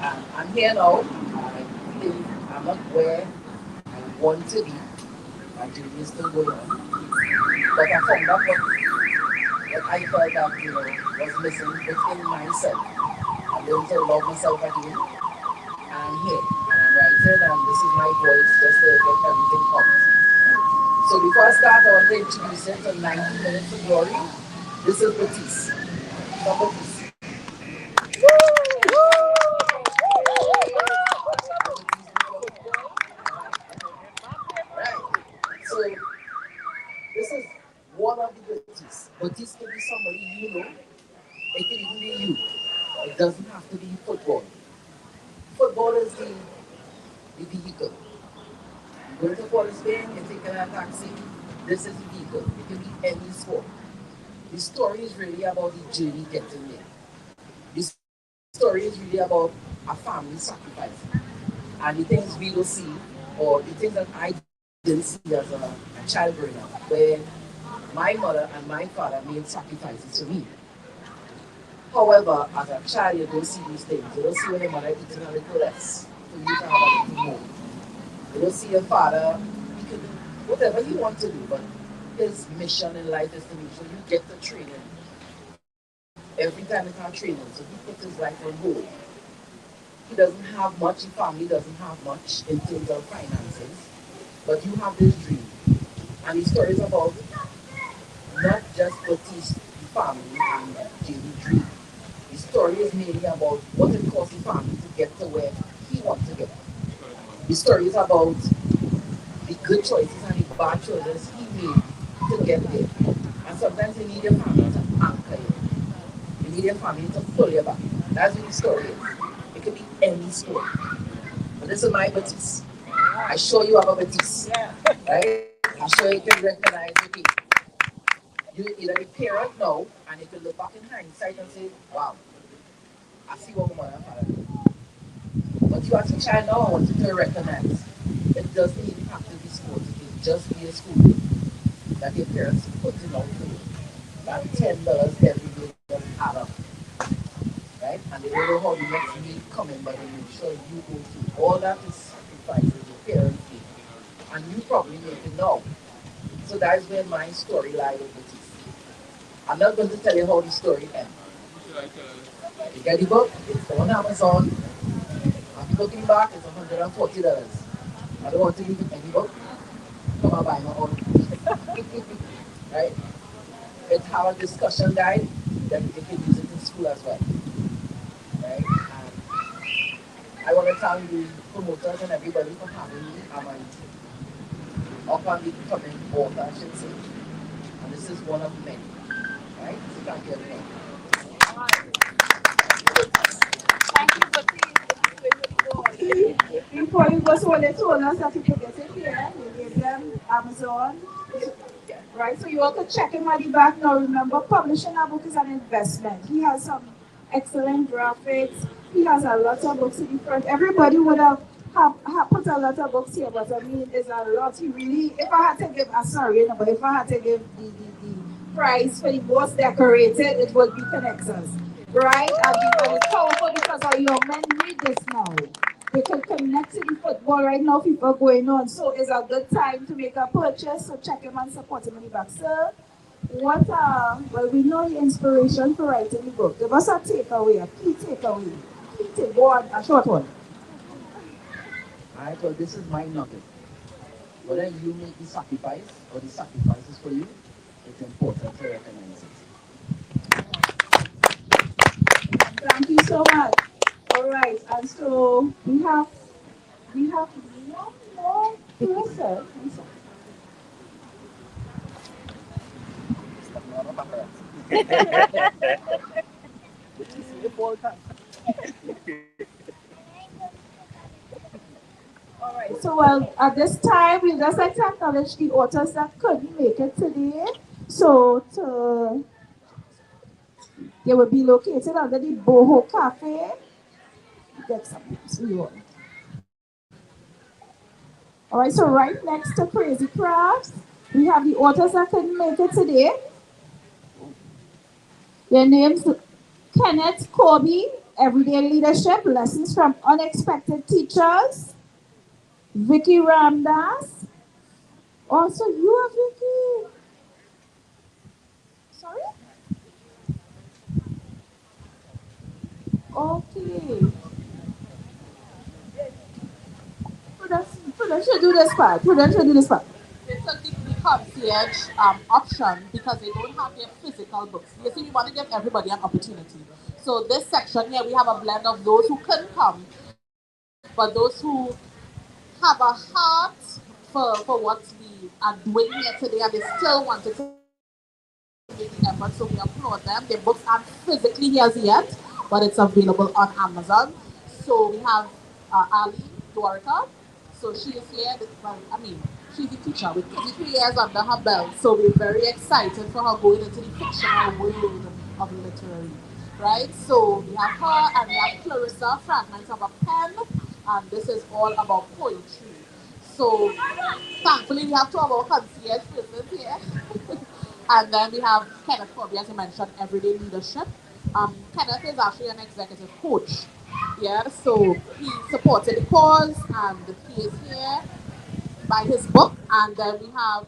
Speaker 17: And I'm here now. I think I'm not where I want to be. My journey is still going on. But I found out what I felt that was missing within myself. I learned to love myself again. And I'm here. And I'm writing, and this is my voice just to get everything out. So before I start, I want to introduce you to 90 Minutes of Glory. This is Batiste. From Batiste. Right. So this is one of the Batiste. Batiste can be somebody you know. It can even be you. It doesn't have to be football. Football is the vehicle. You go to Port Spain, you're taking a taxi. This is the vehicle. It can be any sport. The story is really about the journey getting there. The story is really about a family sacrifice. And the things we will see, or the things that I didn't see as a child growing up, where my mother and my father made sacrifices for me. However, as a child, you don't see these things. You don't see when your mother eating a little less for you to have a little more. You don't see your father, he can do whatever he wants to do, but his mission in life is to make sure you get the training every time you have training. So he put his life on hold. He doesn't have much, his family doesn't have much in terms of finances, but you have this dream. And the story is about not just Baptiste's family and Jamie's dream. The story is mainly about what it cost the family to get to where he wants to get. The story is about the good choices and the bad choices he made to get there. And sometimes you need your family to anchor you. You need your family to pull you back. That's what the story is. It could be any story. But this is my Batiste. I show you have a Batiste. Right? I show you can recognize the people. You either the parent know, and you can look back in hindsight and say, wow, I see what my mother and father did. But you as a child now, I want you to recognize it doesn't even have to be sports. It can just be a school that your parents put in out for you. That $10 every day doesn't add up. Right? And they don't know how the next week coming, but they make sure you go through all that is sacrifices your parents did. And you probably make it now. So that's where my story lies with it. I'm not going to tell you how the story ends. You get the book, it's on Amazon. After looking back, it's $140. I don't want to leave any book. Come and buy my own. Right? It have a discussion guide that you can use it in school as well. Right? And I want to thank the promoters and everybody for having me. I'm an up and becoming author, I should say. And this is one of many. Right? So thank you everyone.
Speaker 6: Before you go, so they told us that you could get it here. We gave them Amazon. Right, so you all could check him at the back. Now remember, publishing a book is an investment. He has some excellent graphics. He has a lot of books in the front. Everybody would have put a lot of books here, but I mean, there's a lot. He really, if I had to give, sorry, no, but if I had to give the prize for the most decorated, it would be Connexus. Right? And it's powerful because our young men need this now. They can connect to the football right now, people going on. So it's a good time to make a purchase. So check him and support him in the back, sir. Well, we know the inspiration for writing the book. Give us a takeaway, a key takeaway. Key take, go on, a short one.
Speaker 17: Alright, well, this is my nugget. Whether you make the sacrifice or the sacrifices for you, it's important to recognize it.
Speaker 6: Thank you so much. All right, and so we have one more person. I'm sorry. All right. So, well, at this time, we just like to acknowledge the authors that couldn't make it today. They will be located under the Boho Cafe. Get some so you all. All right. So, right next to Crazy Crafts, we have the authors that couldn't make it today. Their names: Kenneth Kobe, Everyday Leadership, Lessons from Unexpected Teachers. Vicky Ramdas. Also, you are Vicky. Sorry? Okay. Prudence should do this part. Prudence should do this part.
Speaker 5: It's a deeply concierge option because they don't have their physical books. You see, we want to give everybody an opportunity. So this section here, we have a blend of those who couldn't come, but those who have a heart for what we are doing here today, and they still wanted to make the effort. So we applaud them. Their books aren't physically here as yet, but it's available on Amazon. So we have Ali Dorica. So she is here. She's a teacher with 33 years under her belt. So we're very excited for her going into the fictional world of literary. Right? So we have her and we have Clarissa, Fragments of a Pen. And this is all about poetry. So thankfully we have two of our concierge persons here. And then we have Kenneth Corby, as you mentioned, Everyday Leadership. Kenneth is actually an executive coach. Yeah, so he supported the cause and he is here by his book. And then we have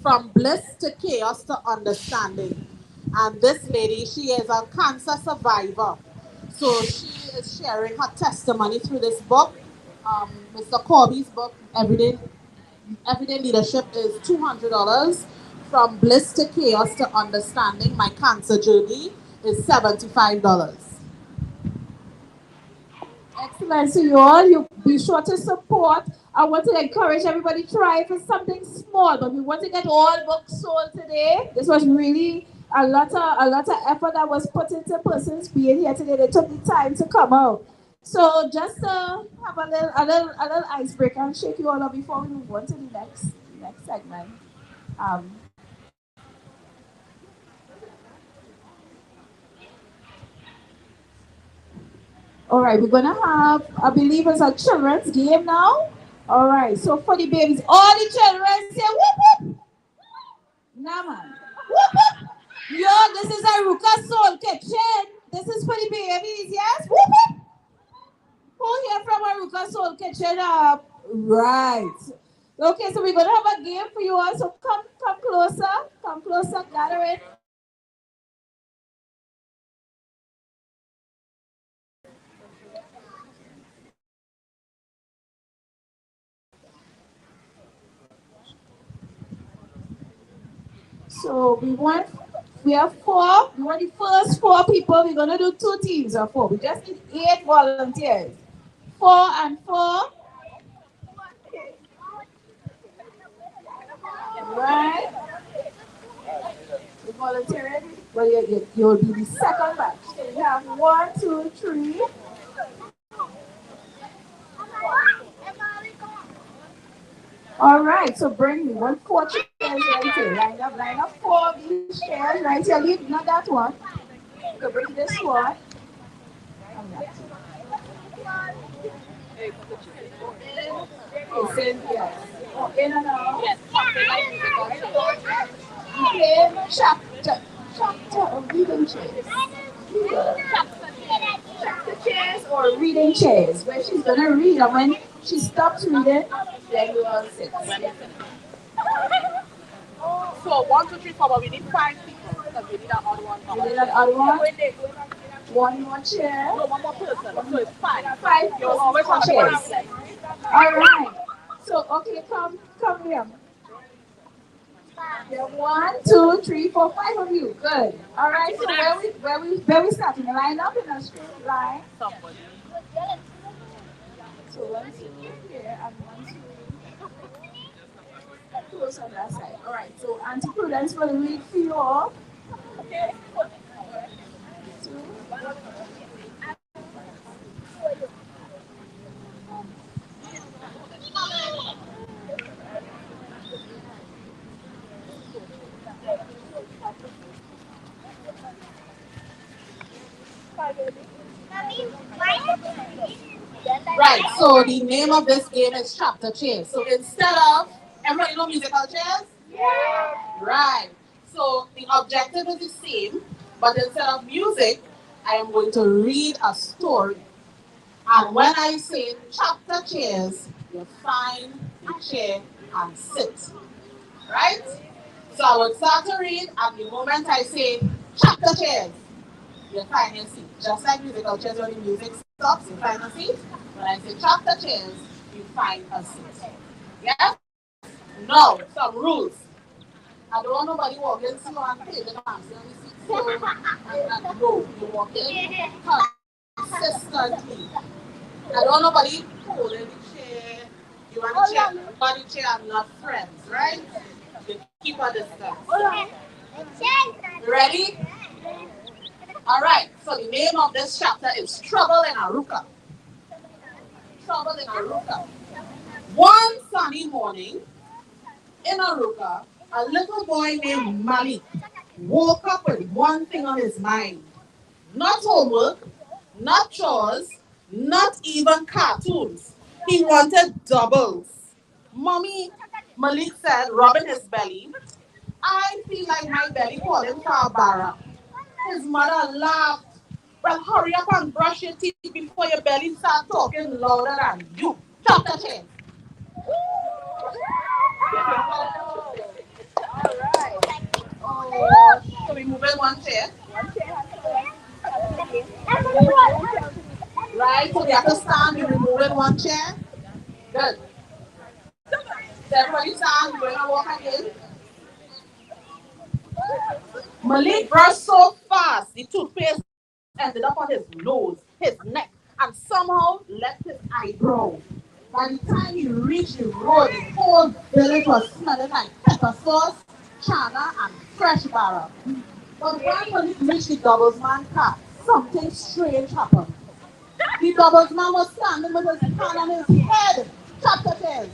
Speaker 5: From Bliss to Chaos to Understanding. And this lady, she is a cancer survivor. So she is sharing her testimony through this book. Mr. Corby's book, Everyday Leadership, is $200. From Bliss to Chaos to Understanding, My Cancer Journey, is $75.
Speaker 6: Excellent. So you all, you be sure to support. I want to encourage everybody to try for something small, but we want to get all books sold today. This was really a lot of effort that was put into persons being here today. They took the time to come out. So just have a little icebreaker and shake you all up before we move on to the next segment. Um, all right, we're gonna have, I believe it's a children's game now. All right, so for the babies, all the children say whoop whoop. Nah, man. Whoop whoop. Yo, this is Arouca Soul Kitchen. This is for the babies, yes? Whoop whoop. Who here from Arouca Soul Kitchen up? Right. Okay, so we're gonna have a game for you all. So come closer, gather it. So we have four. We want the first four people. We're gonna do two teams of four. We just need 8 volunteers. 4 and 4. Right? You volunteering? Well, you'll be the second batch. So we have 1, 2, 3. All right, so bring me 4 chairs right here. Line up 4 of these chairs right here. Leave, not that one. So bring this one. And that. Listen, yes. Oh, in and out. Yes, okay, chapter of reading chairs. Chapter chairs or reading chairs, where she's gonna read, and when she stops reading, then you all sit.
Speaker 5: So 1, 2, 3, 4, but we need 5 people because we need an odd one.
Speaker 6: You need an odd one? One more chair.
Speaker 5: No, one more person. So it's 5.
Speaker 6: 5
Speaker 5: You always
Speaker 6: for
Speaker 5: have
Speaker 6: chairs. All right. So, okay, come here. There are 1, 2, 3, 4, 5 of you. Good. All right. So where we starting? Line up in a straight line.
Speaker 5: somebody.
Speaker 6: So 1, 2 here and 1, 2 close on that side. All right. So Auntie Prudence will read for you all.
Speaker 5: Right, so the name of this game is chapter chairs. So instead of, everybody know musical chairs? Yeah. Right. So the objective is the same, but instead of music, I am going to read a story. And when I say chapter chairs, you find the chair and sit. Right? So I will start to read, and the moment I say chapter chairs, you find your seat. Just like musical chairs, when the music stops, you find a seat. When I say chapter chairs, you find a seat. Yes? Now, some rules. I don't want nobody walking slow and play the dance on the seat. So, no, you walk in consistently. I don't want nobody holding the chair. You want the chair, body chair and not friends, right? You keep a distance. You ready? All right, so the name of this chapter is Trouble in Arouca. Trouble in Arouca. One sunny morning in Arouca, a little boy named Malik woke up with one thing on his mind. Not homework, not chores, not even cartoons. He wanted doubles. Mommy, Malik said, rubbing his belly, I feel like my belly calling for a bara. His mother laughed. Well, hurry up and brush your teeth before your belly starts talking louder than you. Chapter 10. Oh, so we move in one chair. Right, so we have to stand, we remove in one chair. Good. So everybody stand, we're going to walk again. Malik brushed so fast, the toothpaste ended up on his nose, his neck, and somehow left his eyebrow. By the time he reached the road, the whole village was smelling like pepper sauce, chana, and fresh barra. But when Malik reached the doubles man car, something strange happened. The doubles man was standing with his hand on his head. Chapter 10.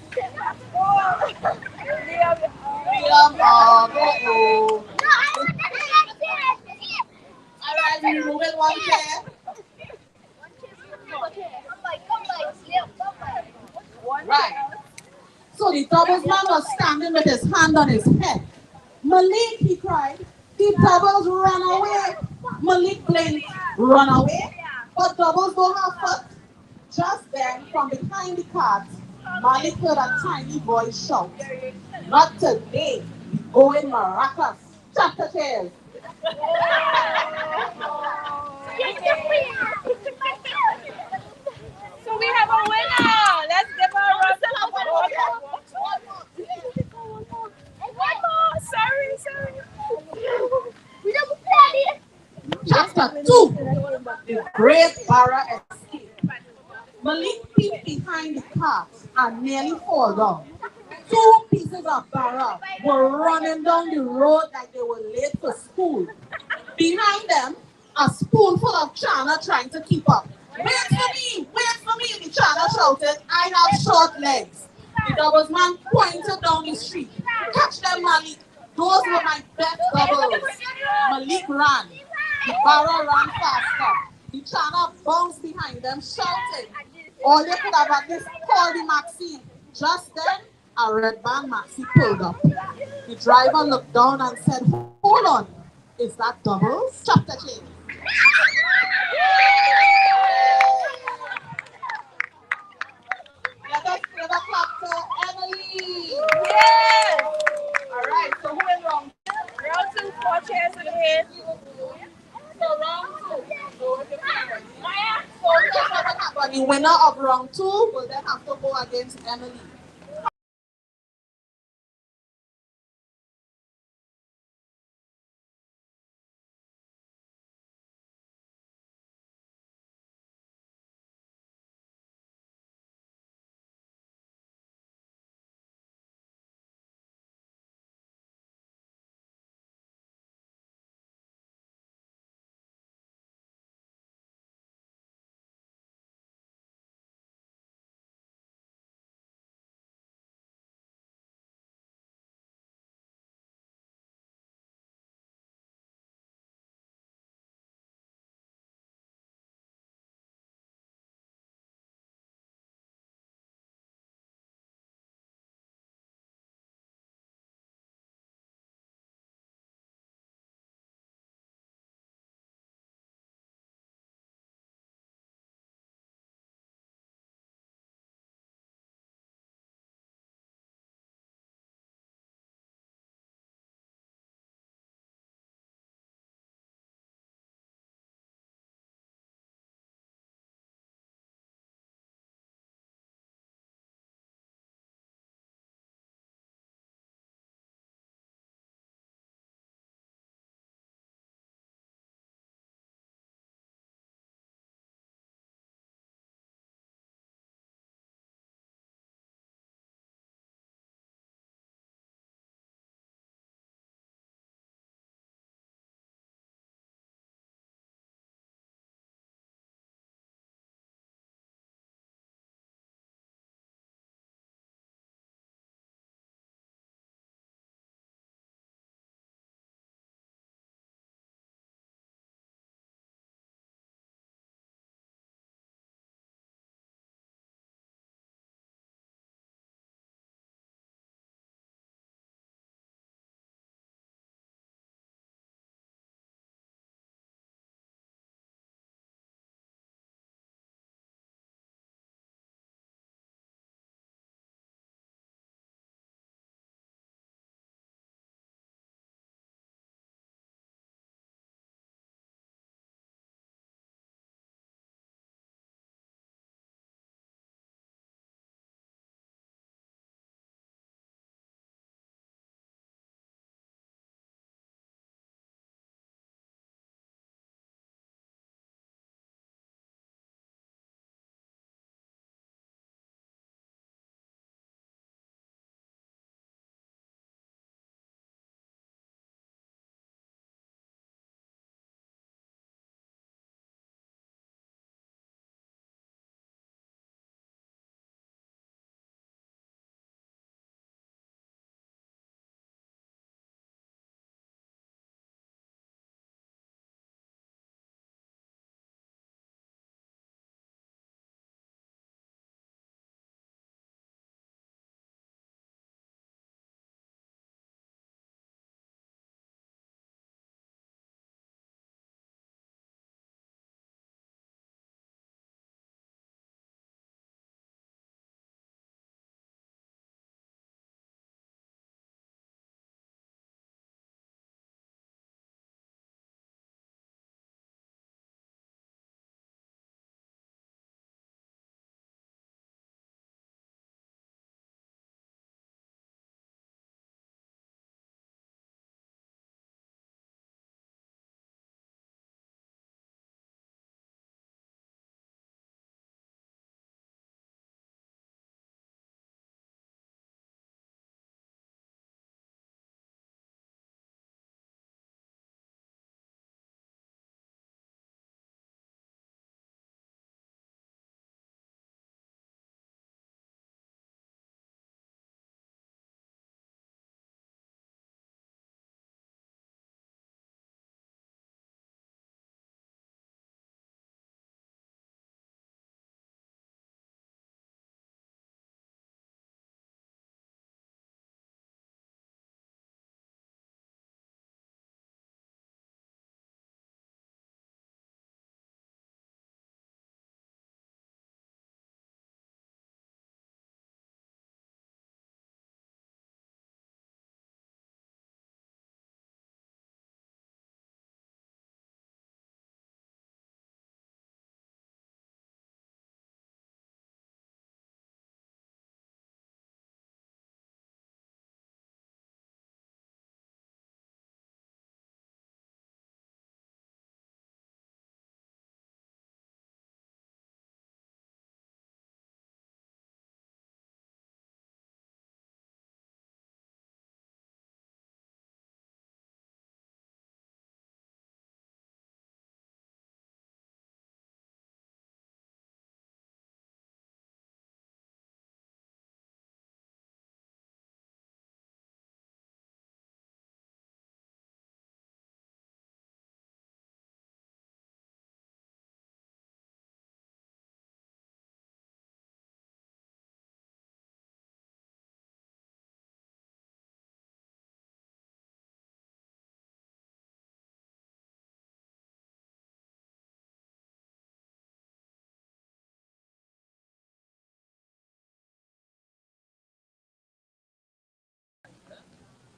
Speaker 5: Alright, we remove it one chair. Right. So the doubles man was standing with his hand on his head. Malik, he cried. The doubles run away. Malik blinked. Run away? But doubles don't have foot. Just then, from behind the cart, Malik heard a tiny voice shout, not today, go in maracas. Chapter 10.
Speaker 6: So we have a winner. Let's give her a round of applause. One more. Sorry. We don't play it.
Speaker 5: Chapter 2. The Great Barra Escape. Malik peeped behind the cart and nearly fall down. 2 pieces of barra were running down the road like they were late for school. Behind them, a spoonful of chana trying to keep up. Wait for me, the chana shouted, I have short legs. The doubles man pointed down the street. Catch them, Malik. Those were my best doubles. Malik ran. The barra ran faster. The chana bounced behind them, shouting. All they could have at least called the maxi. Just then, a red band maxi pulled up. The driver looked down and said, hold on. Is that doubles? Chapter change. Let us give a clap to Emily.
Speaker 6: Yes.
Speaker 5: All right, so who is wrong But the winner of round 2 will then have to go against Emily.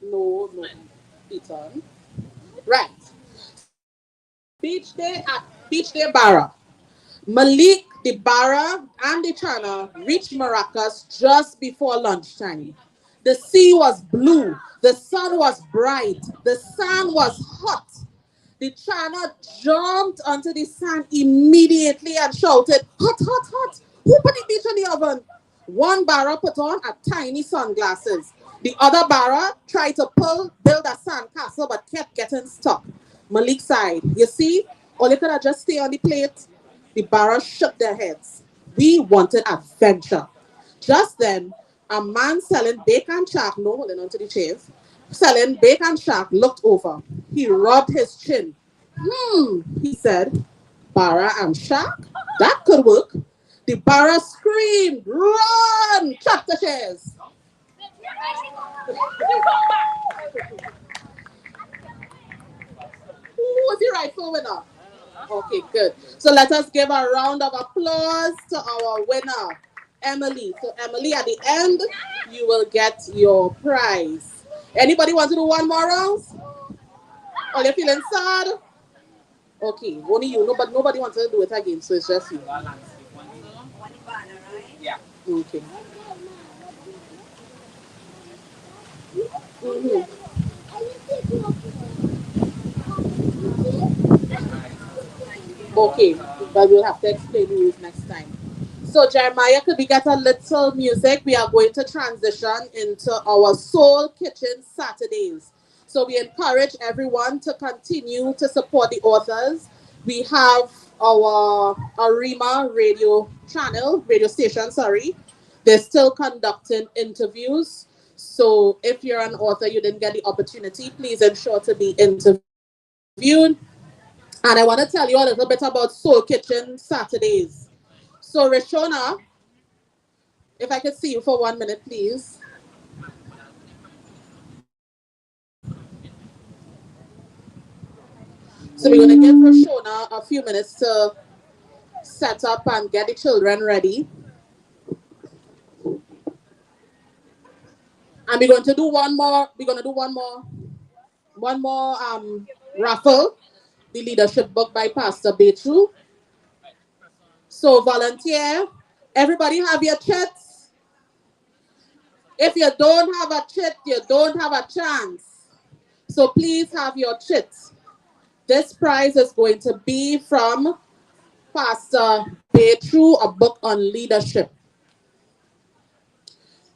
Speaker 5: No, no, Eton. Right. Beach Day Barra. Malik, the Barra, and the China reached Maracas just before lunchtime. The sea was blue, the sun was bright, the sand was hot. The China jumped onto the sand immediately and shouted, "Hot, hot, hot! Who put the beach in the oven?" One Barra put on a tiny sunglasses. The other Barra tried to build a sandcastle, but kept getting stuck. Malik sighed. You see, or they could have just stayed on the plate. The Barras shook their heads. We wanted adventure. Just then, a man selling bacon shark, no, holding onto the chairs, selling bacon shark looked over. He rubbed his chin. He said, Barra and shark? That could work. The Barra screamed, run, chuck the chairs. Who was the rightful winner? Okay, good. So let us give a round of applause to our winner, Emily. So Emily, at the end, you will get your prize. Anybody want to do one more round? Or you feeling sad? Okay, only you. Nobody wants to do it again, so it's just you. Okay. Mhm. Okay, but we'll have to explain the rules next time. So Jeremiah, could we get a little music? We are going to transition into our Soul Kitchen Saturdays. So we encourage everyone to continue to support the authors. We have our Arima radio station, sorry. They're still conducting interviews. So if you're an author, you didn't get the opportunity, please ensure to be interviewed. And I want to tell you a little bit about Soul Kitchen Saturdays. So Rashona, if I could see you for 1 minute, please. So we're gonna give Rashona a few minutes to set up and get the children ready. And we're going to do one more. We're gonna do one more raffle. The leadership book by Pastor Betru. So volunteer. Everybody have your chits. If you don't have a chit, you don't have a chance. So please have your chits. This prize is going to be from Pastor Betru, a book on leadership.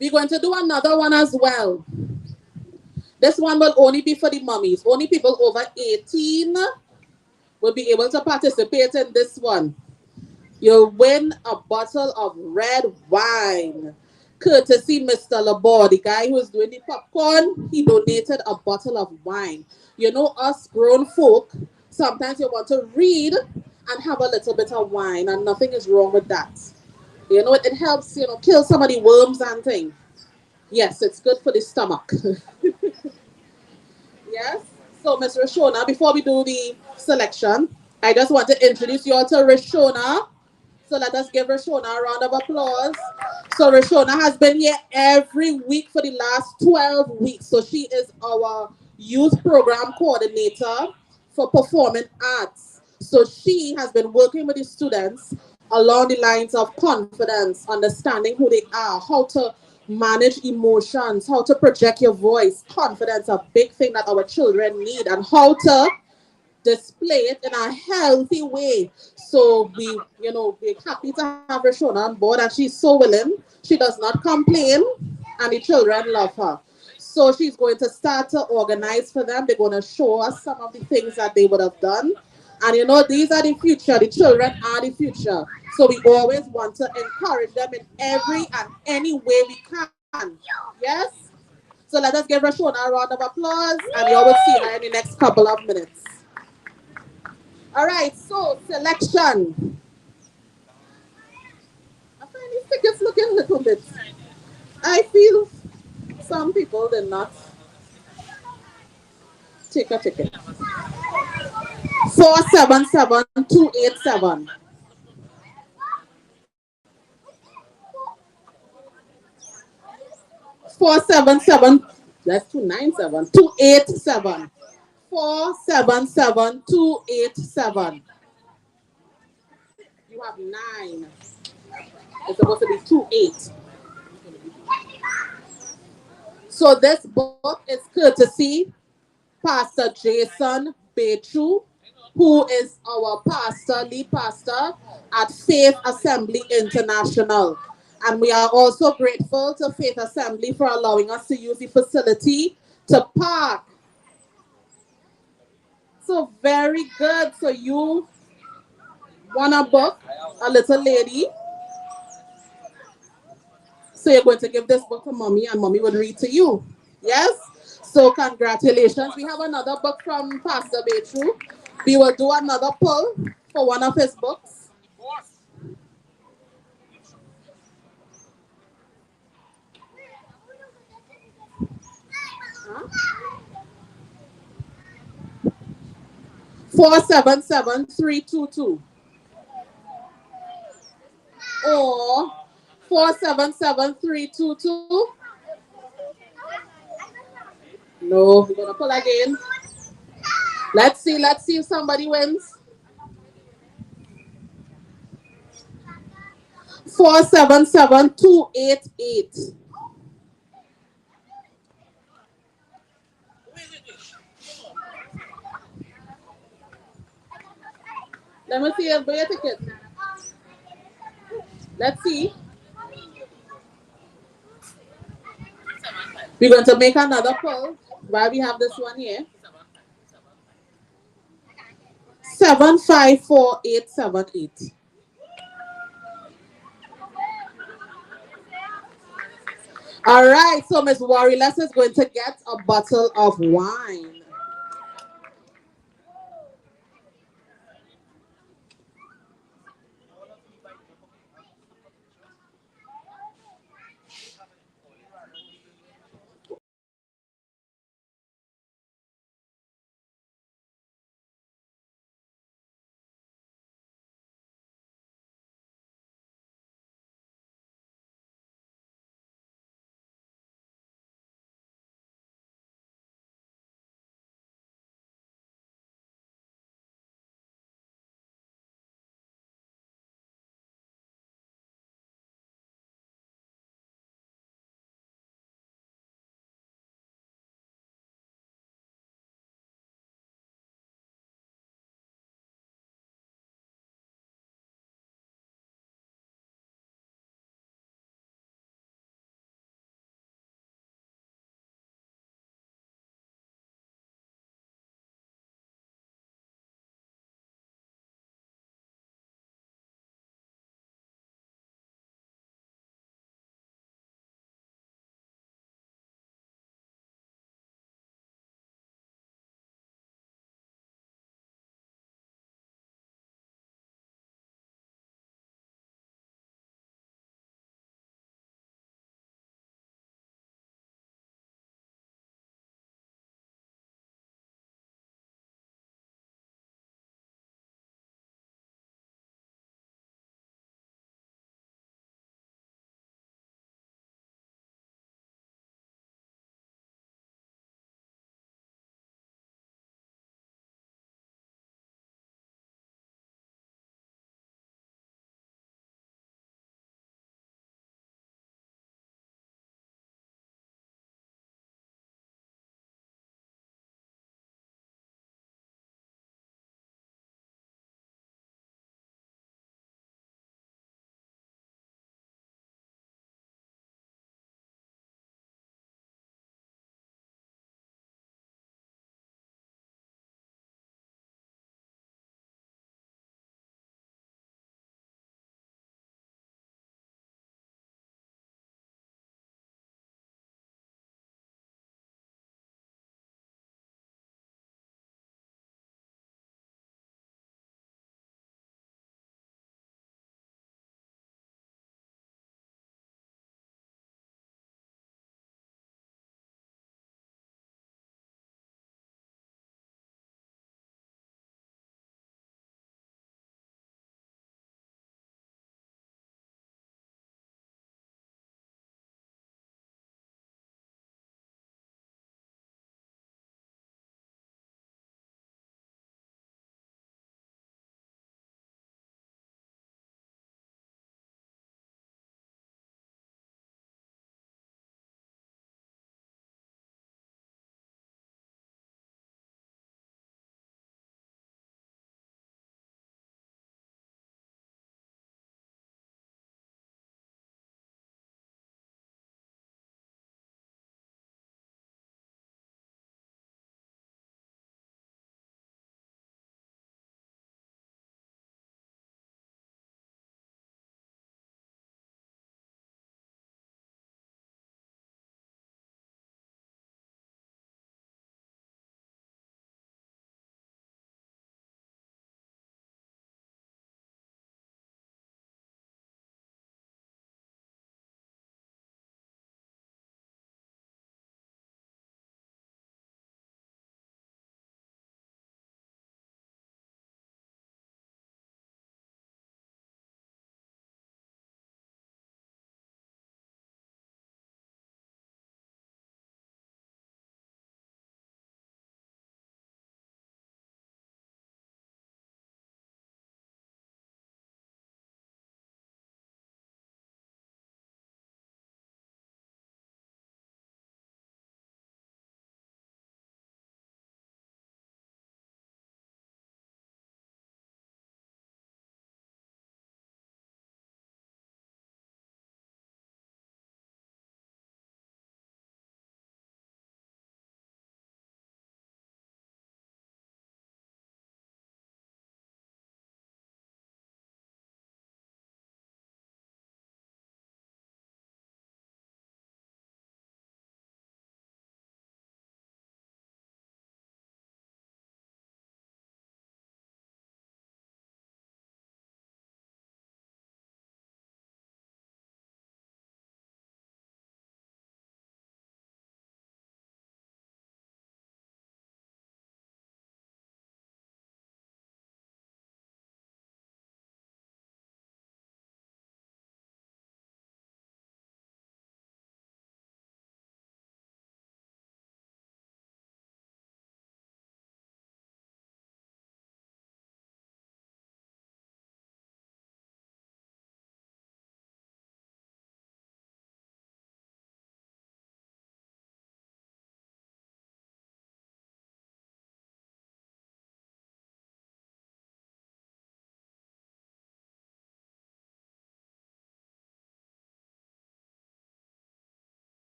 Speaker 5: We're going to do another one as well. This one will only be for the mummies. Only people over 18 will be able to participate in this one. You'll win a bottle of red wine. Courtesy Mr. Labor, the guy who's doing the popcorn, he donated a bottle of wine. You know, us grown folk, sometimes you want to read and have a little bit of wine, and nothing is wrong with that. You know, it helps, kill some of the worms and things. Yes, it's good for the stomach. Yes. So, Miss Rashona, before we do the selection, I just want to introduce you all to Rashona. So let us give Rashona a round of applause. So Rashona has been here every week for the last 12 weeks. So she is our youth program coordinator for performing arts. So she has been working with the students along the lines of confidence, understanding who they are, how to manage emotions, how to project your voice. Confidence, a big thing that our children need, and how to display it in a healthy way. So we're happy to have Rashona on board, and she's so willing. She does not complain, and the children love her. So she's going to start to organize for them. They're going to show us some of the things that they would have done. And these are the future. The children are the future. So we always want to encourage them in every and any way we can. Yes? So let us give Rashona a round of applause, and you will see her in the next couple of minutes. All right, so selection. I find these tickets looking a little bit. I feel some people did not take a ticket. 477287. 477287. That's 297. 287. 477 287. You have 9. It's supposed to be 28. So this book is courtesy Pastor Jason Betru, who is our pastor, lead pastor at Faith Assembly International. And we are also grateful to Faith Assembly for allowing us to use the facility to park. So very good. So you want a book, a little lady. So you're going to give this book to mommy and mommy would read to you. Yes? So congratulations. We have another book from Pastor Betru. We will do another pull for one of his books. Huh? 477322 or 477322. No, we're gonna pull again. Let's see if somebody wins. 477288. Let me see your ticket. Let's see. We're going to make another pull while we have this one here. 754878. All right, so Miss Warriless is going to get a bottle of wine.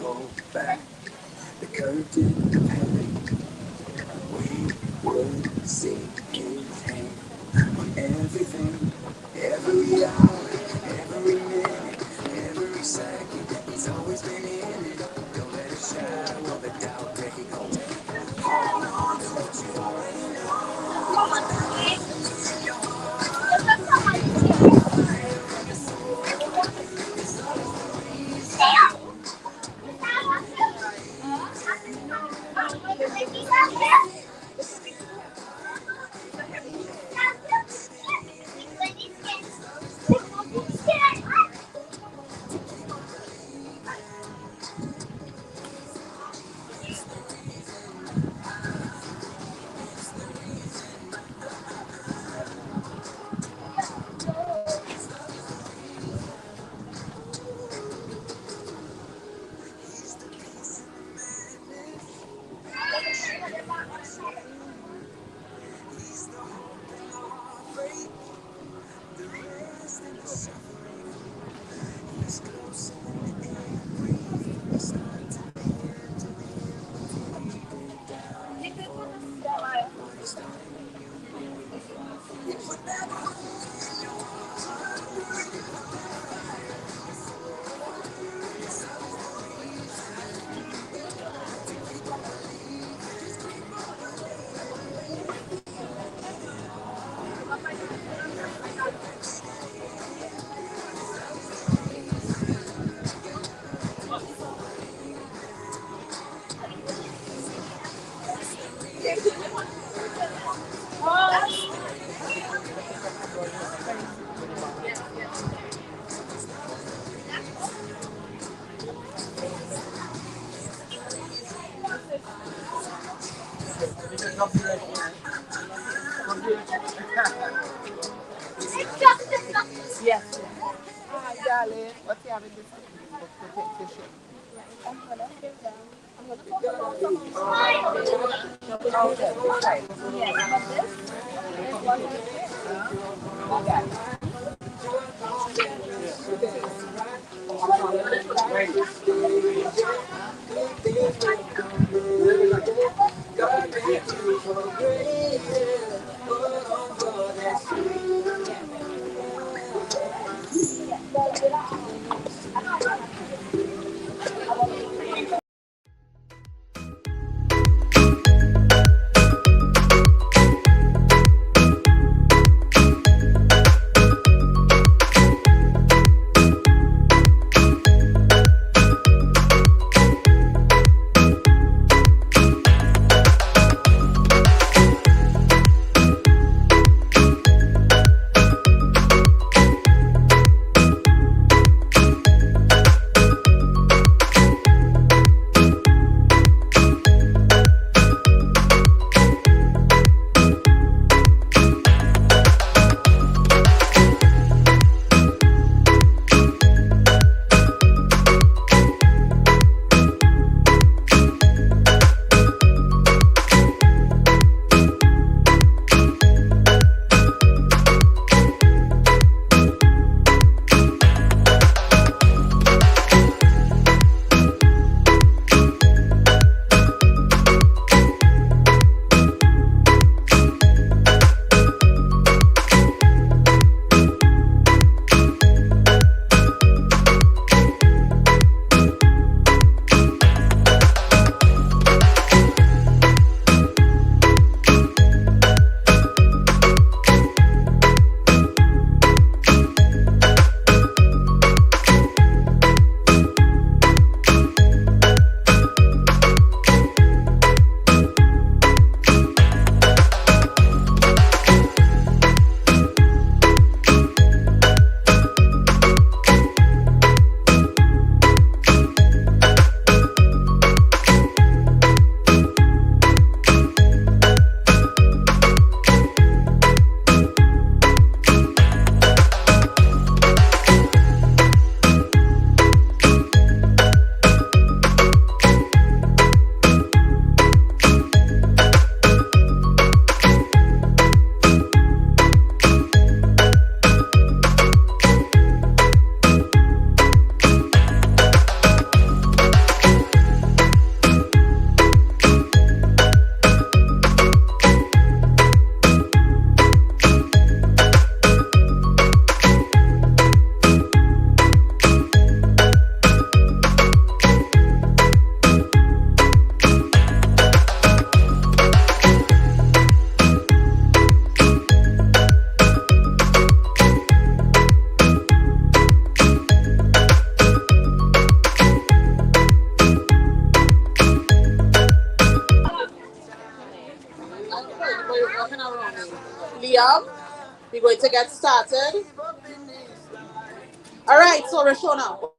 Speaker 1: pull back the curtain of heaven, we would see His hand on everything, every hour, every minute, every second. He's always been in it. Don't let a shadow of a doubt take hold. Hold on to what you already
Speaker 5: Yes. Hi, darling. What you having this petition? I'm gonna give them. I'm gonna talk about some of the okay. Right. Yes, but this is what I Miriam. We're going to get started. All right, so Rashona,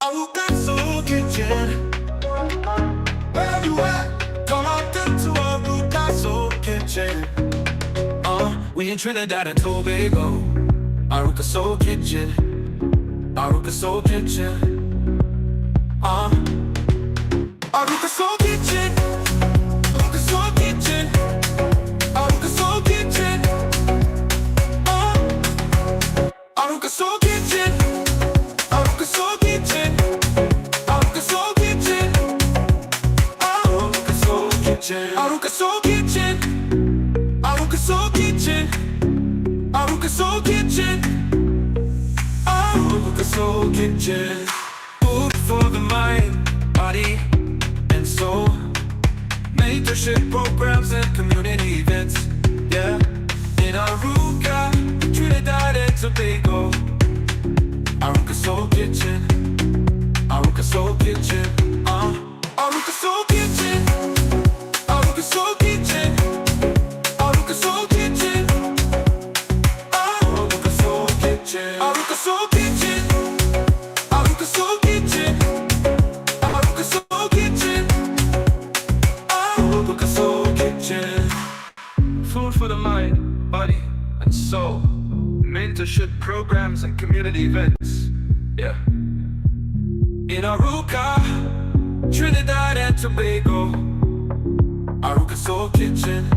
Speaker 1: Arouca Soul Kitchen. Where you at? Come out to Arouca Soul Kitchen. We in Trinidad and Tobago. Arouca Soul Kitchen. Arouca Soul Kitchen. Arouca Soul Kitchen. Arouca Soul Kitchen. Arouca Soul Kitchen. Arouca Soul Kitchen. Arouca Soul Kitchen. Arouca Soul Kitchen. Arouca Soul Kitchen. Arouca Soul Kitchen. Arouca Soul Kitchen. Arouca Soul Kitchen. Arouca Soul Kitchen. Food for the mind, body, and soul. Mentorship programs and community events. Yeah. In Arouca, Trinidad and Tobago. Arouca Soul Kitchen. Arouca Soul Kitchen. Arouca Soul Kitchen. Arouca Soul Kitchen. Arouca Soul Kitchen. Arouca Soul Kitchen. Arouca Soul Kitchen. Arouca Soul Kitchen. Arouca Soul Kitchen. Arouca Soul Kitchen. Food for the mind, body, and soul. Mentorship programs and community events. Yeah. In Arouca, Trinidad and Tobago. Arouca Soul Kitchen.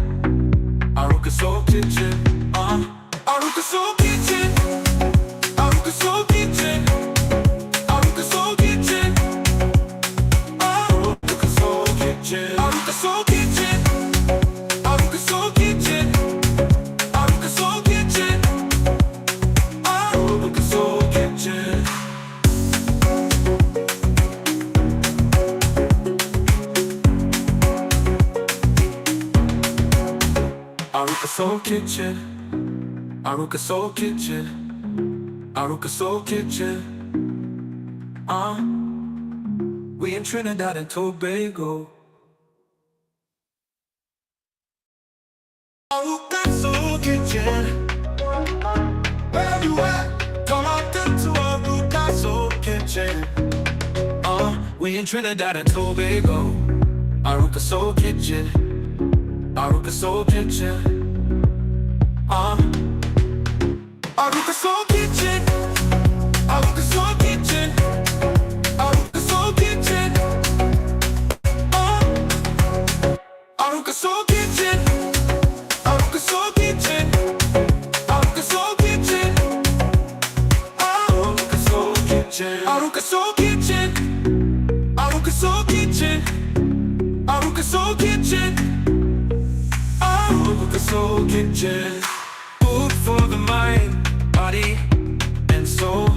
Speaker 1: Arouca Soul Kitchen. Arouca Soul Kitchen. Arouca Soul Kitchen. Arouca Soul Kitchen. Arouca Soul Kitchen. Arouca Soul Kitchen. Arouca Soul Kitchen. Arouca Soul Kitchen. Arouca Soul Kitchen. Arouca Soul Kitchen. Arouca Soul Kitchen. Arouca Soul Kitchen. We in Trinidad and Tobago. Arouca Soul Kitchen. Where you at? Come out to Arouca Soul Kitchen. We in Trinidad and Tobago. Arouca Soul Kitchen. Arouca Soul Kitchen. Arouca Soul Kitchen. Arouca Soul Kitchen. Arouca Soul Kitchen. Arouca Soul Kitchen. Arouca Soul Kitchen. Arouca Soul Kitchen. Arouca Soul Kitchen. Arouca Soul Kitchen. Arouca Soul Kitchen. Arouca Soul Kitchen. Arouca Soul Kitchen. Food for the mind, body, and soul.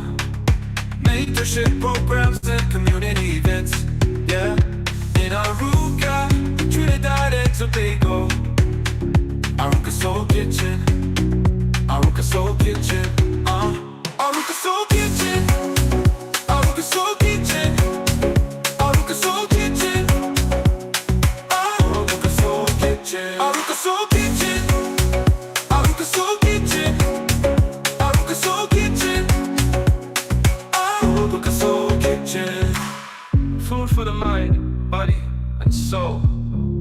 Speaker 1: Mentorship programs and community events. Yeah. In Arouca, Trinidad and Tobago. Arouca Soul Kitchen. Arouca Soul Kitchen. Arouca Soul Kitchen. Arouca Soul Kitchen. Arouca Soul Kitchen. Arouca Soul Kitchen. Arouca Soul Kitchen. Arouca Soul Kitchen. Arouca Soul Kitchen. Arouca Soul Kitchen. Food for the mind, body, and soul.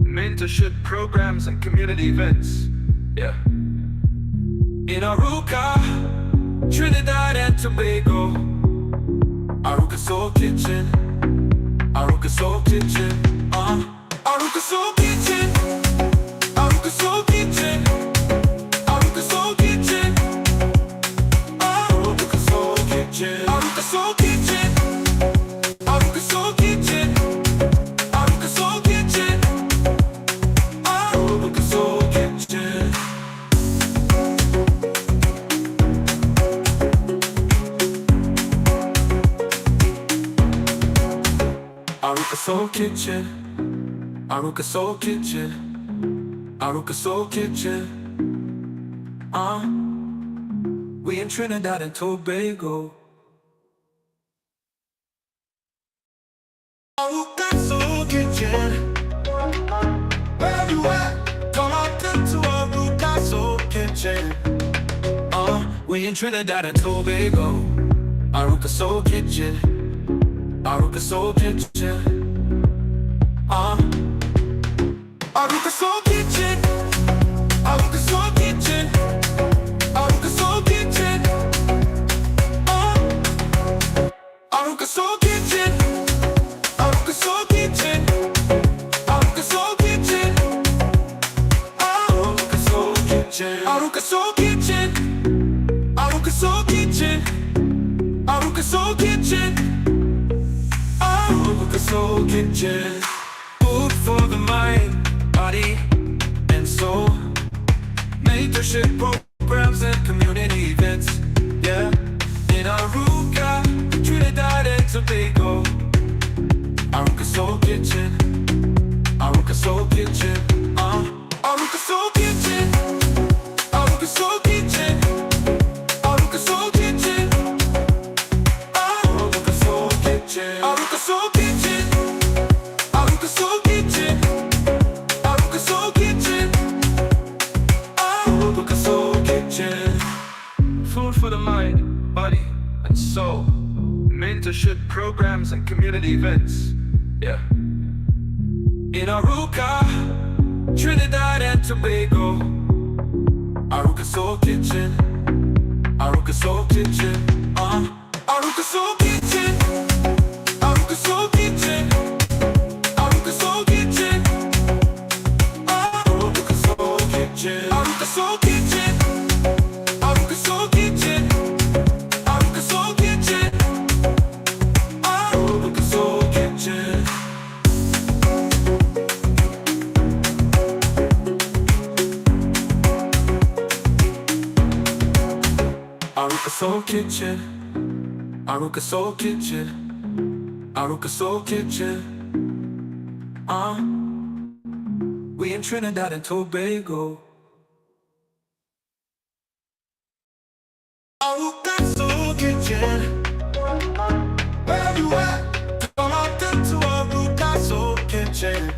Speaker 1: Mentorship programs and community events. Yeah. In Arouca, Trinidad and Tobago. Arouca Soul Kitchen. Arouca Soul Kitchen. Arouca Soul Kitchen. Arouca Soul Kitchen. Arouca Soul Kitchen. Arouca Soul Kitchen. Arouca Soul Kitchen. Arouca Soul Kitchen. Arouca Soul Kitchen. Arouca Soul Kitchen. Arouca Soul Kitchen. Arouca Soul Kitchen. Arouca Soul Kitchen. We in Trinidad and Tobago. Arouca Soul Kitchen. Where you at? Come out to Arouca Soul Kitchen. We in Trinidad and Tobago. Arouca Soul Kitchen. Arouca Soul Kitchen. Arouca Soul Kitchen. Arouca Soul Kitchen. Arouca Soul Kitchen. Arouca Soul Kitchen. Arouca Soul Kitchen. Arouca Soul Kitchen. Arouca Soul Kitchen. Arouca Soul Kitchen. Arouca Soul Kitchen. Arouca Soul Kitchen. Arouca Soul Kitchen. Food for the mind, body, and soul. Mentorship programs and community events. Yeah, in Arouca, Trinidad and Tobago. Arouca Soul Kitchen. Arouca Soul Kitchen. Arouca Soul Kitchen. Arouca Soul Kitchen. Arouca Soul Kitchen. Arouca Soul Kitchen. Arouca Soul Kitchen. Arouca Soul Kitchen. Arouca Soul Kitchen. Arouca Soul Kitchen. Food for the mind, body, and soul. Mentorship programs and community events. Yeah. In Arouca, Trinidad and Tobago. Arouca Soul Kitchen. Arouca Soul Kitchen. Arouca Soul Kitchen. Arouca Soul Kitchen. Arouca Soul Kitchen. Arouca Soul Kitchen. Arouca Soul Kitchen. Arouca Soul Kitchen. Arouca Soul Kitchen. Arouca Soul Kitchen. Arouca Soul Kitchen. Arouca Soul Kitchen. Arouca Soul Kitchen. We in Trinidad and Tobago. Arouca Soul Kitchen. Where you at? Come out to Arouca Soul Kitchen.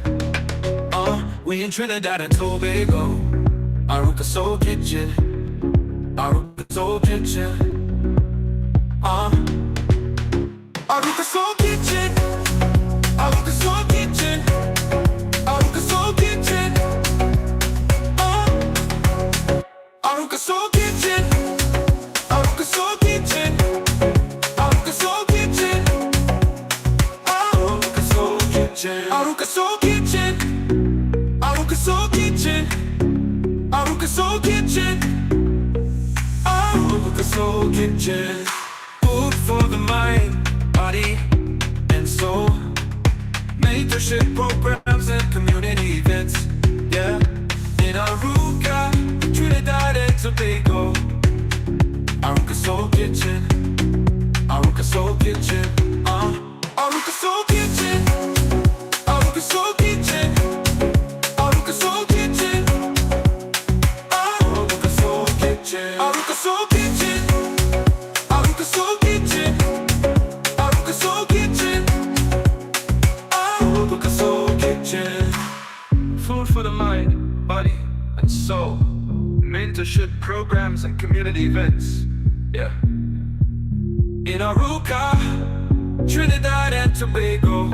Speaker 1: We in Trinidad and Tobago. Arouca Soul Kitchen. Arouca Soul Kitchen. Arouca Soul Kitchen. Arouca Soul Kitchen. Arouca Soul Kitchen. Arouca Soul Kitchen. Arouca Soul Kitchen. Arouca Soul Kitchen. Arouca Soul Kitchen. Arouca Soul Kitchen. Arouca Soul Kitchen. Arouca Soul Kitchen. Arouca Soul Kitchen. Food for the mind, body, and soul. Mentorship programs and community events. Yeah, in Arouca, Trinidad and Tobago. Arouca Soul Kitchen. Arouca Soul Kitchen. Arouca Soul Kitchen. Arouca Soul Kitchen. Arouca Soul Kitchen. Arouca Soul Kitchen. Arouca Soul Kitchen. Arouca Soul Kitchen. Arouca Soul Kitchen. Arouca Soul Kitchen. Food for the mind, body, and soul. Mentorship programs and community events. Yeah. In Arouca, Trinidad and Tobago.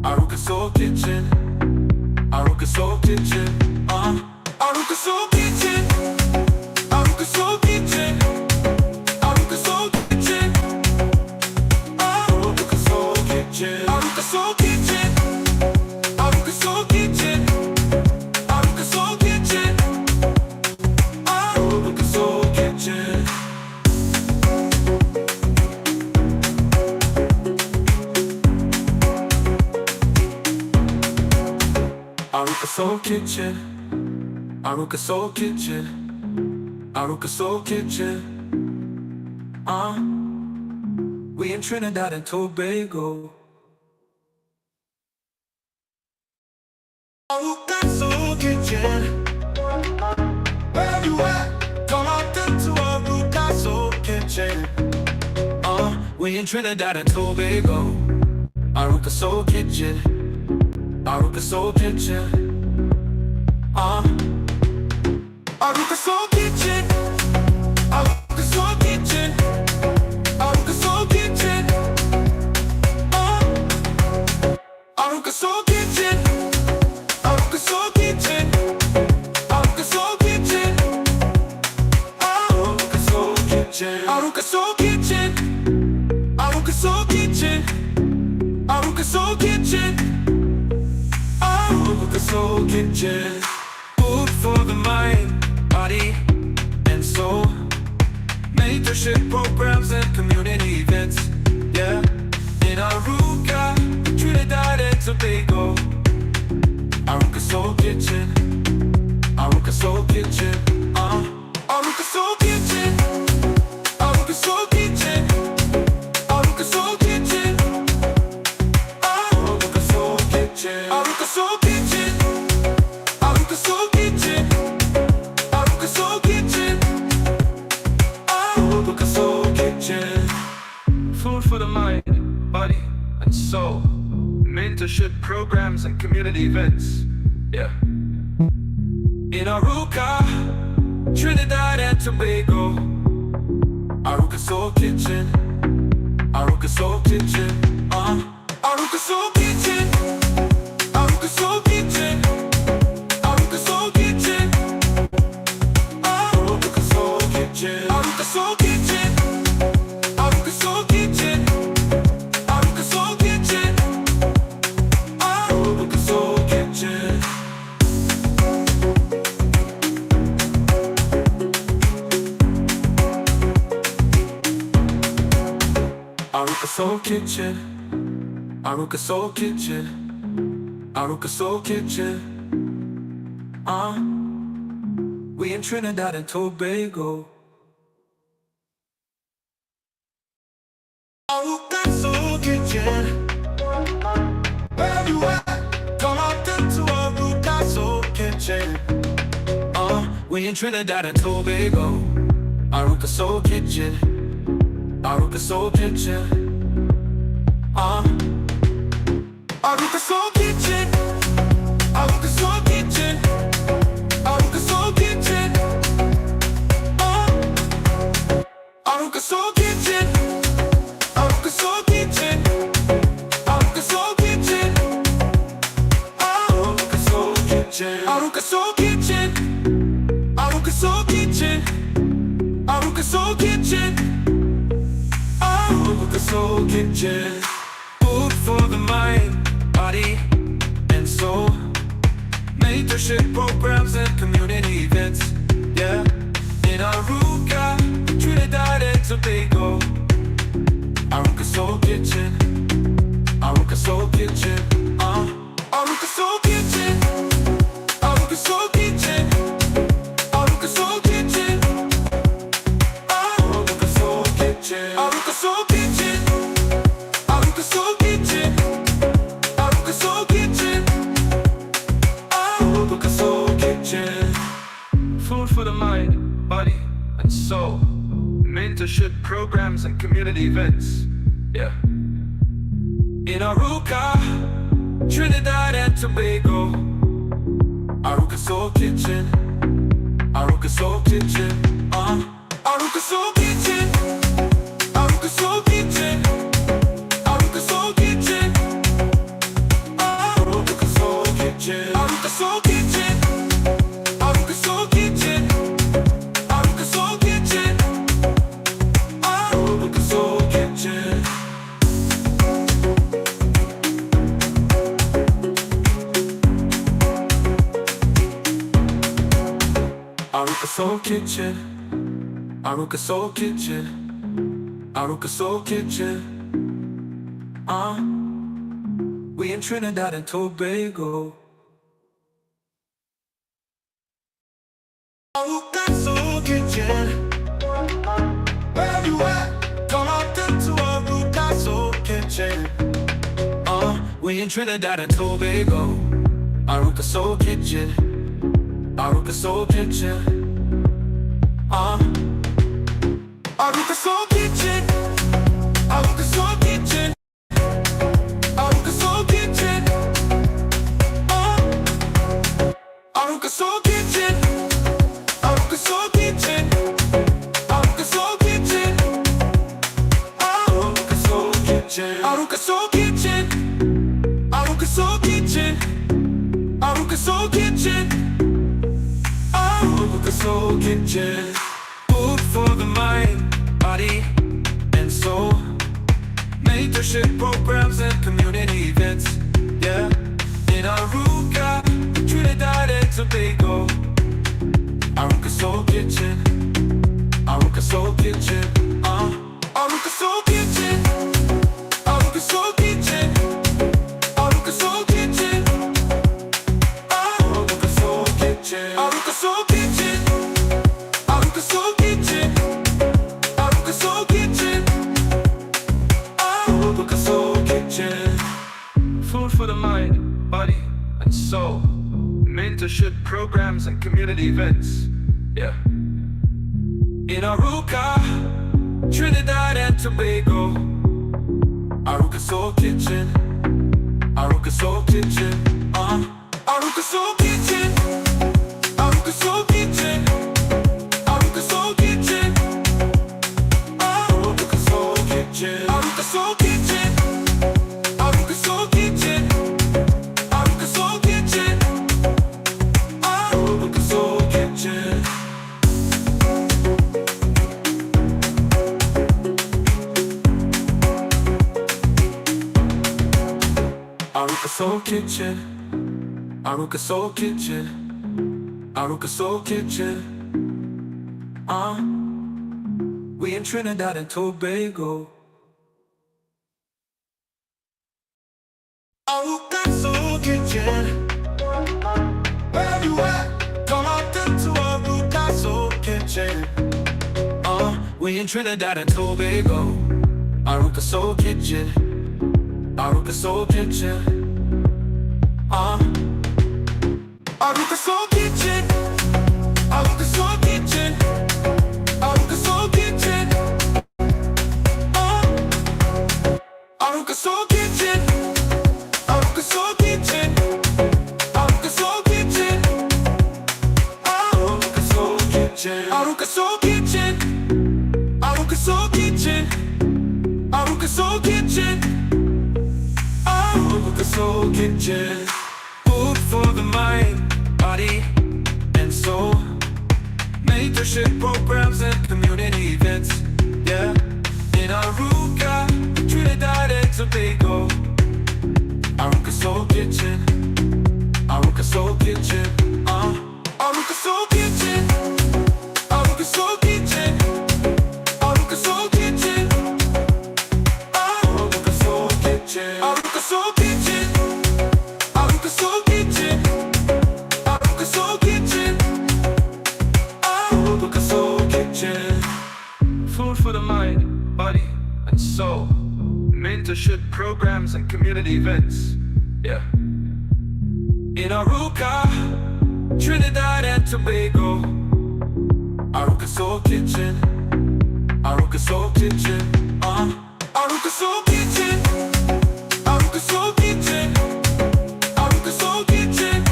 Speaker 1: Arouca Soul Kitchen. Arouca Soul Kitchen. Arouca Soul Kitchen. Arouca Soul Kitchen. Arouca Soul Kitchen. Arouca Soul Kitchen. Arouca Soul Kitchen. Arouca Soul Kitchen. Arouca Soul Kitchen. Arouca Soul Kitchen. Arouca Soul Kitchen. Arouca Soul Kitchen. Arouca Soul Kitchen. We in Trinidad and Tobago. Arouca Soul Kitchen. Where you at? Come out to Arouca Soul Kitchen. We in Trinidad and Tobago. Arouca Soul Kitchen. Arouca Soul Kitchen. Arouca Soul Kitchen. Arouca Soul Kitchen. Arouca Soul Kitchen. Kitchen. Arouca Soul Kitchen. Arouca Soul Kitchen. Arouca Soul Kitchen. Arouca Soul Kitchen. Food for the mind, body, and soul. Mentorship programs and community events. Yeah. In Arouca, Trinidad and Tobago. Arouca Soul Kitchen. Arouca Soul Kitchen. Arouca Soul Kitchen. Arouca Soul Kitchen. Arouca Soul Kitchen. Arouca Soul Kitchen. Arouca Soul Kitchen. Arouca Soul Kitchen. Arouca Soul Kitchen. Arouca Soul Kitchen. Food for the mind, body, and soul. Mentorship programs and community events. Yeah. In Arouca, Trinidad and Tobago. Arouca Soul Kitchen. Arouca Soul Kitchen. Arouca Soul Kitchen. Arouca Soul Kitchen. Arouca Soul Kitchen. Arouca Soul Kitchen. Arouca Soul Kitchen. Arouca Soul Kitchen. Arouca Soul Kitchen. Arouca Soul Kitchen. Arouca Soul Kitchen. Arouca Soul Kitchen. Arouca Soul Kitchen. We in Trinidad and Tobago. Arouca Soul Kitchen. Where you at? Come out into Arouca Soul Kitchen. We in Trinidad and Tobago. Arouca Soul Kitchen. Arouca Soul Kitchen. Arouca Soul Kitchen. Arouca Soul Kitchen. Arouca Soul Kitchen. Arouca Soul Kitchen. Arouca Soul Kitchen. Arouca Soul Kitchen. Arouca Soul Kitchen. Arouca Soul Kitchen. Arouca Soul Kitchen. Arouca Soul Kitchen. Arouca Soul Kitchen. Food for the mind, body, and soul. Mentorship programs and community events. Yeah. In Arouca, Trinidad and Tobago. Arouca Soul Kitchen. Arouca Soul Kitchen. Arouca Soul Kitchen. Arouca Soul Kitchen. Arouca Soul Kitchen. Arouca Soul Kitchen. Arouca Soul Kitchen. Arouca Soul Kitchen. Arouca Soul Kitchen. Arouca Soul Kitchen. Food for the mind, body, and soul. Mentorship programs and community events. Yeah. In Arouca, Trinidad and Tobago. Arouca Soul Kitchen. Arouca Soul Kitchen. Arouca Soul Kitchen. Arouca Soul Kitchen. Arouca Soul Kitchen. Arouca Soul Kitchen. Arouca Soul Kitchen. Arouca Soul Kitchen. Arouca Soul Kitchen. Arouca Soul Kitchen. Arouca Soul Kitchen. Arouca Soul Kitchen. Arouca Soul Kitchen. We in Trinidad and Tobago. Arouca Soul Kitchen. Where you at? Come out into Arouca Soul Kitchen. We in Trinidad and Tobago. Arouca Soul Kitchen. Arouca Soul Kitchen. Arouca Soul Kitchen. Arouca Soul Kitchen. Arouca Soul Kitchen. Arouca Soul Kitchen. Arouca Soul Kitchen. Arouca Soul Kitchen. Arouca Soul Kitchen. Arouca Soul Kitchen. Arouca Soul Kitchen. Arouca Soul Kitchen. Arouca Soul Kitchen. Food for the mind, body, and soul. Mentorship programs and community events, yeah. In Arouca, Trinidad and Tobago. Arouca Soul Kitchen, Arouca Soul Kitchen, Arouca Soul Kitchen, Arouca Soul Kitchen, Arouca Soul Kitchen, Arouca Soul Kitchen, Arouca Soul Kitchen, Arouca Soul Kitchen, Arouca Soul Kitchen, Arouca Soul Kitchen. Food for the mind, body, and soul. Mentorship programs and community events, yeah. In Arouca, Trinidad and Tobago. Arouca Soul Kitchen, Arouca Soul Kitchen, Arouca Soul Kitchen, Arouca Soul Kitchen, Arouca Soul Kitchen, Arouca Soul Kitchen, Arouca Soul Kitchen, Arouca Soul Kitchen, Arouca Soul Kitchen, Arouca Soul Kitchen. Arouca Soul Kitchen, Arouca Soul Kitchen, Arouca Soul Kitchen. We in Trinidad and Tobago. Arouca Soul Kitchen. Where you at? Come out to Arouca Soul Kitchen. We in Trinidad and Tobago. Arouca Soul Kitchen, Arouca Soul Kitchen, Arouca Soul Kitchen, Arouca Soul Kitchen, Arouca Soul Kitchen, Arouca Soul Kitchen, Arouca Soul Kitchen, Arouca Soul Kitchen, Arouca Soul Kitchen, Arouca Soul Kitchen, Arouca Soul Kitchen, Arouca Soul Kitchen, Arouca Soul Kitchen. Food for the mind, body, and soul. Mentorship programs and community events, yeah. In Arouca, Trinidad and Tobago. Arouca Soul Kitchen, Arouca Soul Kitchen, Arouca Soul Kitchen, Arouca Soul Kitchen, Arouca Soul Kitchen, Arouca Soul Kitchen, Arouca Soul Kitchen, Arouca Soul Kitchen, Arouca Soul Kitchen, Arouca Soul Kitchen. Food for the mind, body, and soul. Mentorship programs and community events, yeah. In Arouca, Trinidad and Tobago. Arouca Soul Kitchen, Arouca Soul Kitchen, Arouca Soul Kitchen, Arouca Soul Kitchen, Arouca Soul Kitchen,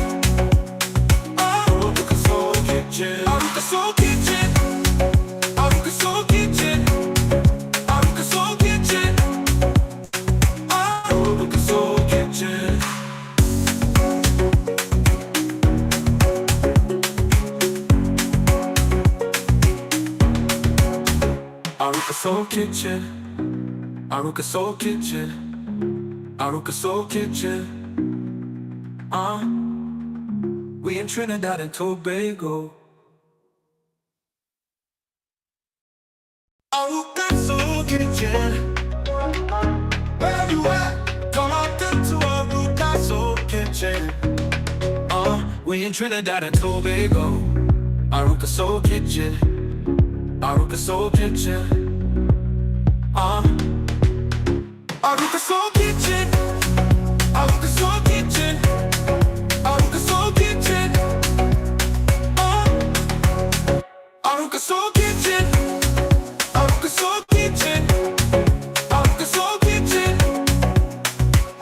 Speaker 1: Arouca Soul Kitchen, Arouca Soul Kitchen, Arouca Soul Kitchen, Arouca Soul Kitchen, Arouca Soul Kitchen. Arouca Soul Kitchen, Arouca Soul Kitchen, Arouca Soul Kitchen. We in Trinidad and Tobago. Arouca Soul Kitchen. Where you at? Come out to Arouca Soul Kitchen. We in Trinidad and Tobago. Arouca Soul Kitchen, Arouca Soul Kitchen, Arouca Soul Kitchen, Arouca Soul Kitchen, Arouca Soul Kitchen, Arouca Soul Kitchen, Arouca Soul Kitchen, Arouca Soul Kitchen,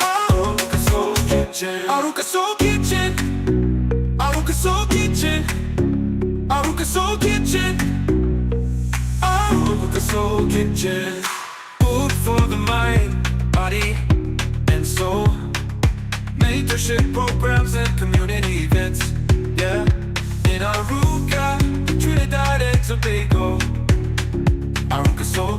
Speaker 1: Arouca Soul Kitchen, Arouca Soul Kitchen, Arouca Soul Kitchen, Arouca Soul Kitchen, Arouca Soul Kitchen. Food for the mind, body, and soul. Mentorship programs and community events, yeah. In Arouca, Trinidad and Tobago. Arouca Soul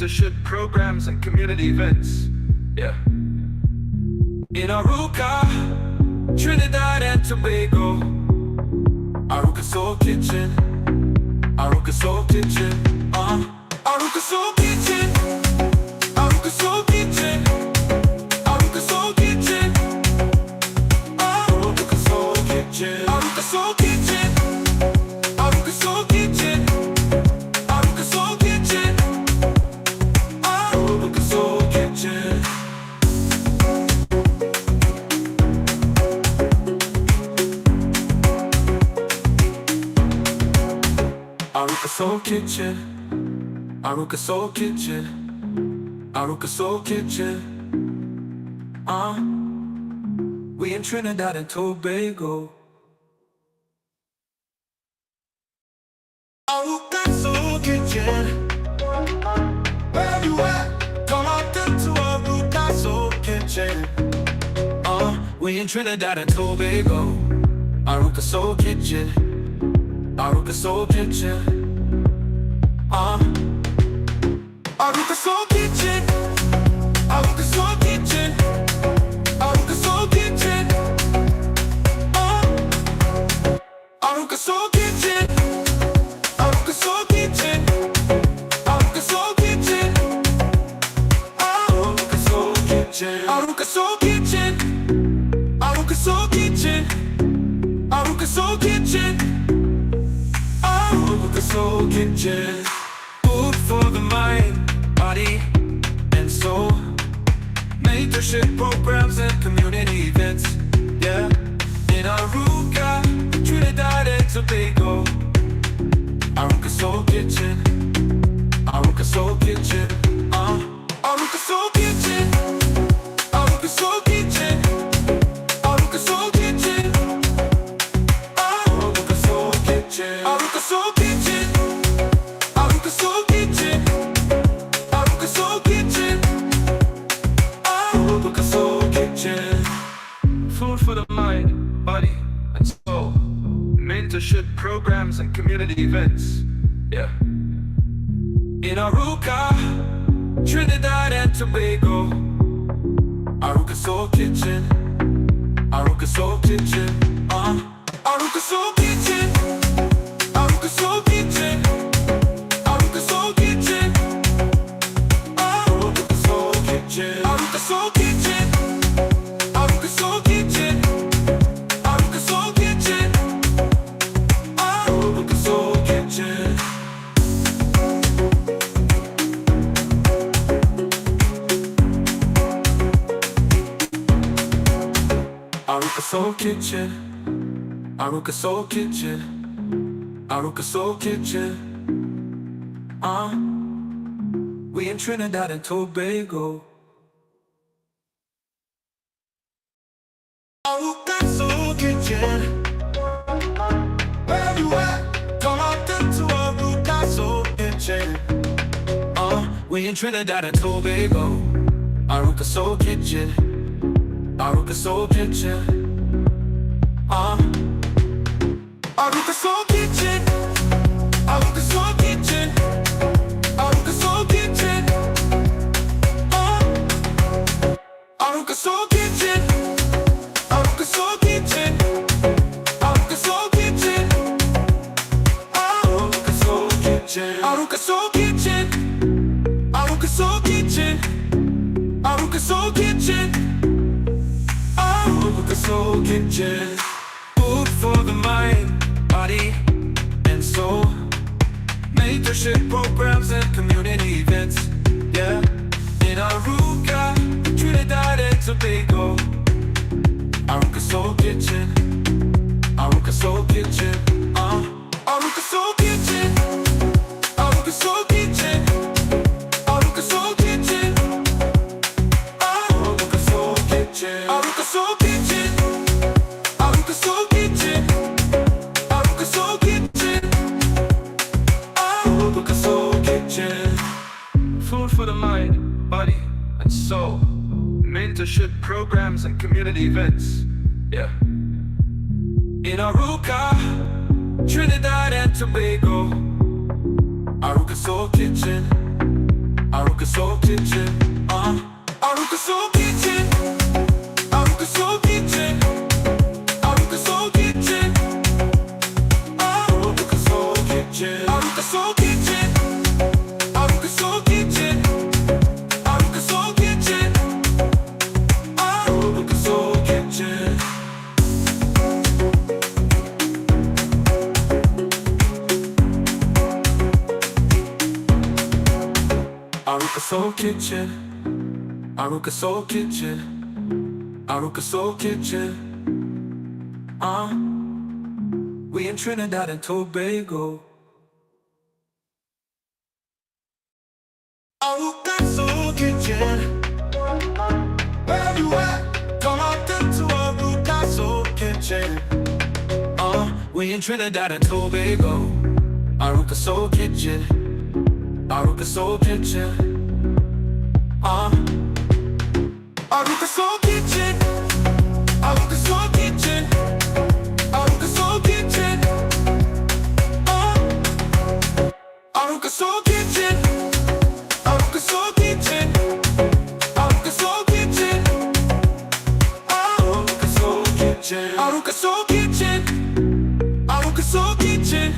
Speaker 1: mentorship programs and community events. Yeah. In Arouca, Trinidad and Tobago, Arouca Soul Kitchen, Arouca Soul Kitchen, Arouca Soul Kitchen, Arouca Soul Kitchen, Arouca Soul Kitchen, Arouca Soul Kitchen, Arouca Soul Kitchen, Arouca Soul Kitchen, Arouca Soul Kitchen, Arouca Soul Kitchen. Arouca Soul Kitchen, Arouca Soul Kitchen, Arouca Soul Kitchen. We in Trinidad and Tobago. Arouca Soul Kitchen. Where you at? Come out to Arouca Soul Kitchen. We in Trinidad and Tobago. Arouca Soul Kitchen, Arouca Soul Kitchen. Arouca Soul Kitchen, Arouca Soul Kitchen, Arouca Soul Kitchen. Arouca Soul Kitchen, Arouca Soul Kitchen, Arouca Soul Kitchen, Arouca Soul Kitchen, Arouca Soul Kitchen, Arouca Soul Kitchen, Arouca Soul Kitchen, Arouca Soul Kitchen. Food for the mind, body, and soul. Mentorship programs and community events. Yeah. In Arouca, Trinidad and Tobago, Arouca Soul Kitchen, Arouca Soul Kitchen, Arouca Soul Kitchen, Arouca Soul Kitchen, Arouca Soul Kitchen, Arouca Soul Kitchen, Arouca Soul Kitchen, Arouca Soul Kitchen, Arouca Soul Kitchen, Arouca Soul Kitchen. Food for the mind, body, and soul. Mentorship programs and community events. Yeah. In Arouca, Trinidad and Tobago, Arouca Soul Kitchen, Arouca Soul Kitchen, Arouca Soul Kitchen, Arouca Soul Kitchen, Arouca Soul Kitchen, Arouca Soul Kitchen, Arouca Soul Kitchen, Arouca Soul Kitchen, Arouca Soul Kitchen, Arouca Soul Kitchen. Arouca Soul Kitchen, Arouca Soul Kitchen, Arouca Soul Kitchen. We in Trinidad and Tobago. Arouca Soul Kitchen. Where you at? Come out to Arouca Soul Kitchen. We in Trinidad and Tobago. Arouca Soul Kitchen, Arouca Soul Kitchen. Arouca Soul Kitchen, Arouca Soul Kitchen, Arouca Soul Kitchen. Arouca Soul Kitchen, Arouca Soul Kitchen, Arouca Soul Kitchen, Arouca Soul Kitchen, Arouca Soul Kitchen, Arouca Soul Kitchen, Arouca Soul Kitchen, Arouca Soul Kitchen. Food for the mind, body, and soul. Mentorship programs and community events. Yeah. In Arouca, Trinidad and Tobago, Arouca Soul Kitchen, Arouca Soul Kitchen, Arouca Soul Kitchen, Arouca Soul Kitchen, Arouca Soul Kitchen, Arouca Soul Kitchen, Arouca Soul Kitchen, Arouca Soul Kitchen, Arouca Soul Kitchen, Arouca Soul Kitchen. Food for the mind, body, and soul. Mentorship programs and community events. Yeah. In Arouca, Trinidad and Tobago, Arouca Soul Kitchen, Arouca Arouca Soul Kitchen. Arouca Soul Kitchen. Arouca Soul Kitchen. Arouca Soul Kitchen. Arouca Soul Kitchen. Arouca Soul Kitchen. Arouca Soul Kitchen. Arouca Soul Kitchen. Arouca Soul Kitchen. Arouca Soul Kitchen. Arouca Soul Kitchen. Arouca Soul Kitchen. We in Trinidad and Tobago. Arouca Soul Kitchen. Where you at? Come out into Arouca Soul Kitchen. We in Trinidad and Tobago. Arouca Soul Kitchen. Arouca Soul Kitchen. Arouca Soul Kitchen. Arouca Soul Kitchen. Arouca Soul Kitchen. Arouca Soul Kitchen. Arouca Soul Kitchen. Arouca Soul Kitchen. Arouca Soul Kitchen. Arouca Soul Kitchen. Arouca Soul Kitchen.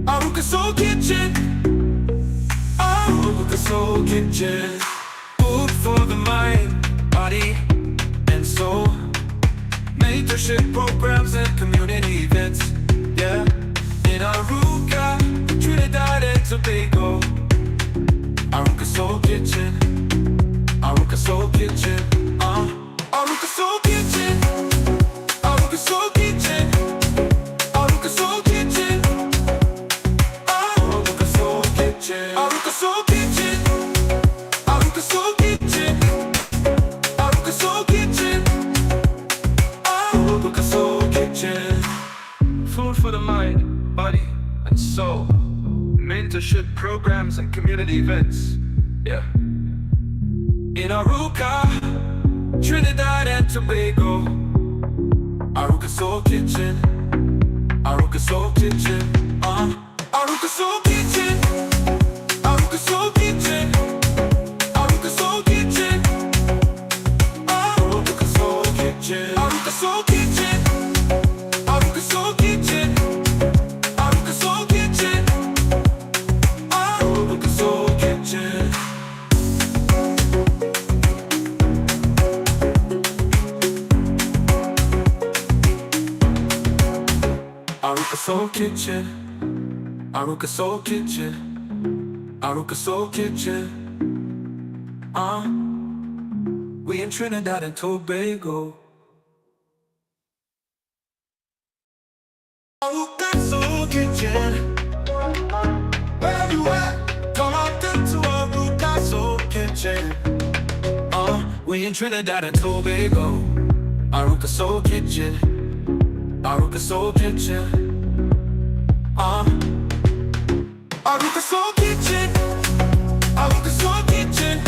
Speaker 1: Arouca Soul Kitchen. Arouca Soul Kitchen. Food for the mind, body, and soul. Mentorship programs and community events. Yeah, in Arouca, Trinidad and Tobago. Arouca Soul Kitchen. Arouca Soul Kitchen. Arouca Soul Kitchen. Arouca Soul Kitchen. Arouca Soul Kitchen. Arouca Soul Kitchen. Arouca Soul Kitchen. Arouca Soul Kitchen. Arouca Soul Kitchen. Arouca Soul Kitchen. Food for the mind, body, and soul. Mentorship programs and community events. Yeah. In Arouca, Trinidad and Tobago. Arouca Soul Kitchen. Arouca Soul Kitchen. Arouca Soul Kitchen. Arouca Soul Kitchen. Arouca Soul Kitchen. Arouca Soul Kitchen. Arouca Soul Kitchen. Arouca Soul Kitchen. Arouca Soul Kitchen. Arouca Soul Kitchen. Arouca Soul Kitchen. Arouca Soul Kitchen. Arouca Soul Kitchen. We in Trinidad and Tobago. Arouca Soul Kitchen. Where you at? Come out into Arouca Soul Kitchen. We in Trinidad and Tobago. Arouca Soul Kitchen. Arouca Soul Kitchen. Arouca Soul Kitchen. Arouca Soul Kitchen.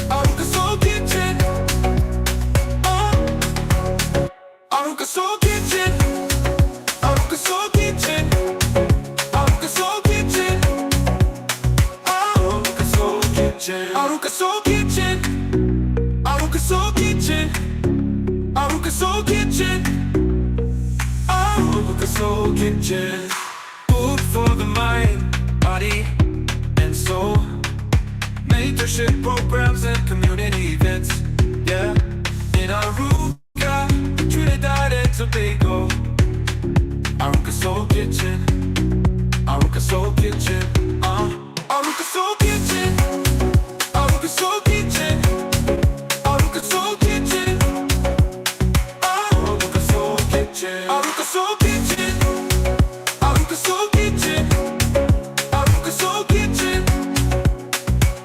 Speaker 1: Arouca Soul Kitchen. Arouca Soul Kitchen. Arouca Soul Kitchen. Arouca Soul Kitchen. Arouca Soul Kitchen. Arouca Soul Kitchen. Arouca Soul Kitchen. Arouca Soul Kitchen. Arouca Soul Kitchen. Food for the mind, body, and soul. Mentorship programs and community events. Yeah, in Arouca, Trinidad and Tobago. Arouca Soul Kitchen. Arouca Soul Kitchen. Arouca Soul Kitchen. Arouca Soul Kitchen. Arouca Soul Kitchen. Arouca Soul Kitchen. Arouca Soul Kitchen. Arouca Soul Kitchen. Arouca Soul Kitchen.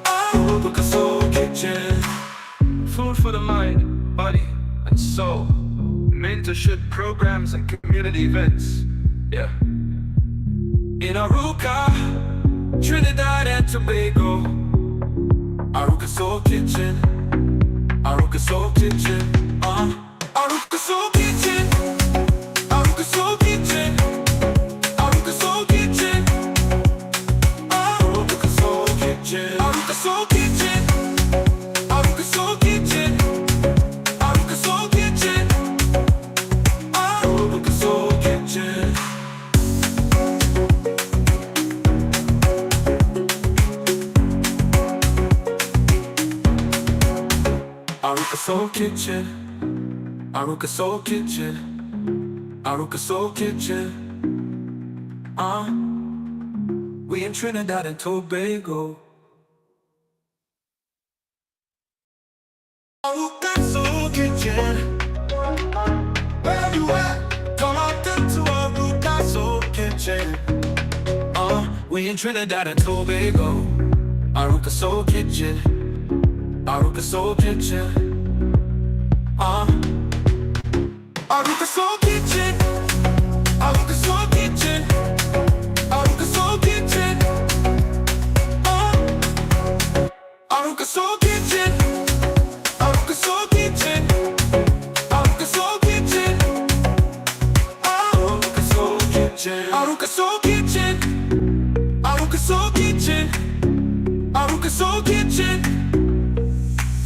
Speaker 1: Arouca Soul Kitchen. Food for the mind, body, and soul. Mentorship programs and community events. Yeah. In Arouca, Trinidad and Tobago. Arouca Soul Kitchen. Arouca Soul Kitchen. Arouca Soul Kitchen. Arouca Soul Kitchen. Arouca Soul Kitchen. Arouca Soul Kitchen. Arouca Soul Arouca Soul Kitchen, Arouca Soul Kitchen, Arouca Soul Kitchen. We in Trinidad and Tobago. Arouca Soul Kitchen, where you at? Come out to Arouca Soul Kitchen. We in Trinidad and Tobago. Arouca Soul Kitchen, Arouca Soul Kitchen. Arouca Soul Kitchen, Arouca Soul Kitchen, Arouca Soul Kitchen. Arouca Soul Kitchen, Arouca Soul Kitchen, Arouca Soul Kitchen. Arouca Soul Kitchen, Arouca Soul Kitchen, Arouca Soul Kitchen, Arouca Soul Kitchen.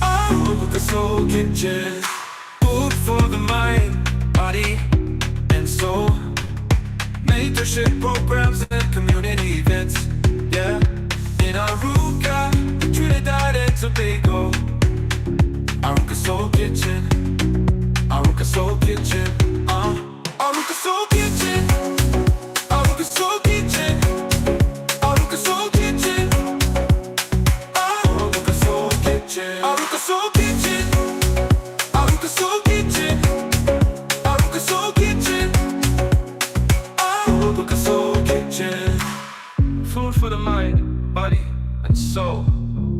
Speaker 1: Arouca Soul Kitchen. Food for the mind, body, and soul. Mentorship programs and community events. Yeah, in Arouca, Trinidad and Tobago. Arouca Soul Kitchen, Arouca Soul Kitchen. Arouca Soul Kitchen, Arouca Soul Kitchen, Arouca Soul Kitchen. Arouca Soul Kitchen, Arouca Soul Kitchen, Arouca Soul Kitchen, Arouca Soul Kitchen. Arouca Soul Kitchen. Food for the mind, body, and soul.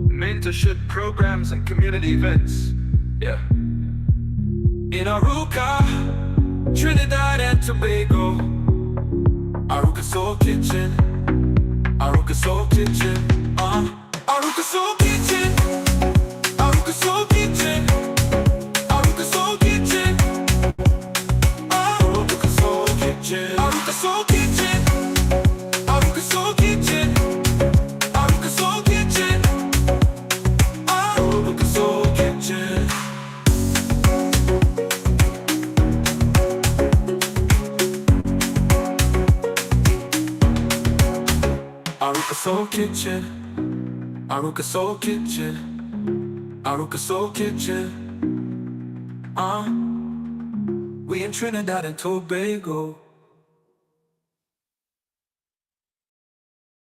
Speaker 1: Mentorship programs and community events. Yeah. In Arouca, Trinidad and Tobago. Arouca Soul Kitchen, Arouca Soul Kitchen. Arouca Soul Kitchen, Arouca Soul Kitchen, Arouca Soul Kitchen. Arouca Soul Kitchen, Arouca Soul Kitchen, Arouca Soul Kitchen, Arouca Soul Kitchen. Arouca Soul Kitchen. Arouca Soul Kitchen, Arouca Soul Kitchen, Arouca Soul Kitchen. We in Trinidad and Tobago.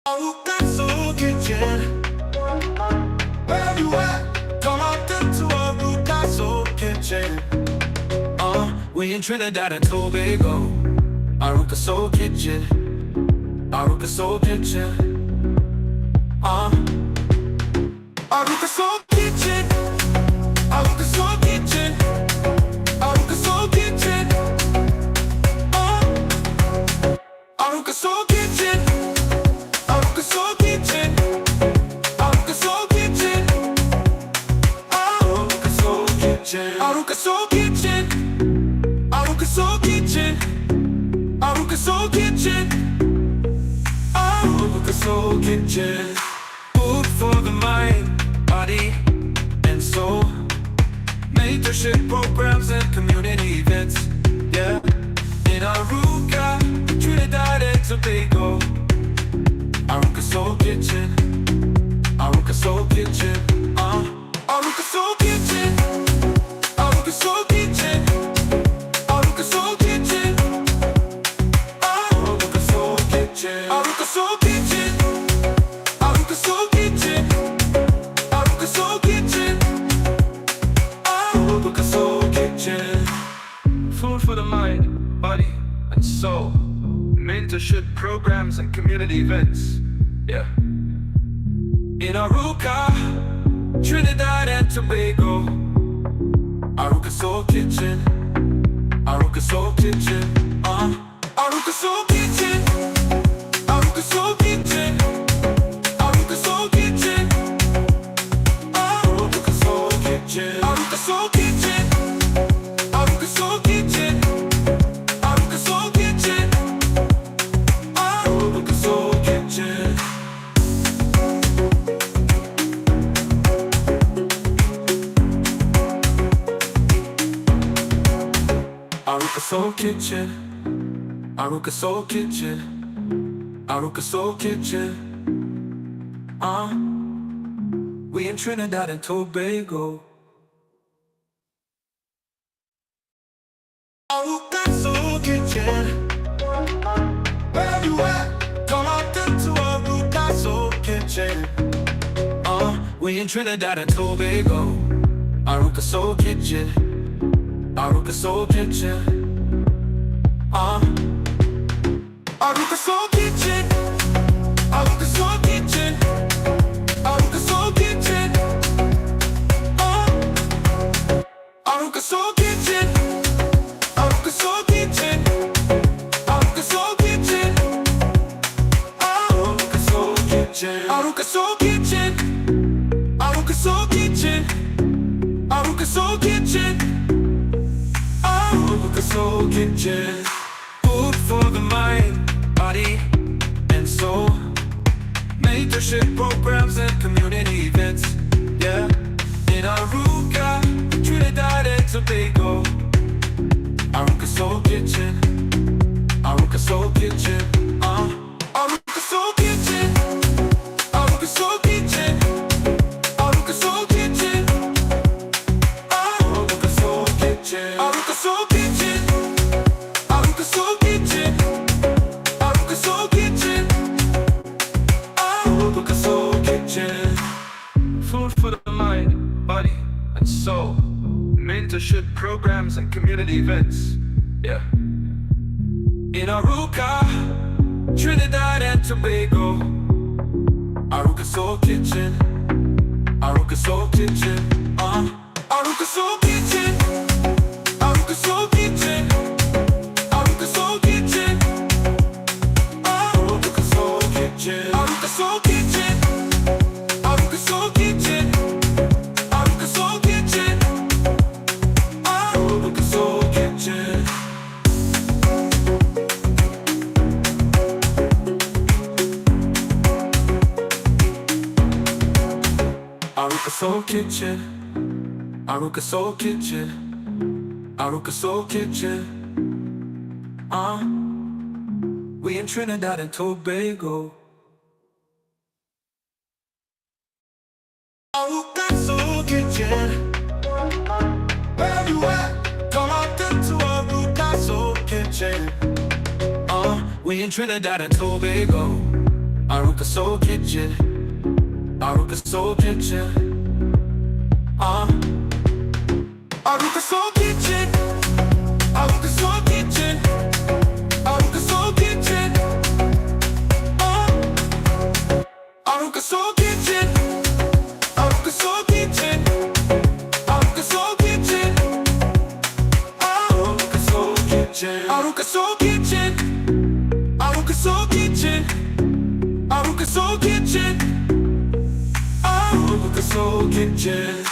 Speaker 1: Arouca Soul Kitchen, where you at? Come out to Arouca Soul Kitchen. We in Trinidad and Tobago. Arouca Soul Kitchen, Arouca Soul Kitchen. Arouca Soul Kitchen, Arouca Soul Kitchen, Arouca Soul Kitchen. Arouca Soul Kitchen, Arouca Soul Kitchen, Arouca Soul Kitchen. Arouca Soul Kitchen, Arouca Soul Kitchen, Arouca Soul Kitchen, Arouca Soul Kitchen. Arouca Soul Kitchen. Food for the mind, body, and soul. Mentorship programs and community events. Yeah, in Arouca, Trinidad and Tobago. Arouca Soul Kitchen, Arouca Soul Kitchen. Arouca Soul Kitchen, Arouca Soul Kitchen, Arouca Soul Kitchen. Arouca Soul Kitchen, Arouca Soul Kitchen, Arouca Soul Kitchen, Arouca Soul Kitchen. Arouca Soul Kitchen. Food for the mind, body, and soul. Mentorship programs and community events. Yeah. In Arouca, Trinidad and Tobago. Arouca Soul Kitchen, Arouca Soul Kitchen. Arouca Soul Kitchen, Arouca Soul Kitchen, Arouca Soul Kitchen. Arouca Soul Kitchen, Arouca Soul Kitchen, Arouca Soul Kitchen, Arouca Soul Kitchen. Arouca Soul Kitchen. Arouca Soul Kitchen, Arouca Soul Kitchen, Arouca Soul Kitchen. We in Trinidad and Tobago. Arouca Soul Kitchen. Where you at? Come out to Arouca Soul Kitchen. We in Trinidad and Tobago. Arouca Soul Kitchen. Arouca Soul Kitchen. Arouca Soul Kitchen. Arouca Soul Kitchen. Arouca Soul Kitchen. Arouca Soul Kitchen. Arouca Soul Kitchen. Arouca Soul Kitchen. Arouca Soul Kitchen. Arouca Soul Kitchen. Arouca Soul Kitchen. Arouca Soul Kitchen. Arouca Soul Kitchen. Food for the mind, body, and soul. Mentorship programs and community events. Yeah. In Arouca, Trinidad and Tobago. Arouca Soul Kitchen. Arouca Soul Kitchen. Arouca Soul Kitchen. Arouca Soul Kitchen. Arouca Soul Kitchen. Arouca Soul Kitchen. Arouca Soul Kitchen. Arouca Soul Kitchen. Arouca Soul Kitchen. Arouca Soul Kitchen. Food for the mind, body, and soul. Mentorship programs and community events. Yeah. In Arouca, Trinidad and Tobago. Arouca Soul Kitchen. Arouca Soul Kitchen. Arouca Soul Kitchen. Arouca Soul Kitchen. Arouca Soul Kitchen. Arouca Soul Kitchen. Arouca Soul Kitchen. Arouca Soul Kitchen. Arouca Soul Kitchen. Arouca Soul Kitchen. Arouca Soul Kitchen. Arouca Soul Kitchen. Arouca Soul Kitchen. We in Trinidad and Tobago. Arouca Soul Kitchen. Where you at? Come out to Arouca Soul Kitchen. We in Trinidad and Tobago. Arouca Soul Kitchen. Arouca Soul Kitchen. Arouca Soul Kitchen. Arouca Soul Kitchen. Arouca Soul Kitchen. Arouca Soul Kitchen. Arouca Soul Kitchen. Arouca Soul Kitchen. Arouca Soul Kitchen. Arouca Soul Kitchen. Arouca Soul Kitchen. Arouca Soul Kitchen. Arouca Soul Kitchen.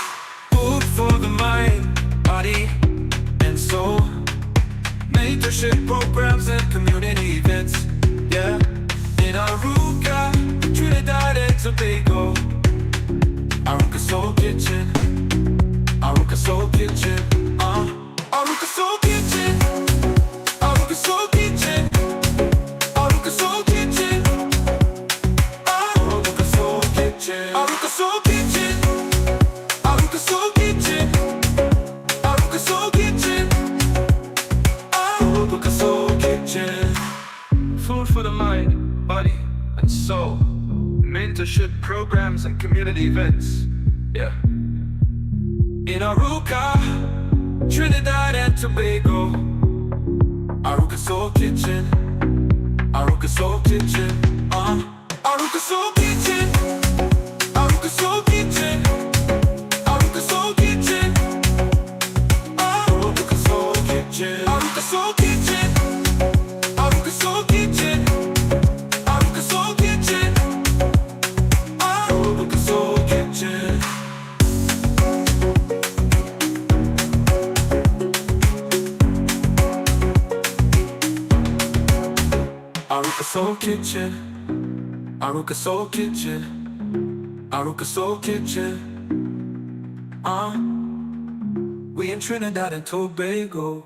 Speaker 1: Food for the mind, body, and soul. Mentorship programs and community events. Yeah. In Arouca, Trinidad and Tobago. Arouca Soul Kitchen. Arouca Soul Kitchen. Arouca Soul Kitchen. Arouca Soul Kitchen. Arouca Soul Kitchen. Arouca Soul Kitchen. Arouca Soul Kitchen. Arouca Soul Kitchen. Arouca Soul Kitchen. Arouca Soul Kitchen. Food for the mind, body, and soul. Mentorship programs and community events. Yeah. In Arouca, Trinidad and Tobago. Arouca Soul Kitchen. Arouca Soul Kitchen. Arouca Soul Kitchen. Arouca Soul Kitchen. Arouca Soul Kitchen. Arouca Soul Kitchen. Arouca Soul Kitchen. Arouca Soul Kitchen. Arouca Soul Kitchen. Arouca Soul Kitchen. Arouca Soul Kitchen. Arouca Soul Kitchen. Arouca Soul Kitchen. We in Trinidad and Tobago.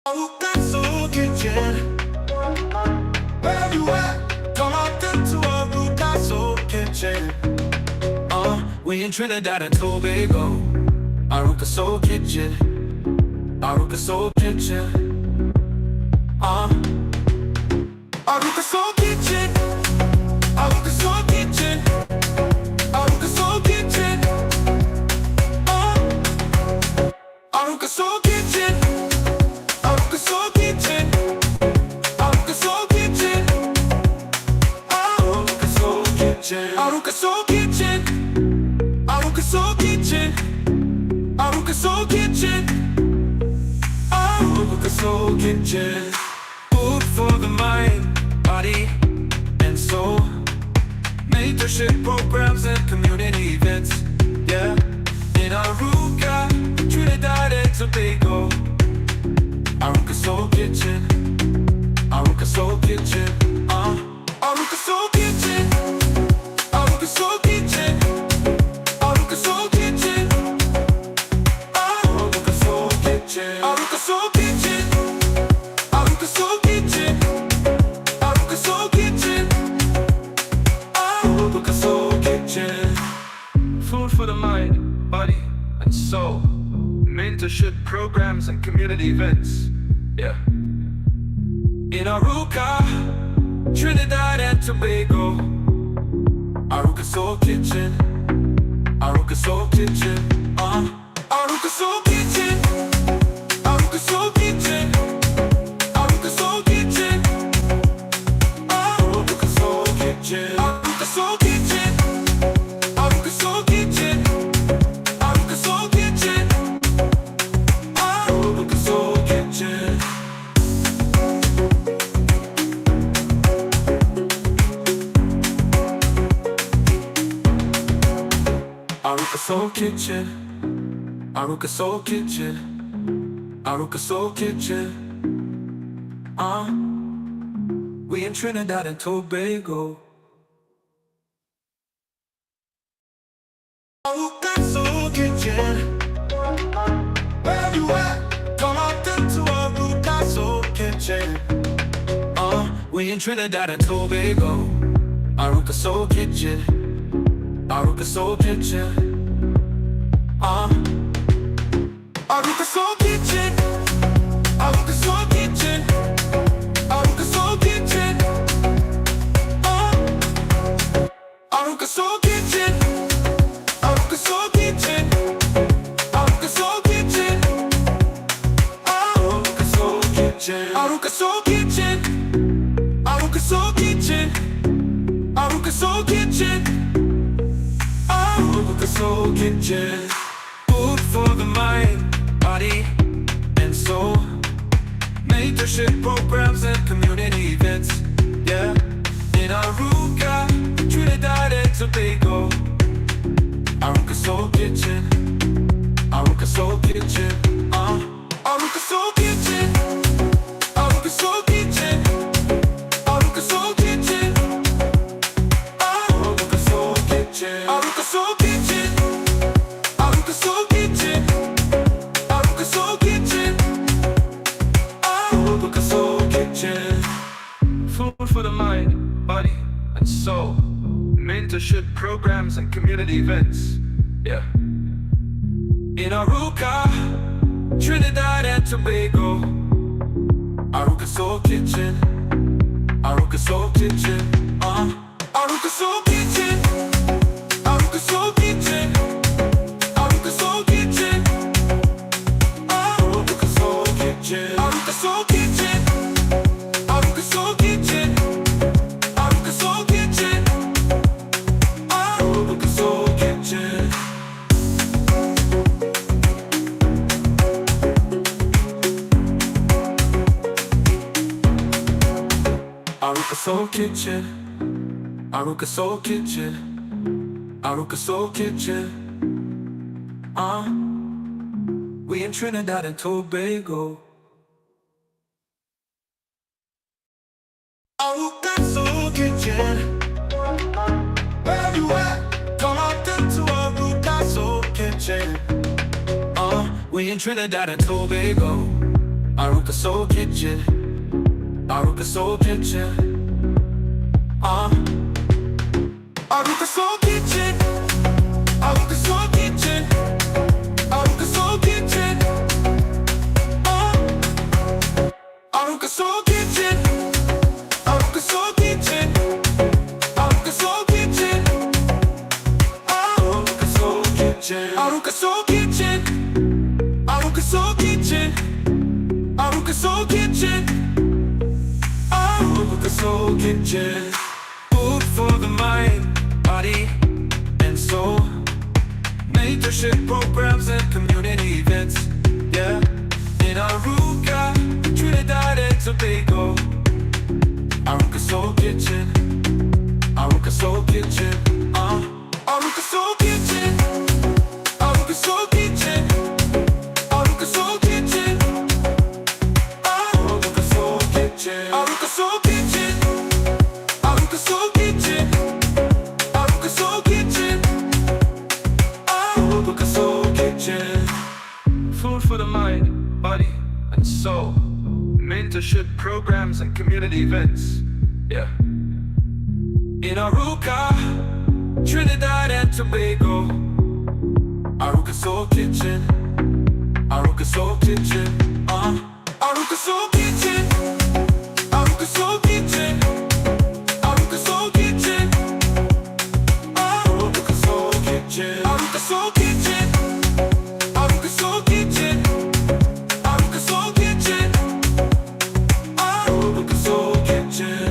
Speaker 1: Arouca Soul Kitchen. Where you at? Come out to Arouca Soul Kitchen. We in Trinidad and Tobago. Arouca Soul Kitchen. Arouca Soul Kitchen. Arouca Soul Kitchen. Arouca Soul Kitchen. Arouca Soul Kitchen. Arouca Soul Kitchen. Arouca Soul Kitchen. Arouca Soul Kitchen. Arouca Soul Kitchen. Arouca Soul Kitchen. Arouca Soul Kitchen. Arouca Soul Kitchen. Arouca Soul Kitchen. Food for the mind, body, and soul. Mentorship programs and community events. Yeah, in Arouca, Trinidad and Tobago. Arouca Soul Kitchen. Arouca Soul Kitchen. Arouca Soul Kitchen. Arouca Soul Kitchen. Arouca Soul Kitchen. Arouca Soul Kitchen. Arouca Soul Kitchen. Arouca Soul Kitchen. Arouca Soul Kitchen. Arouca Soul Kitchen. Food for the mind, body, and soul. Mentorship programs and community events. Yeah. In Arouca, Trinidad and Tobago. Arouca Soul Kitchen. Arouca Soul Kitchen. Arouca Soul Kitchen. Arouca Soul Kitchen. Arouca Soul Kitchen. Arouca Soul Kitchen. Arouca Soul Kitchen. Arouca Soul Kitchen. Arouca Soul Kitchen. Arouca Soul Kitchen. Arouca Soul Kitchen. Arouca Soul Kitchen. Arouca Soul Kitchen. We in Trinidad and Tobago. Arouca Soul Kitchen. Where you at? Come out into Arouca Soul Kitchen. We in Trinidad and Tobago. Arouca Soul Kitchen. Arouca Soul Kitchen. Arouca Soul Kitchen. Arouca Soul Kitchen. Arouca Soul Kitchen. Arouca Soul Kitchen. Arouca Soul Kitchen. Arouca Soul Kitchen. Arouca Soul Kitchen. Arouca Soul Kitchen. Arouca Soul Kitchen. Arouca Soul Kitchen. Arouca Soul Kitchen. Food for the mind, body, and soul. Mentorship programs and community events. Yeah, in Arouca, Trinidad and Tobago. Arouca Soul Kitchen. Arouca Soul Kitchen. Arouca Soul Kitchen. Arouca Soul Kitchen. Arouca Soul Kitchen. Arouca Soul Kitchen. Arouca Soul Kitchen. Arouca Soul Kitchen. Arouca Soul Kitchen. Arouca Soul Kitchen. Food for the mind, body, and soul. Mentorship programs and community events. Yeah. In Arouca, Trinidad and Tobago. Arouca Soul Kitchen. Arouca Soul Kitchen. Arouca Soul Kitchen. Arouca Soul Kitchen. Arouca Soul Kitchen. Arouca Soul Kitchen. Arouca Soul Kitchen. Arouca Soul Kitchen. Arouca Soul Kitchen. Arouca Soul Kitchen. Arouca Soul Kitchen. Arouca Soul Kitchen. Arouca Soul Kitchen. We in Trinidad and Tobago. Arouca Soul Kitchen. Where you at? Come out into Arouca Soul Kitchen. We in Trinidad and Tobago. Arouca Soul Kitchen. Arouca Soul Kitchen. Arouca Soul Kitchen. Arouca Soul Kitchen. Arouca Kitchen. Arouca Soul Kitchen. Arouca Soul Kitchen. Arouca Soul Kitchen. Arouca Soul Kitchen. Food for the mind, body, and soul. Mentorship programs and community events. Yeah. In Arouca, Trinidad and Tobago. Arouca Soul Kitchen. Arouca Soul Kitchen. Arouca Soul Kitchen. Arouca Soul Kitchen. Arouca Soul Kitchen. Arouca Soul Kitchen. Arouca Soul Kitchen. Arouca Soul Kitchen. Arouca Soul Kitchen. Arouca Soul Kitchen. Food for the mind, body, and soul. Mentorship programs and community events. Yeah. In Arouca, Trinidad and Tobago. Arouca Soul Kitchen. Arouca Soul Kitchen. Arouca Soul Kitchen. Arouca Soul Kitchen. Arouca Soul Kitchen. Arouca Soul Kitchen. Arouca Soul Kitchen. Arouca Soul Kitchen. Arouca Soul Kitchen. Arouca Soul Kitchen.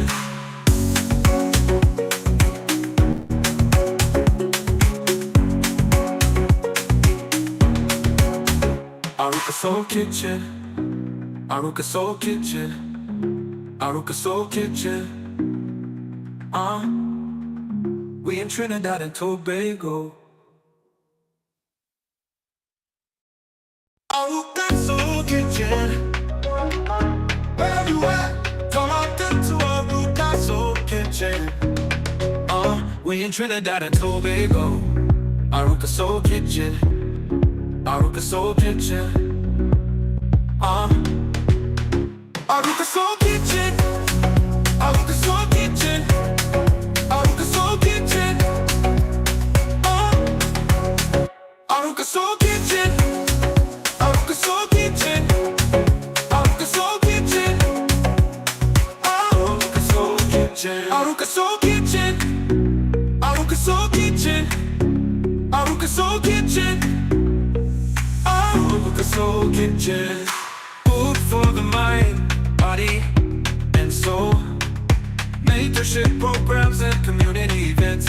Speaker 1: Arouca Soul Kitchen. Arouca Soul Kitchen. Arouca Soul Kitchen. We in Trinidad and Tobago. Arouca Soul Kitchen. Where you at? Come out to Arouca Soul Kitchen. We in Trinidad and Tobago. Arouca Soul Kitchen. Arouca Soul Kitchen. Arouca Soul Kitchen. Arouca Soul Kitchen. Arouca Soul Kitchen. Arouca Soul Kitchen. Arouca Soul Kitchen. Arouca Soul Kitchen. Arouca Soul Kitchen. Arouca Soul Kitchen. Arouca Soul Kitchen. Arouca Soul Kitchen. Arouca Soul Kitchen. Food for the mind, body, and soul. Mentorship programs and community events.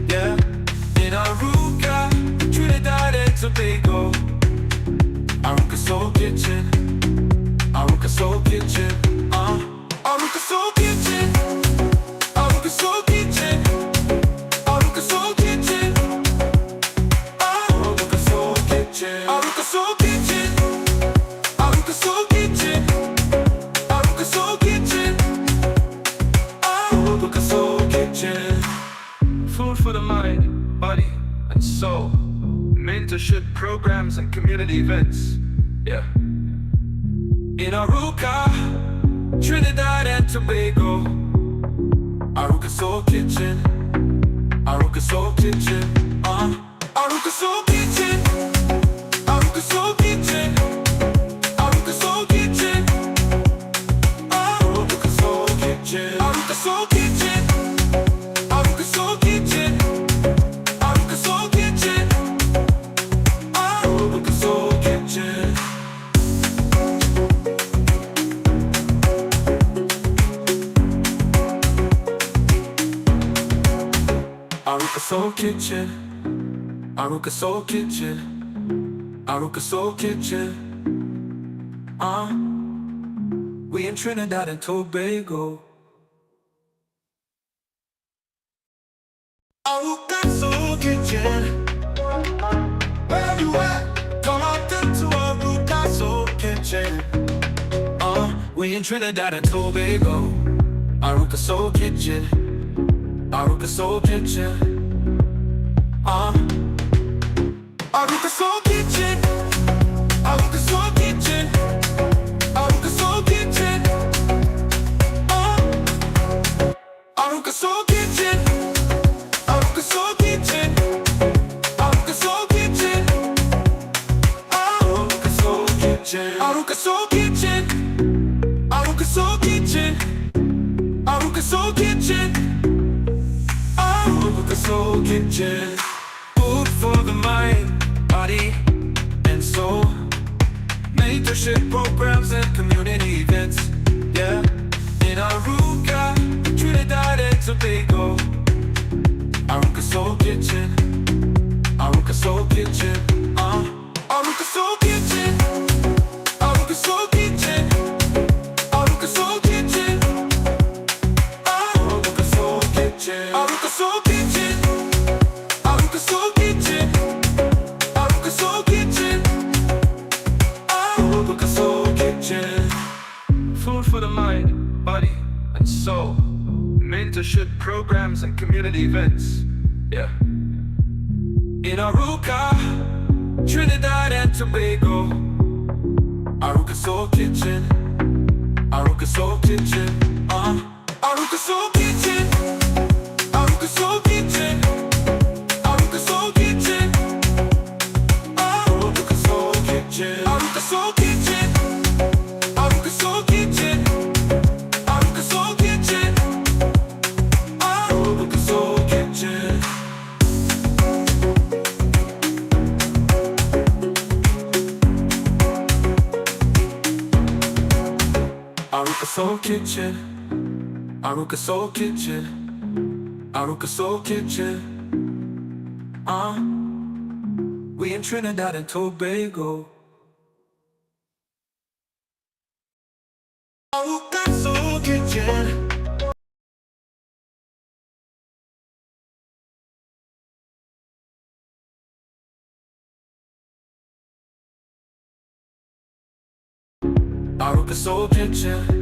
Speaker 1: Yeah. In Arouca, Trinidad and Tobago. Arouca Soul Kitchen. Arouca Soul Kitchen. Arouca Soul Kitchen. Arouca Soul Kitchen. Arouca Soul Kitchen. Arouca Soul Kitchen. Arouca Soul Kitchen. Arouca Soul Kitchen. Arouca Soul Kitchen. Arouca Soul Kitchen. Food for the mind, body, and soul. Mentorship programs and community events. Yeah. In Arouca, Trinidad and Tobago. Arouca Soul Kitchen. Arouca Soul Kitchen. Arouca Soul Kitchen. Arouca Soul Kitchen. Arouca Soul Kitchen. Arouca Soul Kitchen. Arouca Soul Kitchen. Arouca Soul Kitchen. Arouca Soul Kitchen. Arouca Soul Kitchen. Arouca Soul Kitchen. Arouca Soul Kitchen. Arouca Soul Kitchen. We in Trinidad and Tobago. Arouca Soul Kitchen. Where you at? Come out to Arouca Soul Kitchen. We in Trinidad and Tobago. Arouca Soul Kitchen. Arouca Soul Kitchen. Arouca Soul Kitchen. Arouca Soul Kitchen. Arouca Soul Kitchen. Arouca Soul Kitchen. Arouca Soul Kitchen. Arouca Soul Kitchen. Arouca Soul Kitchen. Arouca Soul Kitchen. Arouca Soul Kitchen. Arouca Soul Kitchen. Arouca Soul Kitchen. Food for the mind, mentorship programs and community events. Yeah, in Arouca, Trinidad and Tobago. Arouca Soul Kitchen, Arouca Soul Kitchen, Arouca Soul Kitchen, Arouca Soul Kitchen, Arouca Soul Kitchen, Arouca Soul Kitchen, Arouca Soul Kitchen, Arouca Soul Kitchen, Arouca Soul Kitchen, Arouca Soul Kitchen. Food for the mind, body, and soul. Mentorship programs and community events. Yeah. In Arouca, Trinidad and Tobago. Arouca Soul Kitchen, Arouca Soul Kitchen, Arouca Soul Kitchen, Arouca Soul Kitchen, Arouca Soul Kitchen, Arouca Soul Kitchen, Arouca Soul Kitchen, Arouca Soul Kitchen, Arouca Soul Kitchen, Arouca Soul Kitchen. Arouca Soul Kitchen, Arouca Soul Kitchen, Arouca Soul Kitchen. We in Trinidad and Tobago. Arouca Soul Kitchen. Arouca Soul Kitchen.